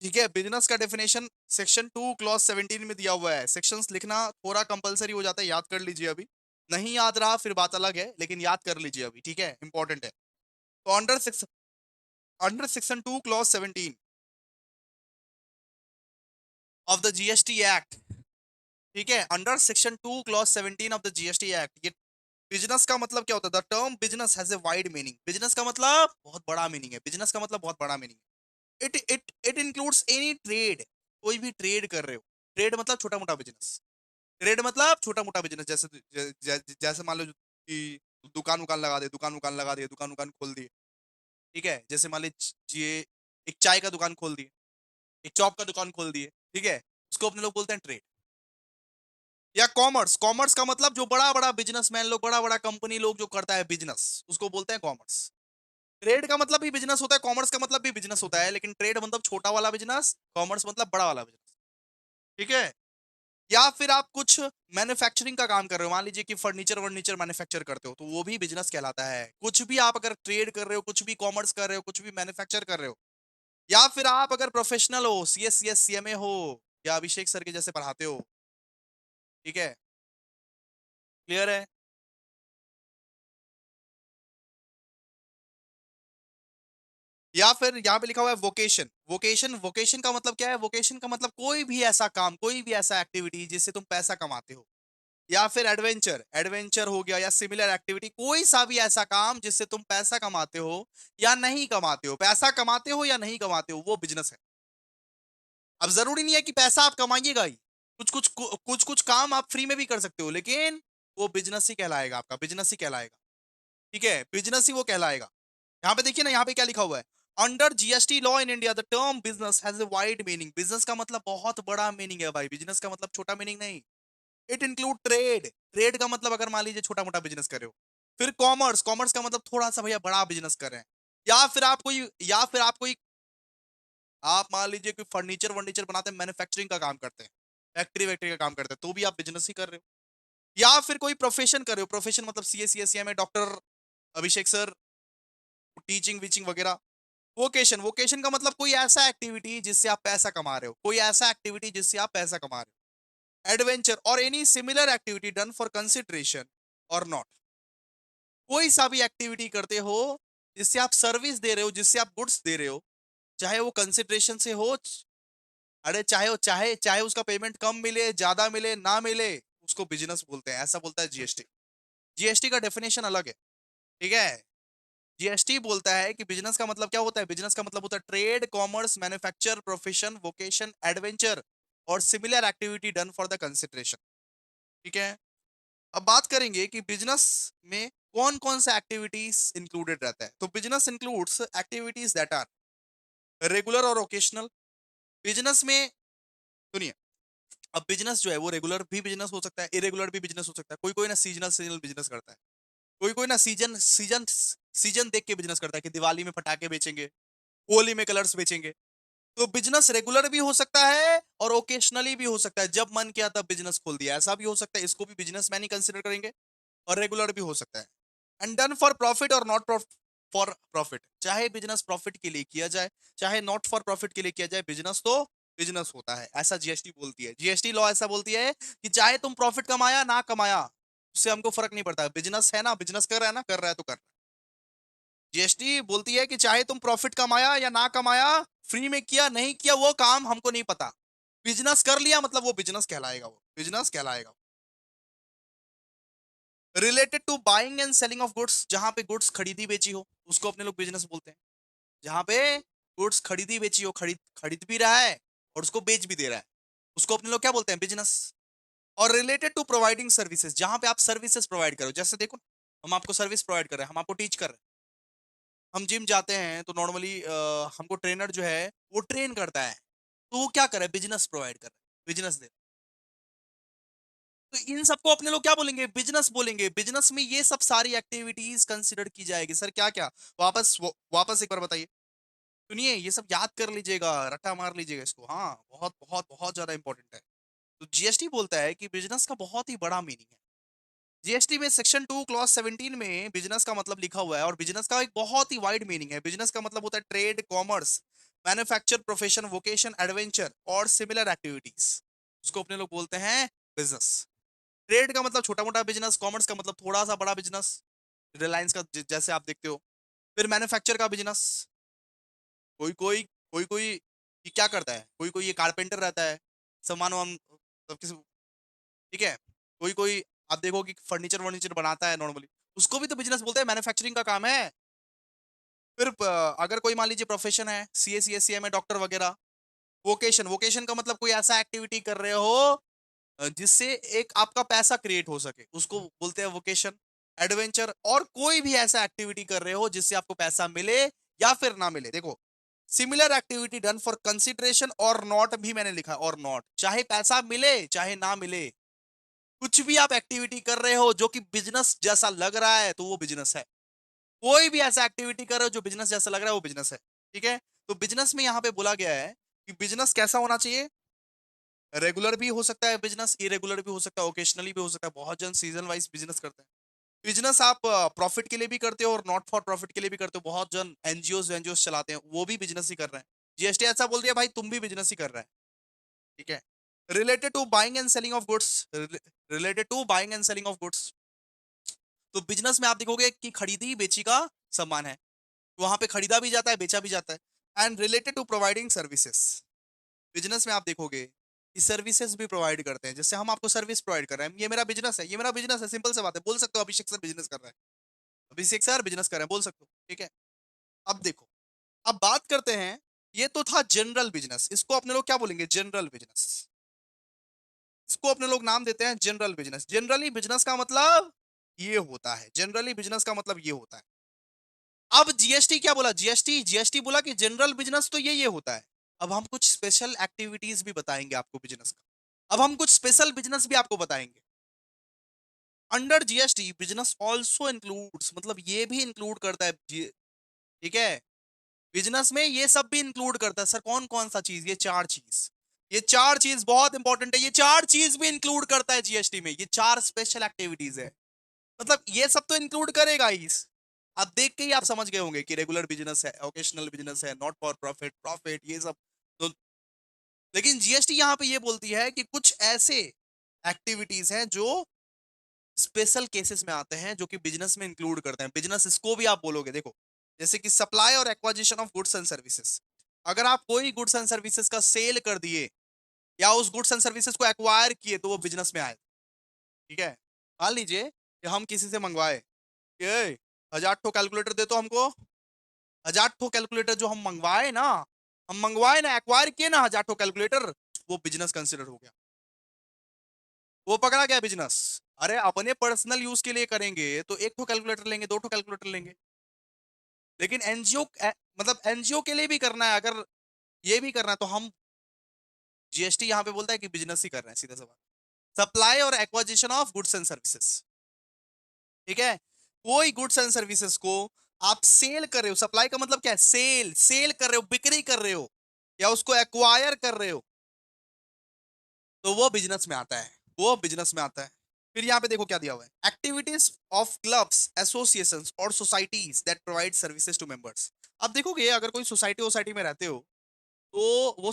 ठीक है, बिजनेस का डेफिनेशन सेक्शन 2 क्लॉज 17 में दिया हुआ है। सेक्शंस लिखना थोड़ा कंपलसरी हो जाता है, याद कर लीजिए अभी। नहीं याद रहा फिर बात अलग है, लेकिन याद कर लीजिए अभी, ठीक है, इंपॉर्टेंट है। तो under section 2 clause 17 of the GST act, ठीक है, under section 2 clause 17 of the GST act, ये बिजनेस का मतलब क्या होता है? The term business has a wide meaning. Business का मतलब बहुत बड़ा मीनिंग है, बिजनेस का मतलब बहुत बड़ा मीनिंग है। इट इंक्लूड्स एनी ट्रेड, कोई भी ट्रेड कर रहे हो। ट्रेड मतलब छोटा मोटा बिजनेस। ट्रेड मतलब छोटा मोटा बिजनेस, जैसे मान लो कि दुकान उकान लगा दे, दुकान उकान लगा दिए, दुकान उकान खोल दिए, ठीक है, जैसे मान लीजिए एक चाय का दुकान खोल दिए, एक चॉप का दुकान खोल दिए, ठीक है, उसको अपने लोग बोलते हैं ट्रेड। या कॉमर्स, कॉमर्स का मतलब जो बड़ा बड़ा बिजनेसमैन लोग, बड़ा बड़ा कंपनी लोग जो करता है बिजनेस, उसको बोलते हैं कॉमर्स। ट्रेड का मतलब भी बिजनेस होता है, कॉमर्स का मतलब भी बिजनेस होता है, लेकिन ट्रेड मतलब छोटा वाला बिजनेस, कॉमर्स मतलब बड़ा वाला बिजनेस, ठीक है। या फिर आप कुछ मैन्युफैक्चरिंग का काम कर रहे हो, मान लीजिए कि फर्नीचर वर्नीचर मैन्युफैक्चर करते हो, तो वो भी बिजनेस कहलाता है। कुछ भी आप अगर ट्रेड कर रहे हो, कुछ भी कॉमर्स कर रहे हो, कुछ भी मैन्युफैक्चर कर रहे हो, या फिर आप अगर प्रोफेशनल हो, सीएस सीएस सीएमए हो, या अभिषेक सर के जैसे पढ़ाते हो, ठीक है, क्लियर है। या फिर यहाँ पे लिखा हुआ है वोकेशन, वोकेशन, वोकेशन का मतलब क्या है? वोकेशन का मतलब कोई भी ऐसा काम, कोई भी ऐसा एक्टिविटी जिससे तुम पैसा कमाते हो। या फिर एडवेंचर, एडवेंचर हो गया, या सिमिलर एक्टिविटी, कोई सा भी ऐसा काम जिससे तुम पैसा कमाते हो या नहीं कमाते हो, पैसा कमाते हो या नहीं कमाते हो, वो बिजनेस है। अब जरूरी नहीं है कि पैसा आप कमाइएगा ही, कुछ कुछ काम आप फ्री में भी कर सकते हो, लेकिन वो बिजनेस ही कहलाएगा, आपका बिजनेस ही कहलाएगा, ठीक है, बिजनेस ही वो कहलाएगा। यहाँ पे देखिए ना, यहाँ पे क्या लिखा हुआ है? Under GST law in India the term business has a wide meaning. Business का मतलब बहुत बड़ा मीनिंग है भाई, बिजनेस का मतलब छोटा मीनिंग नहीं। इट इंक्लूड ट्रेड, ट्रेड का मतलब अगर मान लीजिए छोटा मोटा बिजनेस कर रहे हो। फिर कॉमर्स, कॉमर्स का मतलब थोड़ा सा भैया बड़ा बिजनेस कर रहे हैं। या फिर आप मान लीजिए कि फर्नीचर वर्नीचर बनाते हैं, मैन्युफैक्चरिंग का काम करते हैं, फैक्ट्री वैक्ट्री का काम करते हैं, तो भी आप बिजनेस ही कर रहे हो। या फिर कोई प्रोफेशन कर रहे हो, प्रोफेशन मतलब सी एस सी एस में डॉक्टर अभिषेक सर, टीचिंग वीचिंग वगैरह। वोकेशन, वोकेशन का मतलब कोई ऐसा एक्टिविटी जिससे आप पैसा कमा रहे हो, कोई ऐसा एक्टिविटी जिससे आप पैसा कमा रहे हो। एडवेंचर और any similar activity done for consideration और नॉट, कोई सा भी एक्टिविटी करते हो जिससे आप सर्विस दे रहे हो, जिससे आप गुड्स दे रहे हो, चाहे वो कंसिडरेशन से हो, अरे चाहे चाहे उसका पेमेंट कम मिले, ज्यादा मिले, ना मिले, उसको बिजनेस बोलते हैं, ऐसा बोलता है जीएसटी। जीएसटी का डेफिनेशन अलग है, ठीक है। जीएसटी बोलता है कि बिजनेस का मतलब क्या होता है? बिजनेस का मतलब होता है trade, commerce, manufacture, profession, vocation, adventure और similar activity done for the consideration, ठीक है। अब बात करेंगे कि बिजनेस में कौन कौन सा एक्टिविटीज इंक्लूडेड रहता है। तो business includes activities that are regular और ओकेशनल। बिजनेस में, सुनिए, अब बिजनेस जो है वो रेगुलर भी बिजनेस हो सकता है, इरेगुलर भी बिजनेस हो सकता है। कोई कोई ना सीजनल सीजनल बिजनेस करता है, कोई कोई ना सीजन सीजन सीजन देख के बिजनेस करता है कि दिवाली में पटाखे बेचेंगे, होली में कलर्स बेचेंगे। तो बिजनेस रेगुलर भी हो सकता है और ओकेशनली भी हो सकता है, जब मन किया तब बिजनेस खोल दिया, ऐसा भी हो सकता है, इसको भी बिजनेसमैन ही कंसिडर करेंगे। और रेगुलर भी हो सकता है। एंड डन फॉर प्रॉफिट और नॉट फॉर प्रॉफिट, चाहे बिजनेस प्रॉफिट के लिए किया जाए, चाहे नॉट फॉर प्रॉफिट के लिए किया जाए, बिजनेस तो बिजनेस होता है, ऐसा जीएसटी बोलती है। जीएसटी लॉ ऐसा बोलती है कि चाहे तुम प्रॉफिट कमाया ना कमाया, उससे हमको फर्क नहीं पड़ता, बिजनेस है ना, बिजनेस कर रहा है ना, कर रहा है तो कर रहा है। जीएसटी बोलती है कि चाहे तुम प्रॉफिट कमाया या ना कमाया, फ्री में किया नहीं किया, वो काम हमको नहीं पता, बिजनेस कर लिया मतलब वो बिजनेस कहलाएगा, वो बिजनेस कहलाएगा। Related to buying and selling of goods, जहां पे गुड्स खरीदी बेची हो, उसको अपने लोग बिजनेस बोलते हैं। जहां पे गुड्स खरीदी बेची हो, खरीद खरीद भी रहा है और उसको बेच भी दे रहा है, उसको अपने लोग क्या बोलते हैं? बिजनेस। और रिलेटेड टू प्रोवाइडिंग सर्विसेज, जहां पे आप सर्विसेज प्रोवाइड करो, जैसे देखो हम आपको सर्विस प्रोवाइड कर रहे हैं, हम आपको टीच कर रहे हैं, हम जिम जाते हैं तो नॉर्मली हमको ट्रेनर जो है वो ट्रेन करता है, तो वो क्या कर रहा है? बिजनेस प्रोवाइड कर रहा है, बिजनेस दे रहा है। तो इन सबको अपने लोग क्या बोलेंगे? बिजनेस बोलेंगे। बिजनेस में ये सब सारी एक्टिविटीज कंसिडर की जाएगी। सर क्या क्या? वापस एक बार बताइए। सुनिए, ये सब याद कर लीजिएगा, रट्टा मार लीजिएगा इसको, हाँ, बहुत बहुत बहुत ज्यादा इंपॉर्टेंट है। तो जीएसटी बोलता है कि बिजनेस का बहुत ही बड़ा मीनिंग है। जीएसटी में सेक्शन 2 क्लॉज 17 में बिजनेस का मतलब लिखा हुआ है, और बिजनेस का एक बहुत ही वाइड मीनिंग है। बिजनेस का मतलब होता है trade, commerce, manufacture, profession, vocation, adventure और सिमिलर एक्टिविटीज, उसको अपने लोग बोलते हैं बिजनेस। ट्रेड का मतलब छोटा मोटा बिजनेस, कॉमर्स का मतलब थोड़ा सा बड़ा बिजनेस, रिलायंस का जैसे आप देखते हो। फिर मैन्युफैक्चर का बिजनेस, कोई कोई कोई कोई ये क्या करता है, कोई कोई ये कारपेंटर रहता है, सामान वामान सब किसी, ठीक है। कोई कोई आप देखो कि फर्नीचर वर्नीचर बनाता है नॉर्मली, उसको भी तो बिजनेस बोलते हैं, मैन्युफैक्चरिंग का काम है। फिर अगर कोई मान लीजिए प्रोफेशन है, C S C S C M है, डॉक्टर वगैरह। वोकेशन, वोकेशन का मतलब कोई ऐसा एक्टिविटी कर रहे हो जिससे एक आपका पैसा क्रिएट हो सके, उसको बोलते हैं वोकेशन। एडवेंचर, और कोई भी ऐसा एक्टिविटी कर रहे हो जिससे आपको पैसा मिले या फिर ना मिले। देखो, similar activity done for consideration और नॉट भी मैंने लिखा, और नॉट, चाहे पैसा मिले चाहे ना मिले, कुछ भी आप एक्टिविटी कर रहे हो जो कि बिजनेस जैसा लग रहा है तो वो बिजनेस है। कोई भी ऐसा एक्टिविटी कर रहे हो जो बिजनेस जैसा लग रहा है वो बिजनेस है। ठीक है, तो बिजनेस में यहां पे बोला गया है कि बिजनेस कैसा होना चाहिए। रेगुलर भी हो सकता है बिजनेस, इरेगुलर भी हो सकता है, ओकेशनली भी हो सकता है। बहुत जन सीजन वाइज बिजनेस करते हैं। बिजनेस आप प्रॉफिट के लिए भी करते हो और नॉट फॉर प्रॉफिट के लिए भी करते हो। बहुत जन एनजीओ एनजीओ चलाते हैं, वो भी बिजनेस ही कर रहे हैं। जीएसटी ऐसा बोल दिया भाई तुम भी बिजनेस ही कर रहे हैं। ठीक है। Related to buying and selling of goods, related to buying and selling of goods, तो बिजनेस में आप देखोगे कि खरीदी बेची का सम्मान है, वहां पे खरीदा भी जाता है बेचा भी जाता है। And related to providing services, business में आप देखोगे कि सर्विसेज भी प्रोवाइड करते हैं। जैसे हम आपको सर्विस प्रोवाइड कर रहे हैं, ये मेरा बिजनेस है, ये मेरा बिजनेस है, सिंपल सी बात है। बोल सकते हो अभिषेक सर बिजनेस कर रहा है, अभिषेक सर बिजनेस कर रहे हैं, बोल सकते हो। ठीक है। अब देखो, अब बात करते हैं, ये तो था जनरल बिजनेस, इसको अपने लोग क्या बोलेंगे, जनरल बिजनेस। इसको अपने लोग नाम देते हैं जनरल बिजनेस। जनरली बिजनेस का मतलब ये होता है, जनरली बिजनेस का मतलब ये होता है। अब जीएसटी क्या बोला, जीएसटी जीएसटी बोला कि जनरल बिजनेस तो ये होता है। अब हम कुछ स्पेशल एक्टिविटीज भी बताएंगे आपको बिजनेस का। अब हम कुछ स्पेशल बिजनेस भी आपको बताएंगे under GST. Business also includes, मतलब ये भी इंक्लूड करता है ठीक है, बिजनेस में ये सब भी इंक्लूड करता है। सर कौन कौन सा चीज, ये चार चीज, ये चार चीज बहुत इंपॉर्टेंट है, ये चार चीज भी इंक्लूड करता है जीएसटी में। ये चार स्पेशल एक्टिविटीज है, मतलब ये सब तो इंक्लूड करेगा ही। आप देख के ही आप समझ गए होंगे कि रेगुलर बिजनेस है, ओकेशनल बिजनेस है, नॉट फॉर प्रॉफिट, प्रॉफिट, ये सब तो। लेकिन जीएसटी यहां पे ये बोलती है कि कुछ ऐसे एक्टिविटीज हैं जो स्पेशल केसेस में आते हैं, जो कि बिजनेस में इंक्लूड करते हैं। बिजनेस इसको भी आप बोलोगे, देखो, जैसे कि सप्लाई और acquisition of goods and services. अगर आप कोई गुड्स एंड सर्विसेज का सेल कर दिए या उस गुड्स एंड सर्विसेज को एक्वायर किए तो वो बिजनेस में आए। ठीक है। मान लीजिए कि हम किसी से मंगवाए कि "ए, 1000 ठो कैलकुलेटर दे तो हमको", 1000 ठो कैलकुलेटर जो हम मंगवाए ना, हम मंगवाए ना, एक्वायर किए ना 1000 ठो कैलकुलेटर, वो बिजनेस कंसिडर हो गया, वो पकड़ा गया बिजनेस। अरे अपने पर्सनल यूज के लिए करेंगे तो एक ठो कैलकुलेटर लेंगे, दो ठो कैलकुलेटर लेंगे। लेकिन एनजीओ मतलब एनजीओ के लिए भी करना है, अगर ये भी करना है तो हम, जीएसटी यहां पे बोलता है कि बिजनेस ही कर रहे हैं, सीधा सवाल। सप्लाई और acquisition of goods and services. ठीक है, कोई गुड्स एंड सर्विसेज को आप सेल कर रहे हो, सप्लाई का मतलब क्या है, सेल, सेल कर रहे हो, बिक्री कर रहे हो, या उसको एक्वायर कर रहे हो, तो वो बिजनेस में आता है, वो बिजनेस में आता है। फिर यहाँ पे देखो क्या दिया हुआ है, एक्टिविटीज ऑफ क्लब्स, एसोसिएशंस और societies that provide services to members. अब देखोगे अगर कोई सोसाइटी सोसाइटी में रहते हो तो वो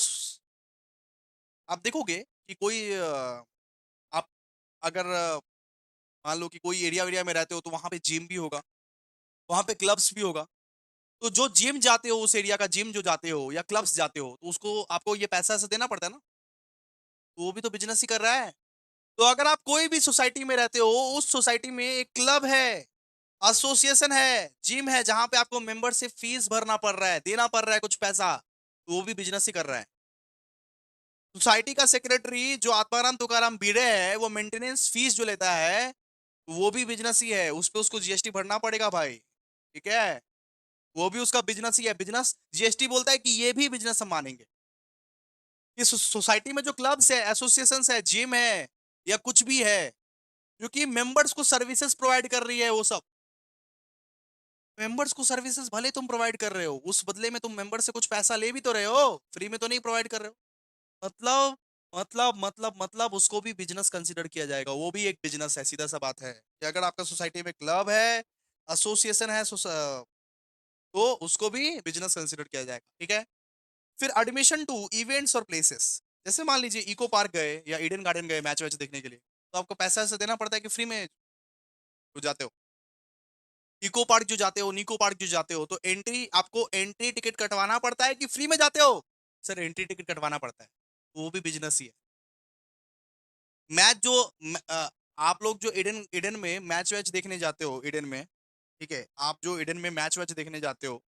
आप देखोगे कि कोई आप अगर मान लो कि कोई एरिया वेरिया में रहते हो तो वहां पे जिम भी होगा, वहां पे क्लब्स भी होगा। तो जो जिम जाते हो, उस एरिया का जिम जो जाते हो या क्लब्स जाते हो, तो उसको आपको ये पैसा ऐसा देना पड़ता है ना, तो वो भी तो बिजनेस ही कर रहा है। तो अगर आप कोई भी सोसाइटी में रहते हो, उस सोसाइटी में एक क्लब है, एसोसिएशन है, जिम है, जहां पे आपको मेंबरशिप फीस भरना पड़ रहा है, देना पड़ रहा है कुछ पैसा, तो वो भी बिजनेस ही कर रहा है। सोसाइटी का सेक्रेटरी जो आत्माराम तुकाराम भिड़े है, वो मेंटेनेंस फीस जो लेता है, वो भी बिजनेस ही है, उस पे उसको जीएसटी भरना पड़ेगा भाई। ठीक है, वो भी उसका बिजनेस ही है। बिजनेस जीएसटी बोलता है कि ये भी बिजनेस हम मानेंगे। कि सोसाइटी में जो क्लब्स है, एसोसिएशन है, जिम है, या कुछ भी है, क्योंकि मेंबर्स को सर्विसेज प्रोवाइड कर रही है, वो सब मेंबर्स को सर्विसेज भले तुम प्रोवाइड कर रहे हो, उस बदले में तुम मेंबर से कुछ पैसा ले भी तो रहे हो, फ्री में तो नहीं प्रोवाइड कर रहे हो। मतलब उसको भी बिजनेस कंसीडर किया जाएगा, वो भी एक बिजनेस है, सीधा सा बात है कि अगर आपका सोसाइटी में क्लब है, एसोसिएशन है, तो उसको भी बिजनेस कंसीडर किया जाएगा। ठीक है। फिर एडमिशन टू इवेंट्स और प्लेसेस, जैसे मान लीजिए इको पार्क गए या ईडन गार्डन गए मैच वैच देखने के लिए, तो आपको पैसा ऐसे देना पड़ता है कि फ्री में जो जाते हो। इको पार्क जो जाते हो, निको पार्क जो जाते हो, तो एंट्री आपको एंट्री टिकट कटवाना पड़ता है कि फ्री में जाते हो? सर एंट्री टिकट कटवाना पड़ता है, वो भी बिजनेस ही है। मैच जो आप लोग जो ईडन ईडन में मैच वैच देखने जाते हो ईडन में, ठीक है, आप जो ईडन में मैच वैच देखने जाते हो,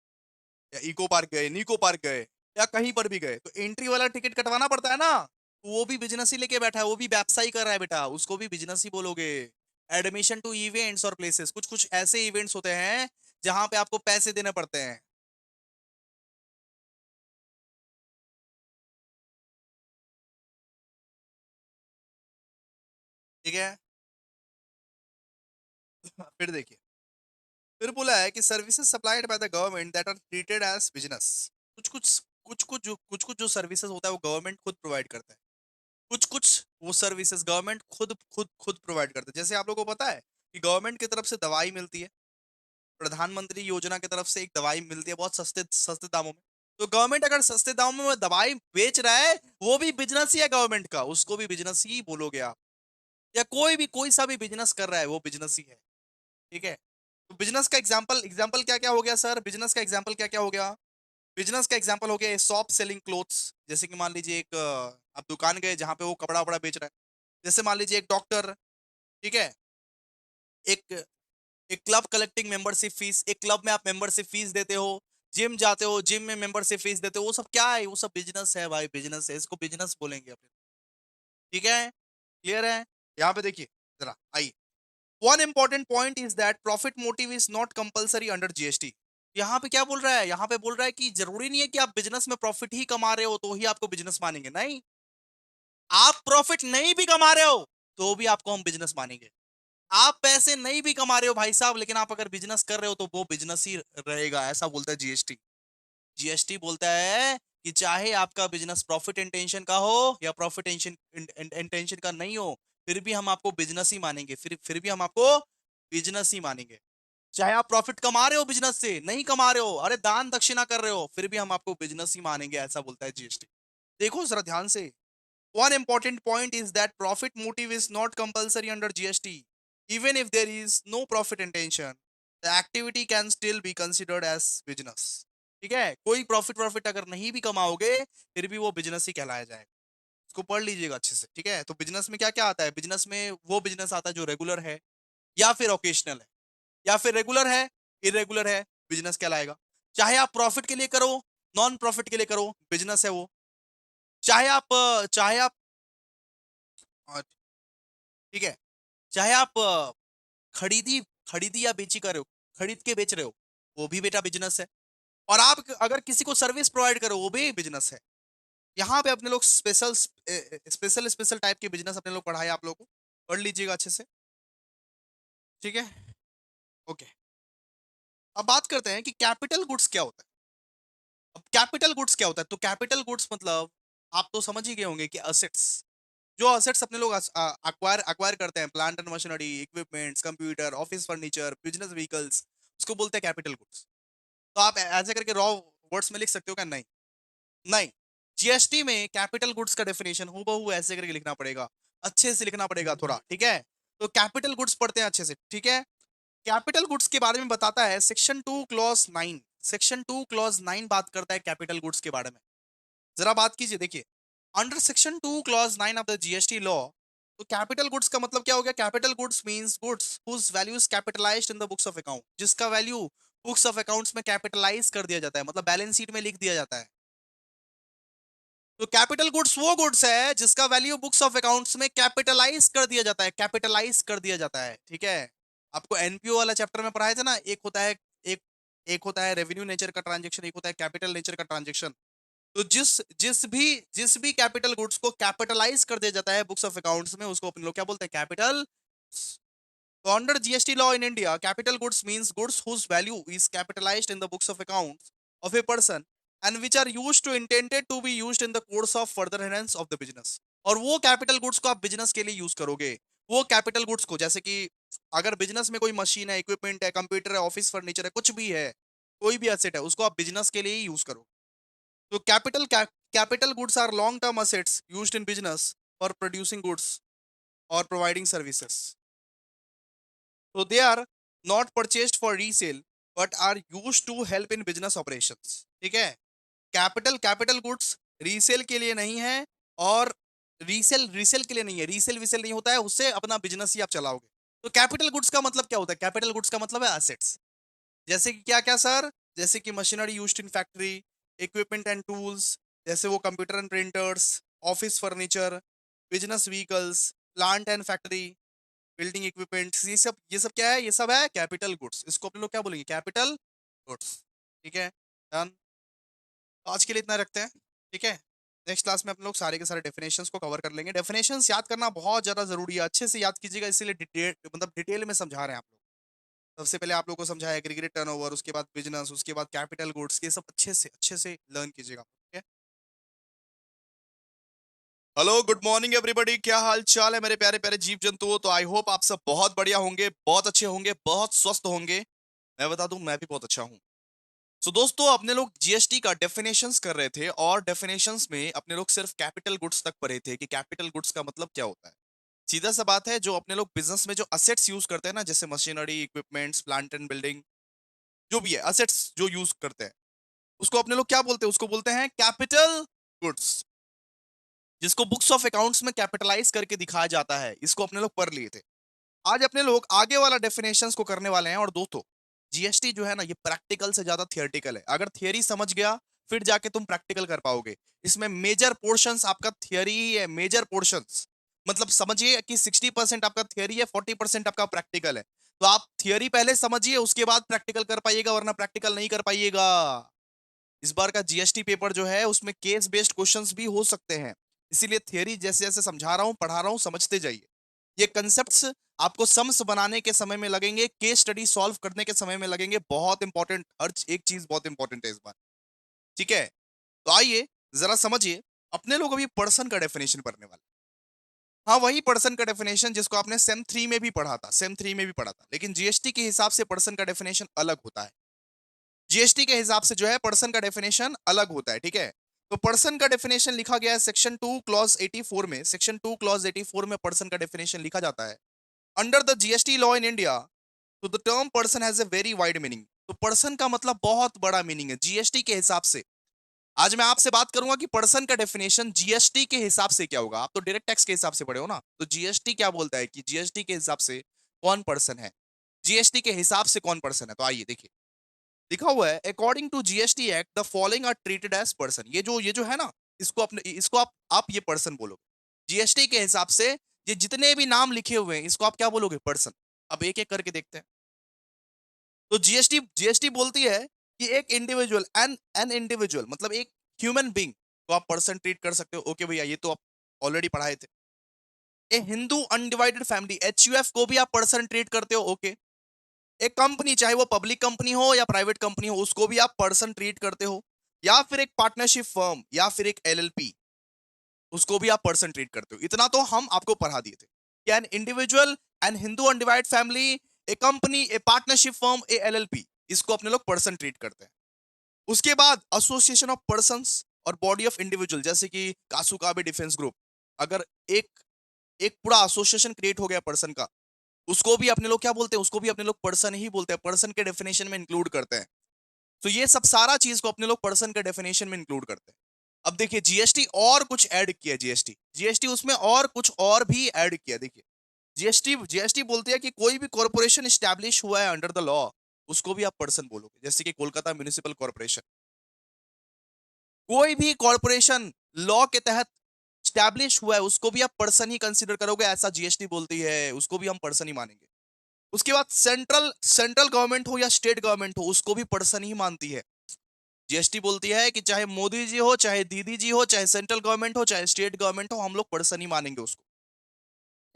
या इको पार्क गए, निको पार्क गए, या कहीं पर भी गए, तो एंट्री वाला टिकट कटवाना पड़ता है ना। तो वो भी बिजनेस ही लेके बैठा है, वो भी व्यवसाय कर रहा है बेटा, उसको भी बिजनेस ही बोलोगे। एडमिशन टू इवेंट्स और प्लेसेस, कुछ कुछ ऐसे इवेंट्स होते हैं जहां पे आपको पैसे देने पड़ते हैं। ठीक है। फिर देखिए, फिर बोला है कि services supplied by the government that are treated as business. कुछ कुछ कुछ कुछ जो सर्विसेज होता है वो गवर्नमेंट खुद प्रोवाइड करता है। कुछ कुछ वो सर्विसेज गवर्नमेंट खुद प्रोवाइड करता है। जैसे आप लोगों को पता है कि गवर्नमेंट की तरफ से दवाई मिलती है, प्रधानमंत्री योजना की तरफ से एक दवाई मिलती है बहुत सस्ते सस्ते दामों में। तो गवर्नमेंट अगर सस्ते दामों में दवाई बेच रहा है, वो भी बिजनेस ही है गवर्नमेंट का, उसको भी बिजनेस ही बोलोगे आप। या कोई सा भी बिजनेस कर रहा है वो बिजनेस ही है। ठीक है। तो बिजनेस का एग्जांपल एग्जांपल क्या क्या हो गया सर? बिजनेस का एग्जांपल क्या क्या हो गया? बिजनेस का एग्जांपल हो गया शॉप सेलिंग क्लोथ्स। जैसे कि मान लीजिए एक आप दुकान गए जहां पे वो कपड़ा वपड़ा बेच रहा है। जैसे मान लीजिए एक डॉक्टर, ठीक है, एक एक क्लब कलेक्टिंग मेंबरशिप फीस, एक क्लब में आप मेंबरशिप फीस देते हो, जिम जाते हो, जिम में मेंबरशिप फीस देते हो, वो सब क्या है? वो सब बिजनेस है भाई, बिजनेस है, इसको बिजनेस बोलेंगे अपने। ठीक है, क्लियर है? यहाँ पे देखिए जरा आइए। One important point is that profit motive is not compulsory under GST. यहाँ पे क्या बोल रहा है? यहाँ पे बोल रहा है कि जरूरी नहीं है कि आप बिजनेस में प्रॉफिट ही कमा रहे हो तो ही आपको बिजनेस मानेंगे, नहीं। आप प्रॉफिट नहीं भी कमा रहे हो तो भी आपको हम बिजनेस मानेंगे। आप पैसे नहीं भी कमा रहे हो भाई साहब, लेकिन आप अगर बिजनेस कर रहे हो तो वो बिजनेस ही रहेगा, ऐसा बोलता है जीएसटी। जीएसटी बोलता है कि चाहे आपका बिजनेस प्रॉफिट इंटेंशन का हो या प्रॉफिट इंटेंशन का नहीं हो, फिर भी हम आपको बिजनेस ही मानेंगे, फिर भी हम आपको बिजनेस ही मानेंगे। चाहे आप प्रॉफिट कमा रहे हो बिजनेस से, नहीं कमा रहे हो, अरे दान दक्षिणा कर रहे हो, फिर भी हम आपको बिजनेस ही मानेंगे, ऐसा बोलता है जीएसटी। देखो जरा ध्यान से। One important point is that profit motive is not compulsory under GST. Even if there is no profit intention, the activity can still be considered as business. ठीक है, कोई प्रॉफिट प्रॉफिट अगर नहीं भी कमाओगे फिर भी वो बिजनेस ही कहलाया जाएगा। इसको पढ़ लीजिएगा अच्छे से। ठीक है, तो बिजनेस में क्या क्या आता है? बिजनेस में वो बिजनेस आता है जो रेगुलर है या फिर ओकेशनल है, या फिर रेगुलर है, इरेगुलर है, बिजनेस कहलाएगा। चाहे आप प्रॉफिट के लिए करो, नॉन प्रॉफिट के लिए करो, बिजनेस है वो। चाहे आप ठीक है, चाहे आप खरीदी खरीदी या बेची कर रहे हो, खरीद के बेच रहे हो, वो भी बेटा बिजनेस है। और आप अगर किसी को सर्विस प्रोवाइड करो, वो भी बिजनेस है। यहाँ पे अपने लोग स्पेशल स्पेशल स्पेशल टाइप के बिजनेस अपने लोग पढ़ाए आप लोगों को, पढ़ लीजिएगा अच्छे से। ठीक है, ओके। अब बात करते हैं कि कैपिटल गुड्स क्या होता है। अब कैपिटल गुड्स क्या होता है? तो कैपिटल गुड्स मतलब आप तो समझ ही गए होंगे कि असेट्स, जो असेट्स अपने लोग अक्वायर अक्वायर करते हैं, plant and machinery, equipments, computer, office furniture, business vehicles, उसको बोलते हैं कैपिटल गुड्स। तो आप ऐसे करके रॉ वर्ड्स में लिख सकते हो क्या? नहीं, नहीं। जीएसटी में कैपिटल गुड्स का डेफिनेशन हूबहू ऐसे करके लिखना पड़ेगा, अच्छे से लिखना पड़ेगा थोड़ा। ठीक है, तो कैपिटल गुड्स पढ़ते हैं अच्छे से। ठीक है, कैपिटल गुड्स के बारे में बताता है सेक्शन 2 क्लॉज 9। सेक्शन 2 क्लॉज 9 बात करता है कैपिटल गुड्स के बारे में। जरा बात कीजिए, देखिए। Under section 2 clause 9 of the GST law, तो कैपिटल गुड्स का मतलब क्या हो गया? Capital goods means goods whose value is capitalised in the books of account, जिसका वैल्यू बुक्स ऑफ अकाउंट्स में कैपिटलाइज कर दिया जाता है, मतलब बैलेंस शीट में लिख दिया जाता है। तो कैपिटल गुड्स वो गुड्स है जिसका वैल्यू बुक्स ऑफ अकाउंट्स में कैपिटलाइज कर दिया जाता है, कैपिटलाइज कर दिया जाता है। ठीक है, आपको एनपीओ वाला चैप्टर में पढ़ाया था ना, एक एक होता है रेवेन्यू नेचर का ट्रांजेक्शन, एक होता है कैपिटल नेचर का ट्रांजेक्शन। तो जिस भी कैपिटल गुड्स को कैपिटलाइज कर दिया जाता है बुक्स ऑफ अकाउंट्स में, उसको अपन लोग क्या बोलते हैं? कैपिटल। तो under GST law in India, capital goods means goods whose value is capitalised in the books of accounts of a person and which are used to intended to be used in the course of further enhance of the business. और वो capital goods को आप business के लिए use करोगे। वो capital goods को, जैसे कि अगर बिजनेस में कोई मशीन है, इक्विपमेंट है, कंप्यूटर है, ऑफिस फर्नीचर है, कुछ भी है, कोई भी एसेट है, उसको आप बिजनेस के लिए ही यूज करो। तो capital goods are long term assets used in business for producing goods और प्रोवाइडिंग सर्विसेज। तो they are not purchased for resale but are used to help in business operations. ठीक है, कैपिटल कैपिटल गुड्स रीसेल के लिए नहीं है, और resale resale के लिए नहीं है, रीसेल विसेल नहीं होता है, उससे अपना बिजनेस ही आप चलाओगे। तो कैपिटल गुड्स का मतलब क्या होता है? कैपिटल गुड्स का मतलब है एसेट्स। जैसे कि क्या क्या सर? जैसे कि machinery used in factory, equipment and tools, जैसे वो computer and printers, office furniture, business vehicles, plant and factory, building equipments, ये सब क्या है? ये सब है कैपिटल गुड्स। इसको अपने लोग क्या बोलेंगे? Capital goods. ठीक है, डन। आज के लिए इतना रखते हैं। ठीक है, नेक्स्ट क्लास में अपन लोग सारे के सारे डेफिनेशंस को कवर कर लेंगे। डेफिनेशंस याद करना बहुत ज्यादा जरूरी है, अच्छे से याद कीजिएगा, इसीलिए डिटेल मतलब डिटेल में समझा रहे हैं आप लोग। सबसे पहले आप लोग को समझाया एग्रीगेट टर्नओवर, उसके बाद बिजनेस, उसके बाद कैपिटल गुड्स, ये सब अच्छे से लर्न कीजिएगा। ठीक है, हेलो गुड मॉर्निंग एवरीबॉडी, क्या हाल चाल है मेरे प्यारे प्यारे जीव जंतुओं? तो आई होप आप सब बहुत बढ़िया होंगे, बहुत अच्छे होंगे, बहुत स्वस्थ होंगे। मैं बता दूं, मैं भी बहुत अच्छा हूं। सो दोस्तों, अपने लोग जीएसटी का डेफिनेशंस कर रहे थे, और डेफिनेशंस में अपने लोग सिर्फ कैपिटल गुड्स तक पढ़े थे कि कैपिटल गुड्स का मतलब क्या होता है। सीधा सा बात है, जो अपने लोग बिजनेस में जो असेट्स यूज करते हैं ना, जैसे machinery, equipments, plant and building, जो भी है असेट्स जो यूज करते हैं, उसको अपने लोग क्या बोलते हैं? उसको बोलते हैं कैपिटल गुड्स, जिसको बुक्स ऑफ अकाउंट्स में कैपिटलाइज करके दिखाया जाता है। इसको अपने लोग पढ़ लिए थे। आज अपने लोग आगे वाला डेफिनेशंस को करने वाले हैं। और दोस्तों, जीएसटी जो है ना, ये प्रैक्टिकल से ज्यादा थियोरेटिकल है। अगर थियरी समझ गया, फिर जाके तुम प्रैक्टिकल कर पाओगे। इसमें मेजर पोर्शंस आपका थियरी ही है, मेजर पोर्शंस। मतलब समझिए कि 60% आपका थियरी है, 40% आपका प्रैक्टिकल है। तो आप थियरी पहले समझिए, उसके बाद प्रैक्टिकल कर पाइएगा, वरना प्रैक्टिकल नहीं कर पाइएगा। इस बार का जीएसटी पेपर जो है, उसमें केस बेस्ड क्वेश्चंस भी हो सकते हैं। इसीलिए थियरी जैसे जैसे समझा रहा हूं, पढ़ा रहा हूं, समझते जाइए। ये कंसेप्ट्स आपको सम्स बनाने के समय में लगेंगे, केस स्टडी सॉल्व करने के समय में लगेंगे। बहुत इंपॉर्टेंट, हर एक चीज बहुत इंपॉर्टेंट है इस बार। ठीक है, तो आइए जरा समझिए। अपने लोग अभी पर्सन का डेफिनेशन पढ़ने वाले। हाँ, वही पर्सन का डेफिनेशन जिसको आपने सेम 3 में भी पढ़ा था, सेम 3 में भी पढ़ा था, लेकिन जीएसटी के हिसाब से पर्सन का डेफिनेशन अलग होता है। जीएसटी के हिसाब से जो है पर्सन का डेफिनेशन अलग होता है। ठीक है, तो पर्सन का डेफिनेशन लिखा गया है सेक्शन 2 क्लॉज 84 में। सेक्शन 2 क्लॉज 84 में पर्सन का डेफिनेशन लिखा जाता है। Under the GST law in India, तो the term person has a very wide meaning. तो पर्सन का मतलब बहुत बड़ा मीनिंग है जीएसटी के हिसाब से। आज मैं आपसे बात करूंगा कि पर्सन का डेफिनेशन जीएसटी के हिसाब से क्या होगा। आप तो डायरेक्ट टैक्स के हिसाब से पढ़े हो ना, तो जीएसटी क्या बोलता है कि जीएसटी के हिसाब से कौन पर्सन है, जीएसटी के हिसाब से कौन पर्सन है। तो आइए देखिए, लिखा हुआ है according to GST act the following are treated as person. ये जो है ना, इसको आप ये पर्सन बोलोगे। जीएसटी के हिसाब से ये जितने भी नाम लिखे हुए हैं, इसको आप क्या बोलोगे? पर्सन। अब एक एक करके देखते हैं। तो जीएसटी जीएसटी बोलती है कि एक इंडिविजुअल, एन एन इंडिविजुअल मतलब एक ह्यूमन बींग को आप पर्सन ट्रीट कर सकते हो। ओके भैया, ये तो आप ऑलरेडी पढ़ाए थे। ए हिंदू अनडिवाइडेड फैमिली, एचयूएफ को भी आप पर्सन ट्रीट करते हो। ओके, एक कंपनी, चाहे वो पब्लिक कंपनी हो या प्राइवेट कंपनी हो, उसको भी आप पर्सन ट्रीट करते हो। या फिर एक पार्टनरशिप फर्म या फिर एक एलएलपी, उसको भी आप पर्सन ट्रीट करते हो। इतना तो हम आपको पढ़ा दिए थे। क्या an individual, an Hindu undivide family, a company, a partnership firm, a LLP, इसको अपने लोग पर्सन ट्रीट करते हैं। उसके बाद एसोसिएशन ऑफ पर्संस और बॉडी ऑफ इंडिविजुअल, जैसे कि कासुकाबे डिफेंस ग्रुप। अगर एक एक पूरा एसोसिएशन क्रिएट हो गया पर्सन का, उसको भी अपने लोग क्या बोलते हैं? उसको भी अपने लोग पर्सन ही बोलते हैं, पर्सन के डेफिनेशन में इंक्लूड करते हैं। तो ये सब सारा चीज को अपने लोग पर्सन के डेफिनेशन में इंक्लूड करते हैं। अब देखिए, जीएसटी और कुछ ऐड किया, जीएसटी जीएसटी उसमें और कुछ और भी ऐड किया। देखिए, जीएसटी जीएसटी बोलती है कि कोई भी कॉर्पोरेशन स्टैब्लिश हुआ है अंडर द लॉ, उसको भी आप पर्सन बोलोगे। जैसे कि कोलकाता म्युनिसिपल कॉर्पोरेशन, कोई भी कॉर्पोरेशन लॉ के तहत स्टैब्लिश हुआ है, उसको भी आप पर्सन ही कंसीडर करोगे। ऐसा जीएसटी बोलती है, उसको भी हम पर्सन ही मानेंगे। उसके बाद सेंट्रल सेंट्रल गवर्नमेंट हो या स्टेट गवर्नमेंट हो, उसको भी पर्सन ही मानती है। जीएसटी बोलती है कि चाहे मोदी जी हो, चाहे दीदी जी हो, चाहे सेंट्रल गवर्नमेंट हो, चाहे स्टेट गवर्नमेंट हो, हम लोग पर्सन ही मानेंगे उसको।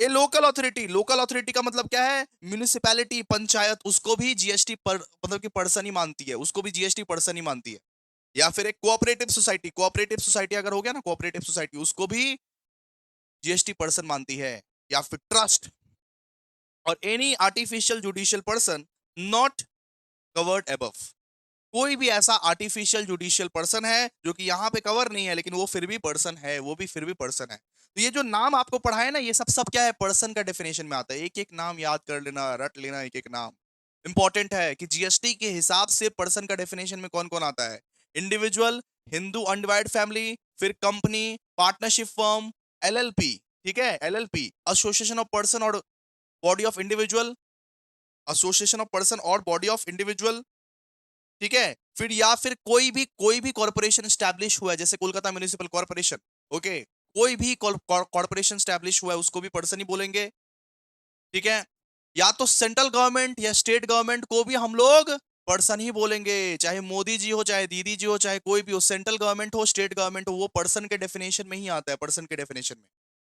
ये लोकल अथॉरिटी, लोकल अथॉरिटी का मतलब क्या है? म्यूनिसिपैलिटी, पंचायत, उसको भी जीएसटी पर मतलब कि पर्सन ही मानती है, उसको भी जीएसटी पर्सन ही मानती है। या फिर एक कोऑपरेटिव सोसाइटी, कोऑपरेटिव सोसाइटी अगर हो गया ना, कोऑपरेटिव सोसाइटी, उसको भी जीएसटी पर्सन मानती है। या फिर ट्रस्ट और any artificial judicial person not covered above. कोई भी ऐसा आर्टिफिशियल जुडिशियल पर्सन है जो कि यहाँ पे कवर नहीं है, लेकिन वो फिर भी पर्सन है, वो भी फिर भी पर्सन है। तो ये जो नाम आपको पढ़ा है ना, ये सब सब क्या है, पर्सन का डेफिनेशन में आता है। एक एक नाम याद कर लेना, रट लेना एक एक नाम। इंपॉर्टेंट है कि जीएसटी के हिसाब से पर्सन का डेफिनेशन में कौन कौन आता है। इंडिविजुअल, हिंदू अनडिवाइडेड फैमिली, फिर कंपनी, पार्टनरशिप फर्म, एलएलपी। ठीक है, एलएलपी एसोसिएशन ऑफ पर्सन और body of individual, association of person और बॉडी ऑफ इंडिविजुअल। ठीक है, फिर या फिर कोई भी कॉर्पोरेशन स्टैब्लिश हुआ है, जैसे कोलकाता म्युनिसिपल कॉर्पोरेशन। ओके, कोई भी कॉर्पोरेशन स्टैब्लिश हुआ है उसको भी पर्सन ही बोलेंगे। ठीक है, या तो सेंट्रल गवर्नमेंट या स्टेट गवर्नमेंट को भी हम लोग पर्सन ही बोलेंगे, चाहे मोदी जी हो, चाहे दीदी जी हो, चाहे कोई भी हो, सेंट्रल गवर्नमेंट हो, स्टेट गवर्नमेंट हो, वो पर्सन के डेफिनेशन में ही आता है, पर्सन के डेफिनेशन में।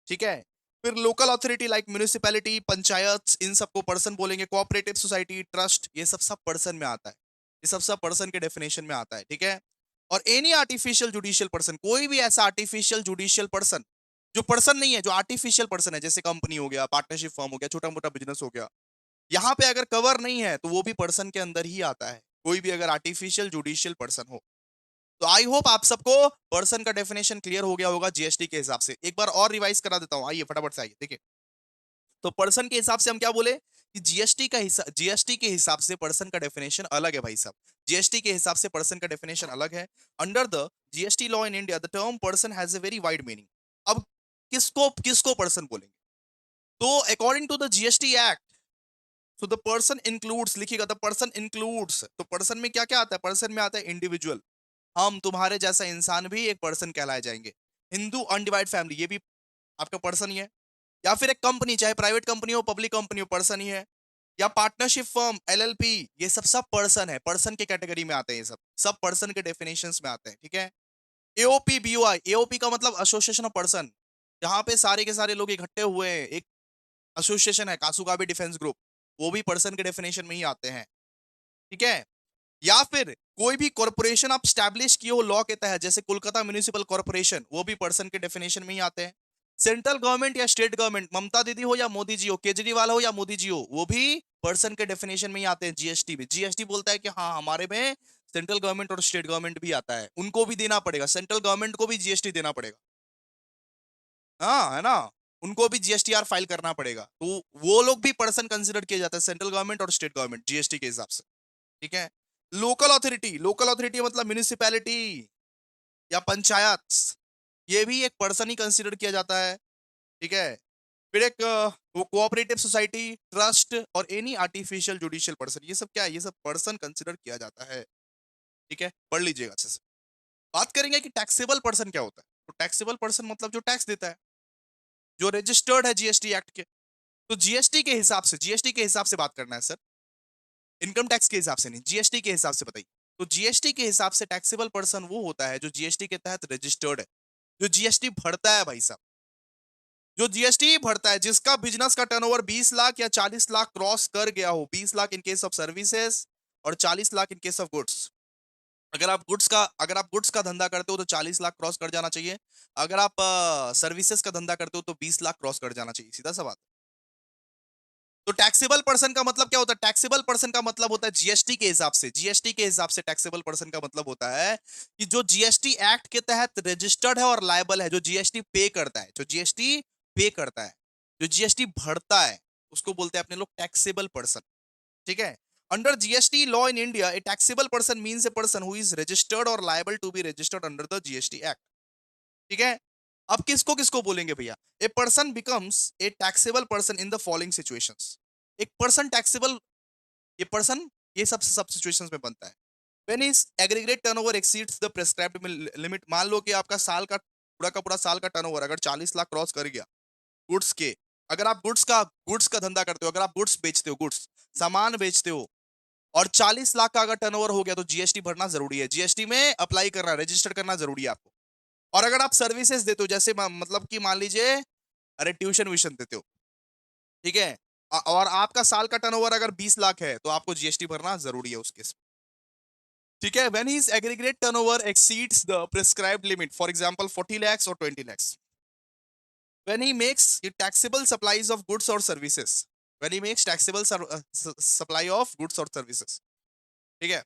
ठीक है, फिर local authority like municipality, panchayat, इन सबको पर्सन बोलेंगे। कोऑपरेटिव सोसाइटी, ट्रस्ट, ये सब सब पर्सन में आता है, ये सब सब पर्सन के डेफिनेशन में आता है। ठीक है, और एनी आर्टिफिशियल जुडिशियल पर्सन, कोई भी ऐसा आर्टिफिशियल जुडिशियल पर्सन जो पर्सन नहीं है, जो आर्टिफिशियल पर्सन है, जैसे कंपनी हो गया, पार्टनरशिप फर्म हो गया, छोटा मोटा बिजनेस हो गया, यहाँ पे अगर कवर नहीं है तो वो भी पर्सन के अंदर ही आता है, कोई भी अगर आर्टिफिशियल जुडिशियल पर्सन हो। तो आई होप आप सबको पर्सन का डेफिनेशन क्लियर हो गया होगा जीएसटी के हिसाब से। एक बार और रिवाइज करा देता हूँ, आइए फटाफट से आइए देखिए। तो पर्सन के हिसाब से हम क्या बोले कि जीएसटी के हिसाब से पर्सन का डेफिनेशन अलग है भाई साहब। जीएसटी के हिसाब से पर्सन का डेफिनेशन अलग है। Under the GST law in India the term person has a very wide meaning. अब किसको किसको पर्सन बोलेंगे, तो according to the GST act, so the person includes, लिखिएगा द पर्सन इंक्लूड्स। तो पर्सन में क्या क्या आता है, पर्सन में आता है इंडिविजुअल, हम तुम्हारे जैसा इंसान भी एक पर्सन कहलाए जाएंगे। हिंदू अनडिवाइड फैमिली, ये भी आपका पर्सन ही है। या फिर एक कंपनी, चाहे प्राइवेट कंपनी हो, पब्लिक कंपनी हो, पर्सन ही है। या पार्टनरशिप फर्म, एलएलपी, ये सब सब पर्सन है, पर्सन के कैटेगरी में आते हैं, ये सब सब पर्सन के डेफिनेशंस में आते हैं। ठीक है, एओपी बीओआई, एओपी का मतलब एसोसिएशन ऑफ पर्सन, जहां पे सारे के सारे लोग इकट्ठे हुए हैं, एक एसोसिएशन है, कासुगाबी डिफेंस ग्रुप, वो भी पर्सन के डेफिनेशन में ही आते हैं। ठीक है, या फिर कोई भी कॉर्पोरेशन आप स्टैब्लिश किए हो लॉ के तहत, जैसे कोलकाता म्युनिसिपल कॉर्पोरेशन, वो भी पर्सन के डेफिनेशन में ही आते हैं। सेंट्रल गवर्नमेंट या स्टेट गवर्नमेंट, ममता दीदी हो या मोदी जी हो, केजरीवाल हो या मोदी जी हो, वो भी पर्सन के डेफिनेशन में ही आते हैं। जीएसटी में, जीएसटी बोलता है कि हाँ हमारे में सेंट्रल गवर्नमेंट और स्टेट गवर्नमेंट भी आता है, उनको भी देना पड़ेगा, सेंट्रल गवर्नमेंट को भी जीएसटी देना पड़ेगा। हाँ, है ना, उनको भी जीएसटीआर फाइल करना पड़ेगा, तो वो लोग भी पर्सन कंसिडर किए जाते हैं, सेंट्रल गवर्नमेंट और स्टेट गवर्नमेंट, जीएसटी के हिसाब से। ठीक है, लोकल अथॉरिटी, लोकल अथॉरिटी मतलब म्युनिसिपैलिटी या पंचायत, ये भी एक पर्सन ही कंसिडर किया जाता है। ठीक है, फिर एक कोऑपरेटिव सोसाइटी, ट्रस्ट और एनी आर्टिफिशियल जुडिशियल पर्सन, ये सब क्या है, ये सब पर्सन कंसिडर किया जाता है। ठीक है, पढ़ लीजिएगा अच्छे से। बात करेंगे कि टैक्सेबल पर्सन क्या होता है। तो टैक्सेबल पर्सन मतलब जो टैक्स देता है, जो रजिस्टर्ड है जीएसटी एक्ट के। तो जीएसटी के हिसाब से, जीएसटी के हिसाब से बात करना है सर, इनकम टैक्स के हिसाब से नहीं, जीएसटी के हिसाब से बताइए। तो जीएसटी के हिसाब से टैक्सेबल पर्सन वो होता है जो जीएसटी के तहत रजिस्टर्ड है, जो जीएसटी भरता है भाई साहब, जो जीएसटी भरता है, जिसका बिजनेस का टर्नओवर 20 लाख या 40 लाख क्रॉस कर गया हो, 20 lakh in case of services और 40 lakh in case of goods. अगर आप गुड्स का धंधा करते हो तो 40 लाख क्रॉस कर जाना चाहिए। अगर आप सर्विसेज का धंधा करते हो तो 20 लाख क्रॉस कर जाना चाहिए, सीधा सा बात। तो टैक्सेबल पर्सन का मतलब क्या होता है, टैक्सेबल पर्सन का मतलब होता है जीएसटी के हिसाब से, जीएसटी के हिसाब से टैक्सेबल पर्सन का मतलब होता है कि जो जीएसटी एक्ट के तहत रजिस्टर्ड है और लायबल है, जो जीएसटी पे करता है, जो जीएसटी पे करता है, जो जीएसटी भरता है, उसको बोलते हैं अपने लोग टैक्सेबल पर्सन। ठीक है, under GST law in India a taxable person means a person who is registered और liable to be registered under the GST act. ठीक है, अब किसको किसको बोलेंगे भैया, a person becomes a taxable person in the following situations. एक person taxable, ये पर्सन ये सब सिचुएशंस में बनता है। When is aggregate turnover exceeds the prescribed limit, मान लो कि आपका साल का पूरा साल का टर्नओवर अगर 40 लाख क्रॉस कर गया गुड्स के, अगर आप गुड्स का धंधा करते हो, अगर आप गुड्स बेचते हो, गुड्स सामान बेचते हो, और 40 लाख का अगर टर्नओवर हो गया तो जीएसटी भरना जरूरी है, जीएसटी में अप्लाई करना, रजिस्टर करना जरूरी है आपको। और अगर आप सर्विसेज देते हो, जैसे मतलब कि मान लीजिए अरे ट्यूशन व्यूशन देते हो, ठीक है, और आपका साल का टर्नओवर अगर 20 लाख है तो आपको जीएसटी भरना जरूरी है उस केस में। ठीक है, when his aggregate turnover exceeds the prescribed limit, for example 40 lakhs और 20 lakhs, when he makes taxable supplies of goods or services, when he makes taxable supply of goods or services। ठीक है,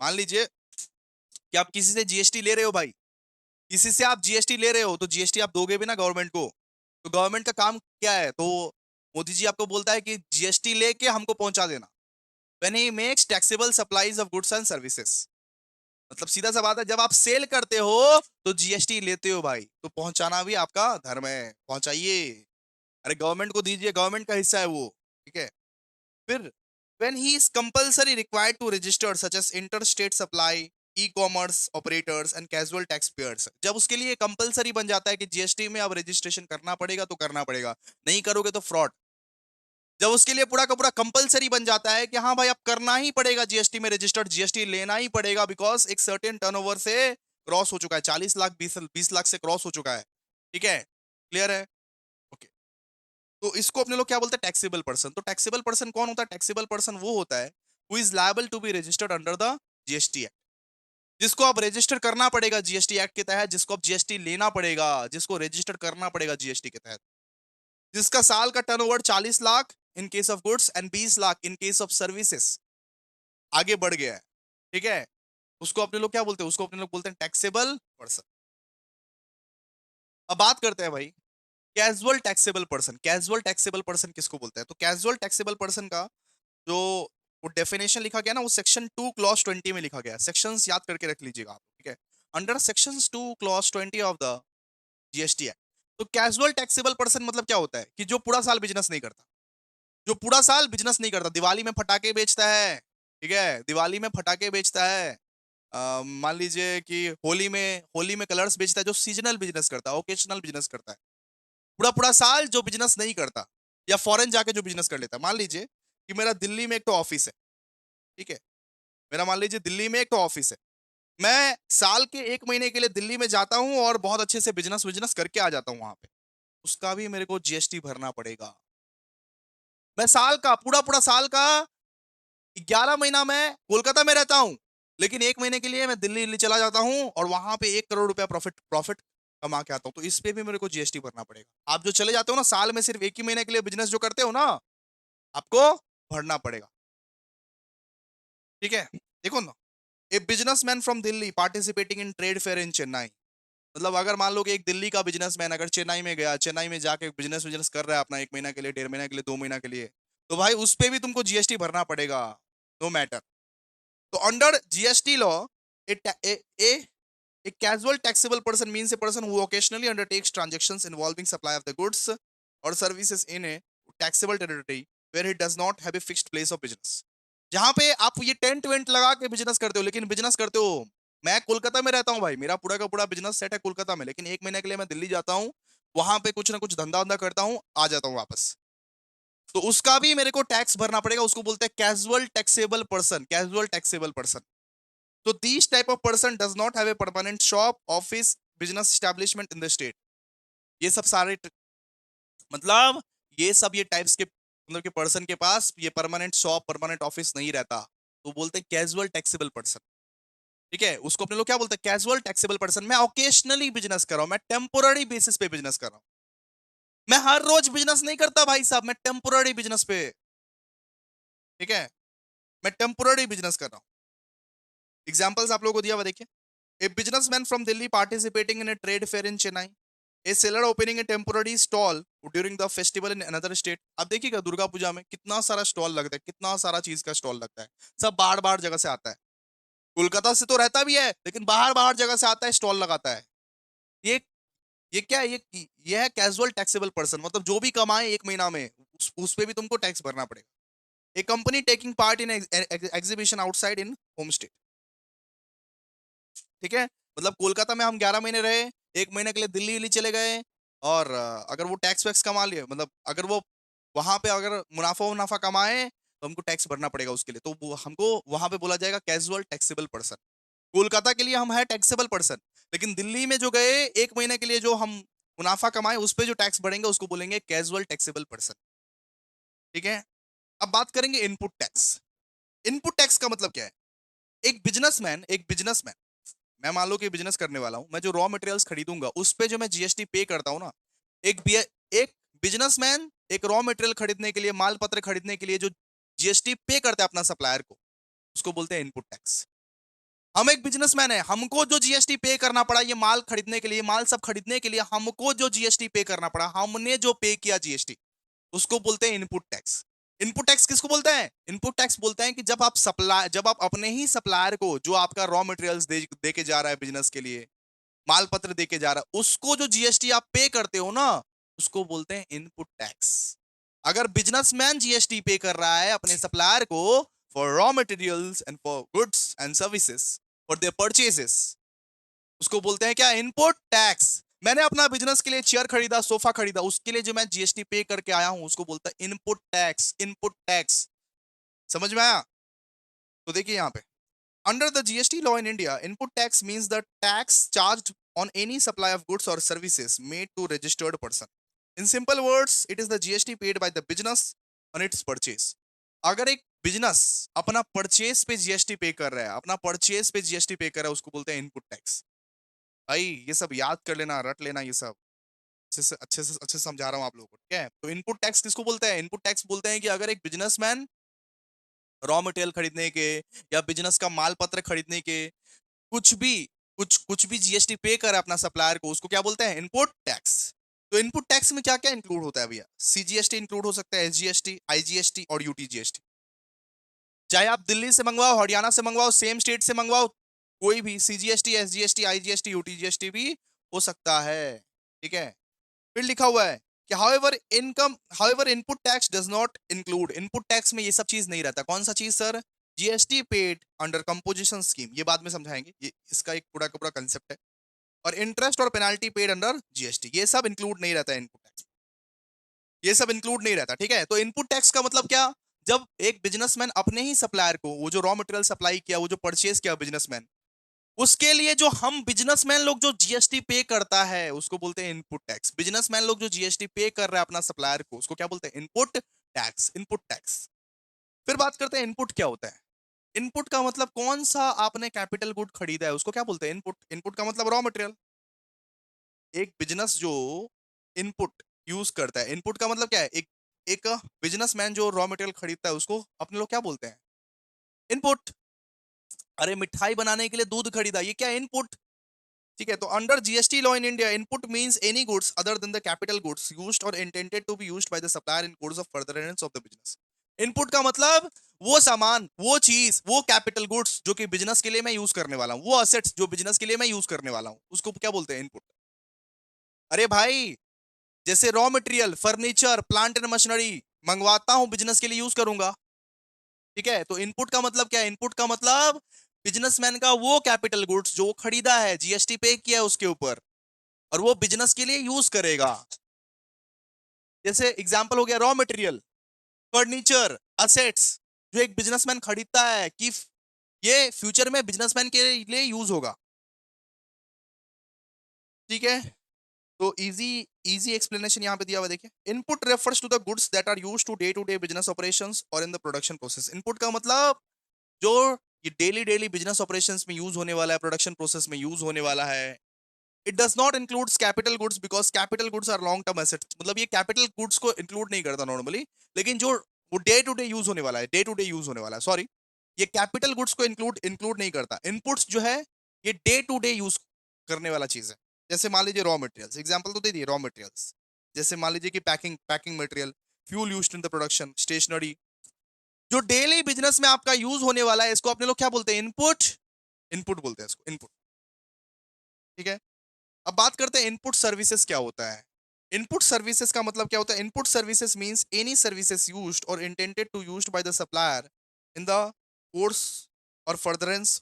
मान लीजिए कि आप किसी से जीएसटी ले रहे हो भाई, किसी से आप जीएसटी ले रहे हो, तो जीएसटी आप दोगे भी ना गवर्नमेंट को, तो गवर्नमेंट का काम क्या है? तो मोदी जी आपको बोलता है कि जीएसटी लेके हमको पहुंचा देना। When he makes taxable supplies of goods and services, मतलब सीधा सा बात है, जब आप सेल करते हो तो जीएसटी लेते हो भाई, तो पहुंचाना भी आपका धर्म है, पहुंचाइए। अरे गवर्नमेंट को दीजिए, गवर्नमेंट का हिस्सा है वो, ठीक है। फिर when he is compulsory required to register such as interstate supply, e-commerce operators and casual tax payers, जब उसके लिए कंपलसरी बन जाता है कि जीएसटी में अब रजिस्ट्रेशन करना पड़ेगा तो करना पड़ेगा, नहीं करोगे तो फ्रॉड। जब उसके लिए पूरा का पूरा कंपलसरी बन जाता है कि हाँ भाई अब करना ही पड़ेगा, जीएसटी में रजिस्टर्ड जीएसटी लेना ही पड़ेगा, बिकॉज एक सर्टेन टर्नओवर से क्रॉस हो चुका है, 40 लाख 20 लाख से क्रॉस हो चुका है, ठीक है, क्लियर है, ओके। तो इसको अपने लोग क्या बोलते हैं? Taxable person. तो टैक्सेबल पर्सन कौन होता है? टैक्सेबल पर्सन वो होता है who is liable to be registered under the GST act, जिसको आप रजिस्टर करना पड़ेगा जीएसटी एक्ट के तहत, जिसको आप जीएसटी लेना पड़ेगा, जिसको रजिस्टर करना पड़ेगा जीएसटी के तहत, जिसका साल का turnover 40 lakh in case of goods and 20 lakh in case of services आगे बढ़ गया है, ठीक है। उसको अपने लोग क्या बोलते हैं? उसको अपने लोग बोलते हैं टैक्सेबल पर्सन। अब बात करते हैं भाई casual taxable person. Casual taxable person किसको बोलते हैं? तो कैजुअल टैक्सेबल पर्सन का जो वो डेफिनेशन लिखा गया ना, वो सेक्शन 2 क्लॉज 20 में लिखा गया है। सेक्शंस याद करके रख लीजिएगा आप, ठीक है। Under section 2 clause 20 of the GST act, तो कैजुअल टैक्सेबल पर्सन मतलब क्या होता है? कि जो पूरा साल बिजनेस नहीं करता, जो पूरा साल बिजनेस नहीं करता, दिवाली में फटाके बेचता है, ठीक है, दिवाली में फटाके बेचता है, मान लीजिए कि होली में कलर्स बेचता है, जो सीजनल बिजनेस करता है, ओकेशनल बिजनेस करता है, पूरा पूरा साल जो बिजनेस नहीं करता, या फॉरेन जाके जो बिजनेस कर लेता है। मान लीजिए कि मेरा दिल्ली में एक तो ऑफिस है, ठीक है, मेरा मान लीजिए दिल्ली में एक तो ऑफिस है, मैं साल के 1 महीने के लिए दिल्ली में जाता हूं और बहुत अच्छे से बिजनेस बिजनेस करके आ जाता हूं वहां पे, उसका भी मेरे को जीएसटी भरना पड़ेगा। मैं साल का पूरा पूरा साल का 11 महीना मैं कोलकाता में रहता हूँ, लेकिन 1 महीने के लिए मैं दिल्ली दिल्ली चला जाता हूँ और वहां पे 1 करोड़ रुपया प्रॉफिट प्रॉफिट कमा के आता हूँ, तो इस पे भी मेरे को जीएसटी भरना पड़ेगा। आप जो चले जाते हो ना साल में सिर्फ 1 ही महीने के लिए बिजनेस जो करते हो ना, आपको भरना पड़ेगा, ठीक है। देखो ना, a businessman from Delhi participating in trade fair in Chennai, मतलब अगर मान लो कि एक दिल्ली का बिजनेसमैन अगर चेन्नई में गया, चेन्नई में जाके बिजनेस बिजनेस कर रहा है अपना, 1 महीना के लिए, 1.5 महीना के लिए, 2 महीना के लिए, तो भाई उस पे भी तुमको जीएसटी भरना पड़ेगा, नो मैटर। तो under GST law a casual taxable person means a person who occasionally undertakes transactions involving supply of the goods or services in a taxable territory where he does not have a fixed place of business। जहां पे आप ये tent went लगा के business करते हो, लेकिन business करते हो, मैं कोलकाता में रहता हूँ भाई, मेरा पूरा का पूरा बिजनेस सेट है कोलकाता में, लेकिन 1 महीने के लिए मैं दिल्ली जाता हूँ, वहां पे कुछ ना कुछ धंधा धंधा करता हूँ, आ जाता हूँ वापस, तो उसका भी मेरे को टैक्स भरना पड़ेगा। उसको बोलते हैं casual taxable person, casual taxable person. तो this type of person does not have a permanent shop, office, business establishment in the state. ये सब सारे मतलब ये सब ये टाइप्स के मतलब कि पर्सन के पास ये परमानेंट शॉप, परमानेंट ऑफिस नहीं रहता, तो बोलते हैं कैजुअल टैक्सेबल पर्सन, ठीक है। उसको अपने लोग क्या बोलते हैं? Casual taxable person. मैं ओकेशनली बिजनेस कर रहा हूं, मैं टेम्पोररी बेसिस पे बिजनेस कर रहा हूं, मैं हर रोज बिजनेस नहीं करता भाई साहब, मैं टेम्पोररी बिजनेस पे, ठीक है, मैं टेम्पोररी बिजनेस कर रहा हूं। एग्जाम्पल्स आप लोगों को दिया हुआ देखिए, a businessman from Delhi participating in A trade fair in Chennai, A seller opening A temporary stall during the festival in another state. अब देखिएगा दुर्गा पूजा में कितना सारा स्टॉल लगता है, कितना सारा चीज का स्टॉल लगता है, सब बाहर बाहर जगह से आता है, कोलकाता से तो रहता भी है, लेकिन बाहर बाहर जगह से आता है, स्टॉल लगाता है। ये ये क्या है? ये है कैजुअल टैक्सेबल पर्सन, मतलब जो भी कमाए 1 महीना में उस पे भी तुमको टैक्स भरना पड़ेगा। A company taking part in exhibition outside in home state, ठीक है, मतलब कोलकाता में हम 11 महीने रहे, 1 महीने के लिए दिल्ली दिल्ली चले गए, और अगर वो टैक्स वैक्स कमा लिए, मतलब अगर वो वहां पे अगर मुनाफा मुनाफा कमाए, तो हमको टैक्स भरना पड़ेगा उसके लिए, तो वो हमको वहां पे बोला जाएगा कैजुअल टैक्सेबल पर्सन। कोलकाता के लिए हम है टैक्सेबल पर्सन, लेकिन दिल्ली में जो गए 1 महीने के लिए, जो हम मुनाफा कमाए उस पर जो टैक्स बढ़ेंगे उसको बोलेंगे कैजुअल टैक्सेबल पर्सन, ठीक है। अब बात करेंगे इनपुट टैक्स। इनपुट टैक्स का मतलब क्या है? एक बिजनेसमैन मैं मान लो कि बिजनेस करने वाला हूं, मैं जो रॉ मटेरियल्स खरीदूंगा उस पे जो मैं जीएसटी पे करता हूं ना, एक बिजनेसमैन एक रॉ मटेरियल खरीदने के लिए, माल पत्र खरीदने के लिए जो जीएसटी पे करता है अपना सप्लायर को, उसको बोलते हैं इनपुट टैक्स। हम एक बिजनेसमैन है, हमको जो जीएसटी पे करना पड़ा ये माल खरीदने के लिए, माल सब खरीदने के लिए हमको जो जीएसटी पे करना पड़ा, हमने जो पे किया जीएसटी, उसको बोलते हैं इनपुट टैक्स। इनपुट टैक्स किसको बोलते हैं? इनपुट टैक्स बोलते हैं कि जब आप अपने ही सप्लायर को, जो आपका रॉ मटेरियल्स दे के जा रहा है बिजनेस के लिए, माल पत्र दे के जा रहा है, उसको जो जीएसटी आप पे करते हो ना, उसको बोलते हैं इनपुट टैक्स। अगर बिजनेसमैन जीएसटी पे कर रहा है अपने सप्लायर को for raw materials and for goods and services, for their purchases, उसको बोलते हैं क्या? Input tax. मैंने अपना बिजनेस के लिए चेयर खरीदा, सोफा खरीदा, उसके लिए जो मैं जीएसटी पे करके आया हूं, उसको बोलता है इनपुट टैक्स। इनपुट टैक्स, समझ में आया? तो देखिए यहां पे, under the GST law in India, input tax means the tax charged on any supply of goods or services made to registered person. In simple words, it is the GST paid by the business on its purchase. अगर एक business अपना purchase पे GST पे कर रहा है, अपना purchase पे जीएसटी पे कर रहा है, उसको बोलते हैं इनपुट टैक्स। भाई ये सब याद कर लेना, रट लेना, ये सब अच्छे से समझा रहा हूँ आप लोगों को, ठीक है? तो इनपुट टैक्स किसको बोलते हैं? इनपुट टैक्स बोलते हैं कि अगर एक बिजनेसमैन रॉ मटेरियल खरीदने के या बिजनेस का माल पत्र खरीदने के कुछ भी कुछ भी जीएसटी पे कर अपना सप्लायर को, उसको क्या बोलते हैं? Input tax. तो इनपुट टैक्स में क्या क्या इंक्लूड होता है भैया? सीजीएसटी इंक्लूड हो सकता है, एसजीएसटी, आईजीएसटी और यूटीजीएसटी। चाहे आप दिल्ली से मंगवाओ, हरियाणा से मंगवाओ, सेम स्टेट से मंगवाओ, कोई भी सीजीएसटी, एसजीएसटी, आईजीएसटी, यूटीजीएसटी भी हो सकता है, ठीक है? फिर लिखा हुआ है कि however input tax does not include, input tax में ये सब चीज नहीं रहता। कौन सा चीज sir? GST paid under composition scheme, ये बाद में समझाएंगे, ये इसका एक पूरा का पूरा कंसेप्ट है। और इंटरेस्ट और पेनाल्टी पेड अंडर जीएसटी, ये सब इंक्लूड नहीं रहता है इनपुट टैक्स, ये सब इंक्लूड नहीं रहता, ठीक है? तो इनपुट टैक्स का मतलब क्या? जब एक बिजनेसमैन अपने ही सप्लायर को, वो जो रॉ मटेरियल सप्लाई किया, वो जो परचेज किया बिजनेसमैन, उसके लिए जो हम बिजनेसमैन लोग जो जीएसटी पे करता है, उसको बोलते हैं इनपुट टैक्स। बिजनेसमैन लोग जो जीएसटी पे कर रहा है अपना सप्लायर को, उसको क्या बोलते हैं? Input tax. Input tax. फिर बात करते हैं इनपुट क्या होता है। इनपुट का मतलब कौन सा आपने कैपिटल गुड खरीदा है, उसको क्या बोलते हैं? इनपुट। इनपुट का मतलब रॉ मटेरियल। एक बिजनेस जो इनपुट यूज करता है, इनपुट का मतलब क्या है? एक एक बिजनेसमैन जो रॉ मटेरियल खरीदता है, उसको अपने लोग क्या बोलते हैं? इनपुट। अरे मिठाई बनाने के लिए दूध खरीदा, ये क्या इनपुट? ठीक है? तो under GST law in India, input means any goods other than the capital goods used और intended to be used by the supplier in course of furtherance of the business. Input का मतलब वो सामान, वो चीज, वो कैपिटल गुड्स जो कि बिजनेस के लिए मैं यूज करने वाला हूं, वो असेट्स जो बिजनेस के लिए मैं यूज करने वाला हूं, उसको क्या बोलते हैं? इनपुट। अरे भाई, जैसे raw material, furniture, plant and machinery मंगवाता हूं, बिजनेस के लिए यूज करूंगा, ठीक है? तो इनपुट का मतलब क्या है? इनपुट का मतलब बिजनेसमैन का वो कैपिटल गुड्स जो खरीदा है, जीएसटी पे किया है उसके ऊपर, और वो बिजनेस के लिए यूज करेगा। जैसे एग्जांपल हो गया रॉ मटेरियल, फर्नीचर, असेट्स, जो एक बिजनेसमैन खरीदता है कि ये फ्यूचर में बिजनेसमैन के लिए यूज होगा, ठीक है? तो इजी इजी एक्सप्लेनेशन यहाँ पे दिया हुआ है, देखिए। Input refers to the goods that are used to day business operations और in the production process. Input का मतलब जो ये डेली डेली बिजनेस ऑपरेशंस में यूज होने वाला है, प्रोडक्शन प्रोसेस में यूज होने वाला है। It does not includes capital goods because capital goods are long term assets, मतलब ये कैपिटल गुड्स को इंक्लूड नहीं करता नॉर्मली, लेकिन जो वो डे टू डे यूज होने वाला है, डे टू डे यूज होने वाला है, सॉरी, ये कैपिटल गुड्स को इंक्लूड इंक्लूड नहीं करता। इनपुट्स जो है ये डे टू डे यूज करने वाला चीज है। जैसे मान लीजिए रॉ मटेरियल्स, एग्जांपल तो दे दिए रॉ मटेरियल्स। जैसे मान लीजिए कि packing packing material, fuel used in the production, stationery, जो डेली बिजनेस में आपका यूज होने वाला है, इसको अपने लोग क्या बोलते हैं? इनपुट। इनपुट बोलते हैं इसको, इनपुट, ठीक है? अब बात करते हैं इनपुट सर्विसेज क्या होता है। इनपुट सर्विसेज का मतलब क्या होता है? Input services means any services used और intended to used by the supplier in the course और furtherance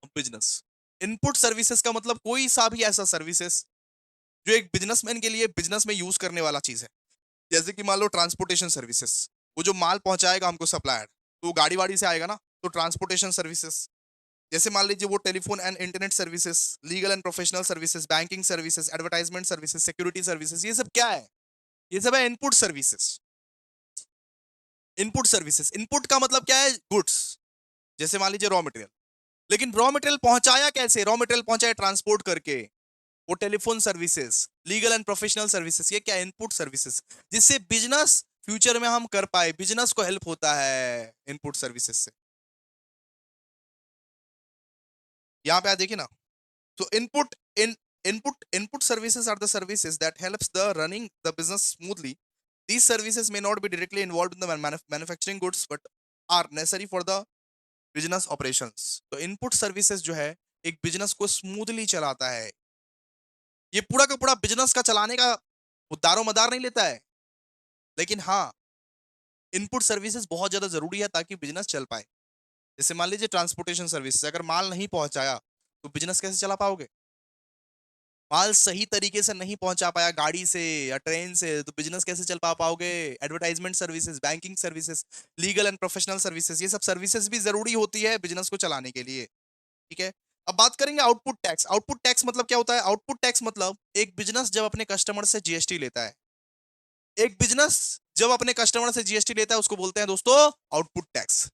of business. Input services का मतलब कोई सा भी ऐसा सर्विसेज जो एक बिजनेसमैन के लिए बिजनेस में यूज करने वाला चीज है। जैसे कि मान लो ट्रांसपोर्टेशन सर्विसेज, वो जो माल पहुंचाएगा हमको सप्लायर, तो वो गाड़ी वाड़ी से आएगा ना, तो ट्रांसपोर्टेशन सर्विसेज। जैसे मान लीजिए वो telephone and internet services, legal and professional services, banking services, advertisement services, security services, ये सब क्या है? ये सब है input services. Input services, input का मतलब क्या है? गुड्स। जैसे मान लीजिए रॉ मटेरियल, लेकिन रॉ मटेरियल पहुंचाया कैसे? रॉ मटेरियल पहुंचाया ट्रांसपोर्ट करके। वो telephone services, legal and professional services, ये क्या? इनपुट सर्विसेज, जिससे बिजनेस फ्यूचर में हम कर पाए, बिजनेस को हेल्प होता है इनपुट सर्विसेज से। यहाँ पे आप देखिए ना, so input services are the services that helps the running the business smoothly. These services may not be directly involved in the manufacturing goods but are necessary for the business operations. तो input services जो है एक business को smoothly चलाता है। ये पूरा का पूरा बिजनेस का चलाने का दारो मदार नहीं लेता है, लेकिन हाँ, इनपुट सर्विसेज बहुत ज्यादा जरूरी है ताकि बिजनेस चल पाए। जैसे मान लीजिए ट्रांसपोर्टेशन सर्विस, अगर माल नहीं पहुंचाया तो बिजनेस कैसे चला पाओगे? माल सही तरीके से नहीं पहुंचा पाया गाड़ी से या ट्रेन से तो बिजनेस कैसे चल पाओगे? Advertisement services, banking services, legal and professional services, ये सब सर्विसेज भी जरूरी होती है बिजनेस को चलाने के लिए। ठीक है, अब बात करेंगे आउटपुट टैक्स। आउटपुट टैक्स मतलब क्या होता है? आउटपुट टैक्स मतलब एक बिजनेस जब अपने कस्टमर से जीएसटी लेता है, एक बिजनेस जब अपने कस्टमर से जीएसटी लेता है उसको बोलते हैं दोस्तों आउटपुट टैक्स।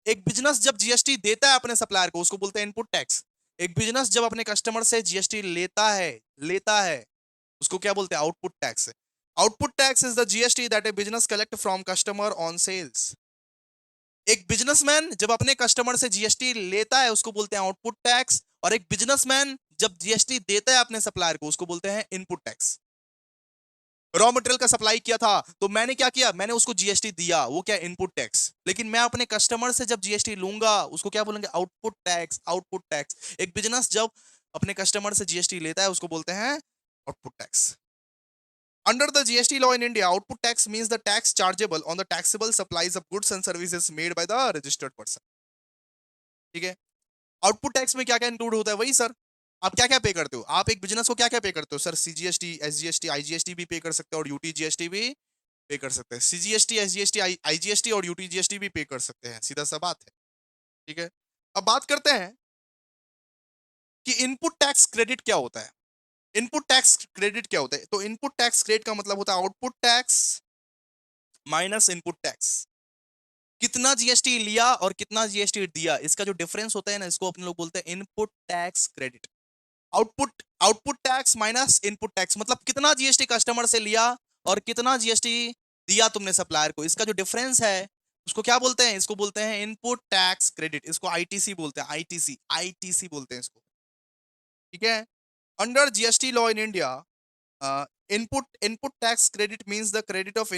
एक बिजनेस जब जीएसटी देता है अपने सप्लायर को उसको बोलते हैं इनपुट टैक्स। एक बिजनेस जब अपने कस्टमर से जीएसटी लेता है उसको क्या बोलते हैं? Output tax. Output tax is the GST that a business collect from customer on sales. एक बिजनेसमैन जब अपने कस्टमर से जीएसटी लेता है उसको बोलते हैं आउटपुट टैक्स, और एक बिजनेसमैन जब जीएसटी देता है अपने सप्लायर को उसको बोलते हैं इनपुट टैक्स। रॉ मटेरियल का सप्लाई किया था तो मैंने क्या किया? मैंने उसको जीएसटी दिया, वो क्या? Input tax. लेकिन मैं अपने कस्टमर से जब जीएसटी लूंगा उसको क्या बोलेंगे? Output tax. Output tax. एक बिजनेस जब अपने कस्टमर से जीएसटी लेता है उसको बोलते हैं output tax. Under the GST law in India, output tax means the tax chargeable on the taxable supplies of goods and services made by the registered person. ठीक है, आउटपुट टैक्स में क्या क्या इंक्लूड होता है? वही सर, आप क्या क्या पे करते हो? आप एक बिजनेस को क्या क्या पे करते हो? सर सीजीएसटी, एसजीएसटी, आईजीएसटी भी पे कर सकते हो और यूटीजीएसटी भी पे कर सकते हैं। सीजीएसटी, एसजीएसटी, आईजीएसटी और यूटीजीएसटी भी पे कर सकते हैं, सीधा सा बात है। ठीक है, अब बात करते हैं कि इनपुट टैक्स क्रेडिट क्या होता है। इनपुट टैक्स क्रेडिट क्या होता है? तो इनपुट टैक्स क्रेडिट का मतलब होता है output tax minus input tax. कितना जीएसटी लिया और कितना जीएसटी दिया, इसका जो डिफरेंस होता है ना, इसको अपने लोग बोलते हैं input tax credit. Output output tax minus input tax मतलब कितना जीएसटी कस्टमर से लिया और कितना जीएसटी दिया तुमने सप्लायर को, इसका जो डिफरेंस है उसको क्या बोलते हैं? इसको बोलते हैं इनपुट टैक्स क्रेडिट। इसको आईटीसी बोलते हैं, आईटीसी, आईटीसी बोलते हैं इसको। ठीक है, under GST law in India, input tax credit means the credit of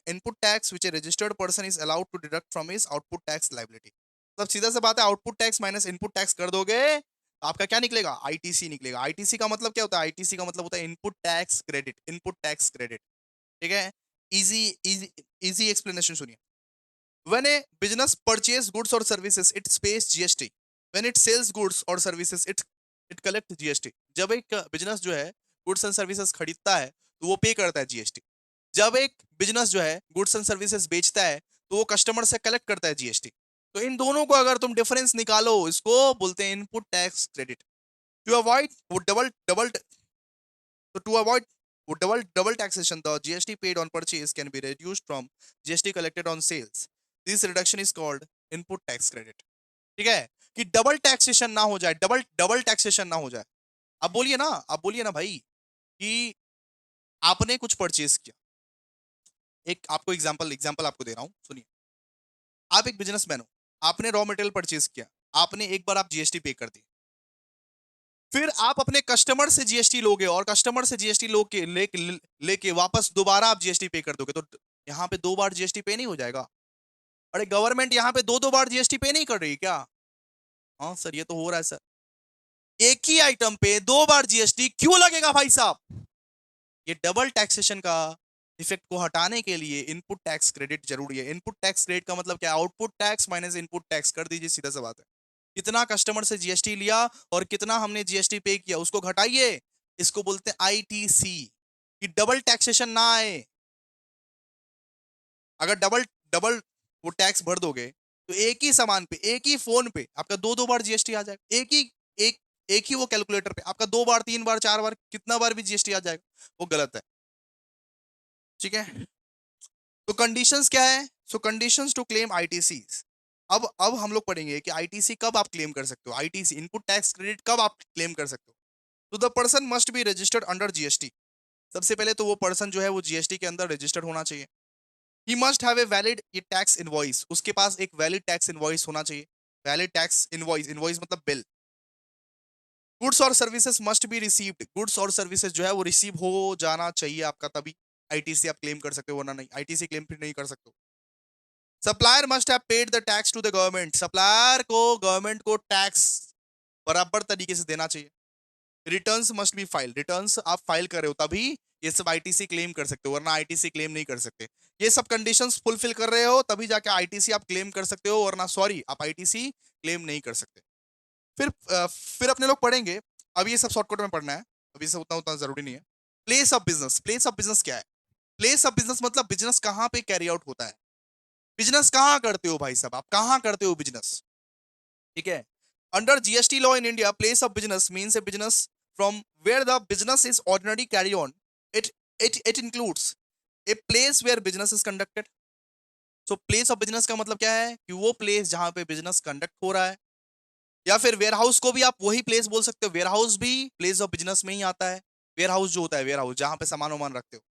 input tax which a registered person is allowed to deduct from his output tax liability। मतलब सीधा सा बात है, output tax minus input tax कर दोगे तो आपका क्या निकलेगा? आईटीसी निकलेगा। आईटीसी का मतलब क्या होता है? आईटीसी का मतलब होता है input tax credit. Input tax credit. ठीक है, इजी इजी इजी एक्सप्लेनेशन सुनिए। When a business purchase goods और services it pays GST. When it sells goods और services it it collect GST. जब एक बिजनेस जो है गुड्स एंड सर्विसेज खरीदता है तो वो पे करता है जीएसटी। जब एक बिजनेस जो है गुड्स एंड सर्विसेज बेचता है तो वो कस्टमर से कलेक्ट करता है जीएसटी। तो इन दोनों को अगर तुम डिफरेंस निकालो इसको बोलते हैं input tax credit. To avoid वो डबल डबल तो टू अवॉइड वो double taxation the GST paid on purchase can be reduced from GST collected on sales. This reduction is called input tax credit. ठीक है, कि double taxation ना हो जाए, double double taxation ना हो जाए। अब बोलिए ना, आप बोलिए ना भाई कि आपने कुछ परचेज किया। एक आपको एग्जांपल एग्जांपल आपको दे रहा हूं, सुनिए। आप एक बिजनेसमैन हो, आपने रॉ मटेरियल परचेज किया, आपने एक बार आप जीएसटी पे कर दी, फिर आप अपने कस्टमर से जीएसटी लोगे और कस्टमर से जीएसटी लेके वापस दोबारा आप जीएसटी पे कर दोगे तो यहाँ पे दो बार जीएसटी पे नहीं हो जाएगा? अरे गवर्नमेंट यहाँ पे दो दो बार जीएसटी पे नहीं कर रही क्या? हाँ सर, ये तो हो रहा है सर। एक ही आइटम पे दो बार जीएसटी क्यों लगेगा भाई साहब? ये डबल टैक्सेशन का इफेक्ट को हटाने के लिए इनपुट टैक्स क्रेडिट जरूरी है। इनपुट टैक्स क्रेडिट का मतलब क्या है? Output tax minus input tax कर दीजिए, सीधा सा बात है। कितना कस्टमर से जीएसटी लिया और कितना हमने जीएसटी पे किया उसको घटाइए, इसको बोलते हैं आईटीसी। कि डबल टैक्सेशन ना आए। अगर डबल डबल वो टैक्स भर दोगे तो एक ही सामान पे, एक ही फोन पे आपका दो दो बार जीएसटी आ जाएगा। एक एक ही वो कैलकुलेटर पे आपका दो बार, तीन बार, चार बार, कितना बार भी जीएसटी आ जाएगा, वो गलत है। ठीक है, तो कंडीशंस क्या है? सो कंडीशंस टू क्लेम आईटीसी। अब हम लोग पढ़ेंगे कि आईटीसी कब आप क्लेम कर सकते हो। आईटीसी इनपुट टैक्स क्रेडिट कब आप क्लेम कर सकते हो? तो the person must be registered under GST. सबसे पहले तो वो पर्सन जो है वो जीएसटी के अंदर रजिस्टर्ड होना चाहिए। He must have a valid ये टैक्स इनवॉइस। उसके पास एक वैलिड टैक्स इनवॉइस होना चाहिए। वैलिड टैक्स इनवॉइस, इनवॉइस मतलब बिल। गुड्स और services must be received, goods और सर्विसेज जो है वो रिसीव हो जाना चाहिए आपका, तभी आईटीसी आप क्लेम कर सकते हो, वरना नहीं, आईटीसी क्लेम फिर नहीं कर सकते हो। Supplier must have paid the tax to the government, supplier को गवर्नमेंट को टैक्स बराबर तरीके से देना चाहिए। Returns must be file, returns आप फाइल कर रहे हो तभी ये सब आईटीसी क्लेम कर सकते हो, वरना आईटीसी क्लेम नहीं कर सकते। ये सब कंडीशंस फुलफिल कर रहे हो तभी जाके आईटीसी आप क्लेम कर सकते हो, वरना सॉरी आप आईटीसी क्लेम नहीं कर सकते। फिर अपने लोग पढ़ेंगे, अब ये सब शॉर्टकट में पढ़ना है, अभी से उतना उतना जरूरी नहीं है। Place of business, place of business क्या है? प्लेस ऑफ बिजनेस मतलब बिजनेस कहाँ पे कैरी आउट होता है, बिजनेस कहाँ करते हो भाई साहब, आप कहाँ करते हो बिजनेस, ठीक है। Under GST law in India, place of business means a business from where the business is ordinary carry on, it it includes a place where business is conducted. So place of business का मतलब क्या है कि वो place जहां पे business conduct हो रहा है, या फिर वेयर हाउस को भी आप वही प्लेस बोल सकते हो, वेयर हाउस भी प्लेस ऑफ बिजनेस में ही आता है। वेयर हाउस जो होता है, वेयर हाउस जहां पे सामान वामान रखते हो,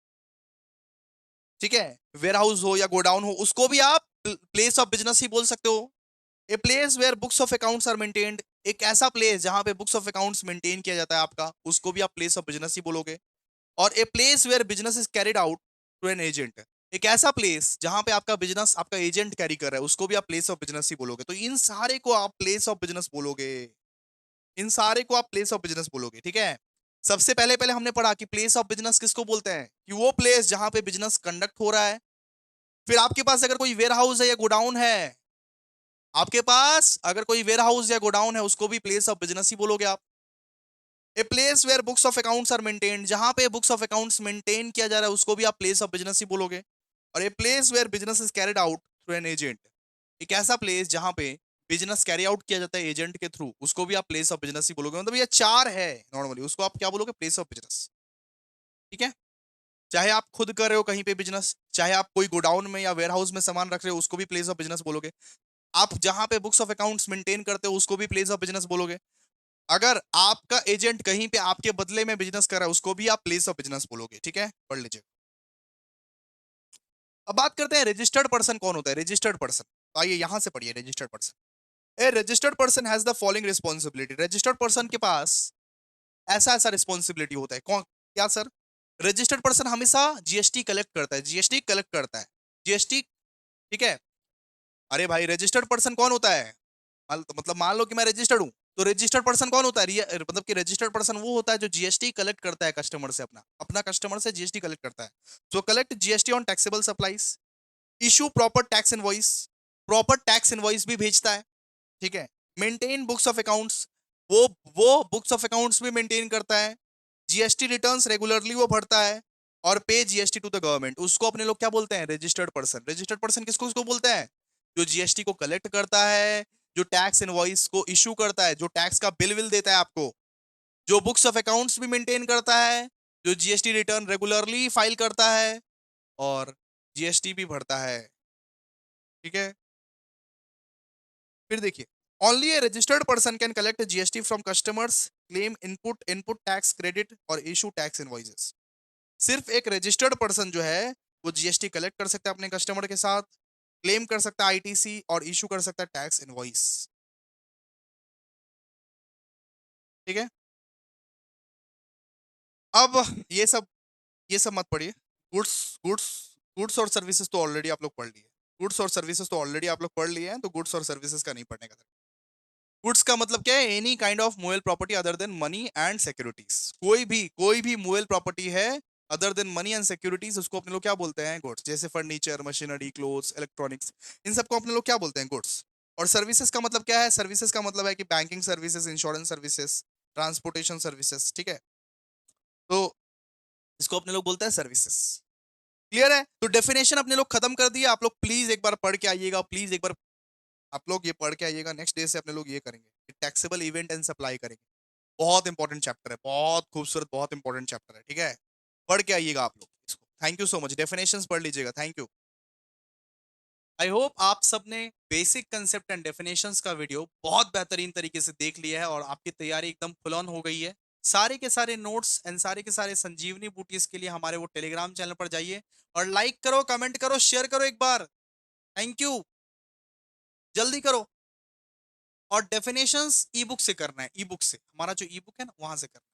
ठीक है, वेयर हाउस हो या गोडाउन हो, उसको भी आप प्लेस ऑफ बिजनेस ही बोल सकते हो। A place where books of accounts are maintained, एक ऐसा प्लेस जहां पे बुक्स ऑफ अकाउंट्स मेंटेन किया जाता है आपका, उसको भी आप प्लेस ऑफ बिजनेस ही बोलोगे। और a place where business is carried out to an agent, एक ऐसा प्लेस जहां पे आपका बिजनेस आपका एजेंट कैरी कर रहा है, उसको भी आप प्लेस ऑफ बिजनेस ही बोलोगे। तो इन सारे को आप प्लेस ऑफ बिजनेस बोलोगे, इन सारे को आप प्लेस ऑफ बिजनेस बोलोगे, ठीक है। सबसे पहले पहले हमने पढ़ा कि प्लेस ऑफ बिजनेस किसको बोलते हैं, कि वो प्लेस जहां पे बिजनेस कंडक्ट हो रहा है। फिर आपके पास अगर कोई वेयर हाउस है या गोडाउन है, आपके पास अगर कोई वेयर हाउस या गोडाउन है, उसको भी प्लेस ऑफ बिजनेस ही बोलोगे आप। A place where books of accounts are maintained, जहां पे बुक्स ऑफ अकाउंट्स मेंटेन किया जा रहा है, उसको भी आप प्लेस ऑफ बिजनेस ही बोलोगे। और a place where business is carried out through an agent, एक ऐसा प्लेस जहां पे बिजनेस कैरी आउट किया जाता है एजेंट के थ्रू, उसको भी आप प्लेस ऑफ बिजनेस ही बोलोगे। मतलब ये चार है नॉर्मली, उसको आप क्या बोलोगे, प्लेस ऑफ बिजनेस, ठीक है। चाहे आप खुद कर रहे हो कहीं पे बिजनेस, चाहे आप कोई गोडाउन में या वेयर हाउस में सामान रख रहे हो, उसको भी प्लेस ऑफ बिजनेस बोलोगे। आप जहां पे बुक्स ऑफ अकाउंट्स मेंटेन करते हो, उसको भी प्लेस ऑफ बिजनेस बोलोगे। अगर आपका एजेंट कहीं पे आपके बदले में बिजनेस कर रहा है, उसको भी आप प्लेस ऑफ बिजनेस बोलोगे, ठीक है, पढ़ लीजिए। अब बात करते हैं रजिस्टर्ड पर्सन कौन होता है, रजिस्टर्ड पर्सन, तो आइए यहां से पढ़िए registered person. A registered person has the following responsibility, registered person के पास ऐसा ऐसा रिस्पॉन्सिबिलिटी होता है, कौन क्या सर? रजिस्टर्ड पर्सन हमेशा जीएसटी कलेक्ट करता है, जीएसटी कलेक्ट करता है, जीएसटी, ठीक है। अरे भाई रजिस्टर्ड पर्सन कौन होता है, मतलब मान लो कि मैं रजिस्टर्ड हूँ, तो रजिस्टर्ड पर्सन कौन होता है, मतलब कि रजिस्टर्ड पर्सन वो होता है जो जीएसटी कलेक्ट करता है कस्टमर से, अपना अपना कस्टमर से जीएसटी कलेक्ट करता है। So collect GST on taxable supplies, issue proper tax invoice, proper tax invoice भी भेजता है, ठीक है। मेंटेन बुक्स ऑफ अकाउंट्स, वो वो बुक्स ऑफ अकाउंट्स भी मेंटेन करता है। जीएसटी रिटर्न्स रेगुलरली वो भरता है, और पे जीएसटी टू द गवर्नमेंट, उसको अपने लोग क्या बोलते हैं, रजिस्टर्ड पर्सन। रजिस्टर्ड पर्सन किसको किसको बोलते हैं, जो जीएसटी को कलेक्ट करता है, जो टैक्स इनवॉइस को इशू करता है, जो टैक्स का बिल विल देता है आपको, जो बुक्स ऑफ अकाउंट्स भी मेंटेन करता है, जो जीएसटी रिटर्न रेगुलरली फाइल करता है, और जीएसटी भी भरता है, ठीक है। फिर देखिए, only A registered person can collect GST from customers, claim input input tax credit और इशू टैक्स इनवॉइसेस। सिर्फ एक रजिस्टर्ड पर्सन जो है वो जीएसटी कलेक्ट कर सकता है अपने कस्टमर के साथ, क्लेम कर सकता है आईटीसी, और इशू कर सकता है टैक्स इनवॉइस, ठीक है। अब ये सब मत पढ़िए। गुड्स गुड्स गुड्स और सर्विसेज तो ऑलरेडी आप लोग पढ़ लिए, गुड्स और सर्विसेज तो ऑलरेडी आप लोग पढ़ लिए हैं, तो गुड्स और सर्विसेज का नहीं पढ़ने का। गुड्स का मतलब क्या है, any kind of movable property other than money and securities, कोई भी मूवेबल प्रॉपर्टी है other than money and securities, उसको अपने लोग क्या बोलते हैं, गुड्स। जैसे फर्नीचर, मशीनरी, क्लोथ्स, इलेक्ट्रॉनिक्स, इन सबको अपने लोग क्या बोलते हैं, गुड्स। और सर्विसेज का मतलब क्या है, सर्विसेज का मतलब है कि banking services, insurance services, transportation services, ठीक है। तो इसको अपने लोग बोलते हैं सर्विसेज। क्लियर है, तो डेफिनेशन अपने लोग खत्म कर दिए। आप लोग प्लीज एक बार पढ़ के आइएगा, प्लीज एक बार आप लोग ये पढ़ के आइएगा। नेक्स्ट डे से अपने लोग ये करेंगे, टैक्सेबल इवेंट एंड सप्लाई करेंगे। बहुत इंपॉर्टेंट चैप्टर है, बहुत खूबसूरत, बहुत इंपॉर्टेंट चैप्टर है, ठीक है। पढ़ के आइएगा आप लोग इसको। Thank you so much, definitions पढ़ लीजिएगा, थैंक यू। आई होप आप सबने बेसिक कंसेप्ट एंड डेफिनेशंस का वीडियो बहुत बेहतरीन तरीके से देख लिया है, और आपकी तैयारी एकदम फुल ऑन हो गई है। सारे के सारे नोट्स एंड सारे के सारे संजीवनी बूटीज के लिए हमारे वो टेलीग्राम चैनल पर जाइए, और लाइक करो, कमेंट करो, शेयर करो एक बार। थैंक यू, जल्दी करो। और डेफिनेशंस ई बुक से करना है, ई बुक से, हमारा जो ई बुक है ना वहां से करना है।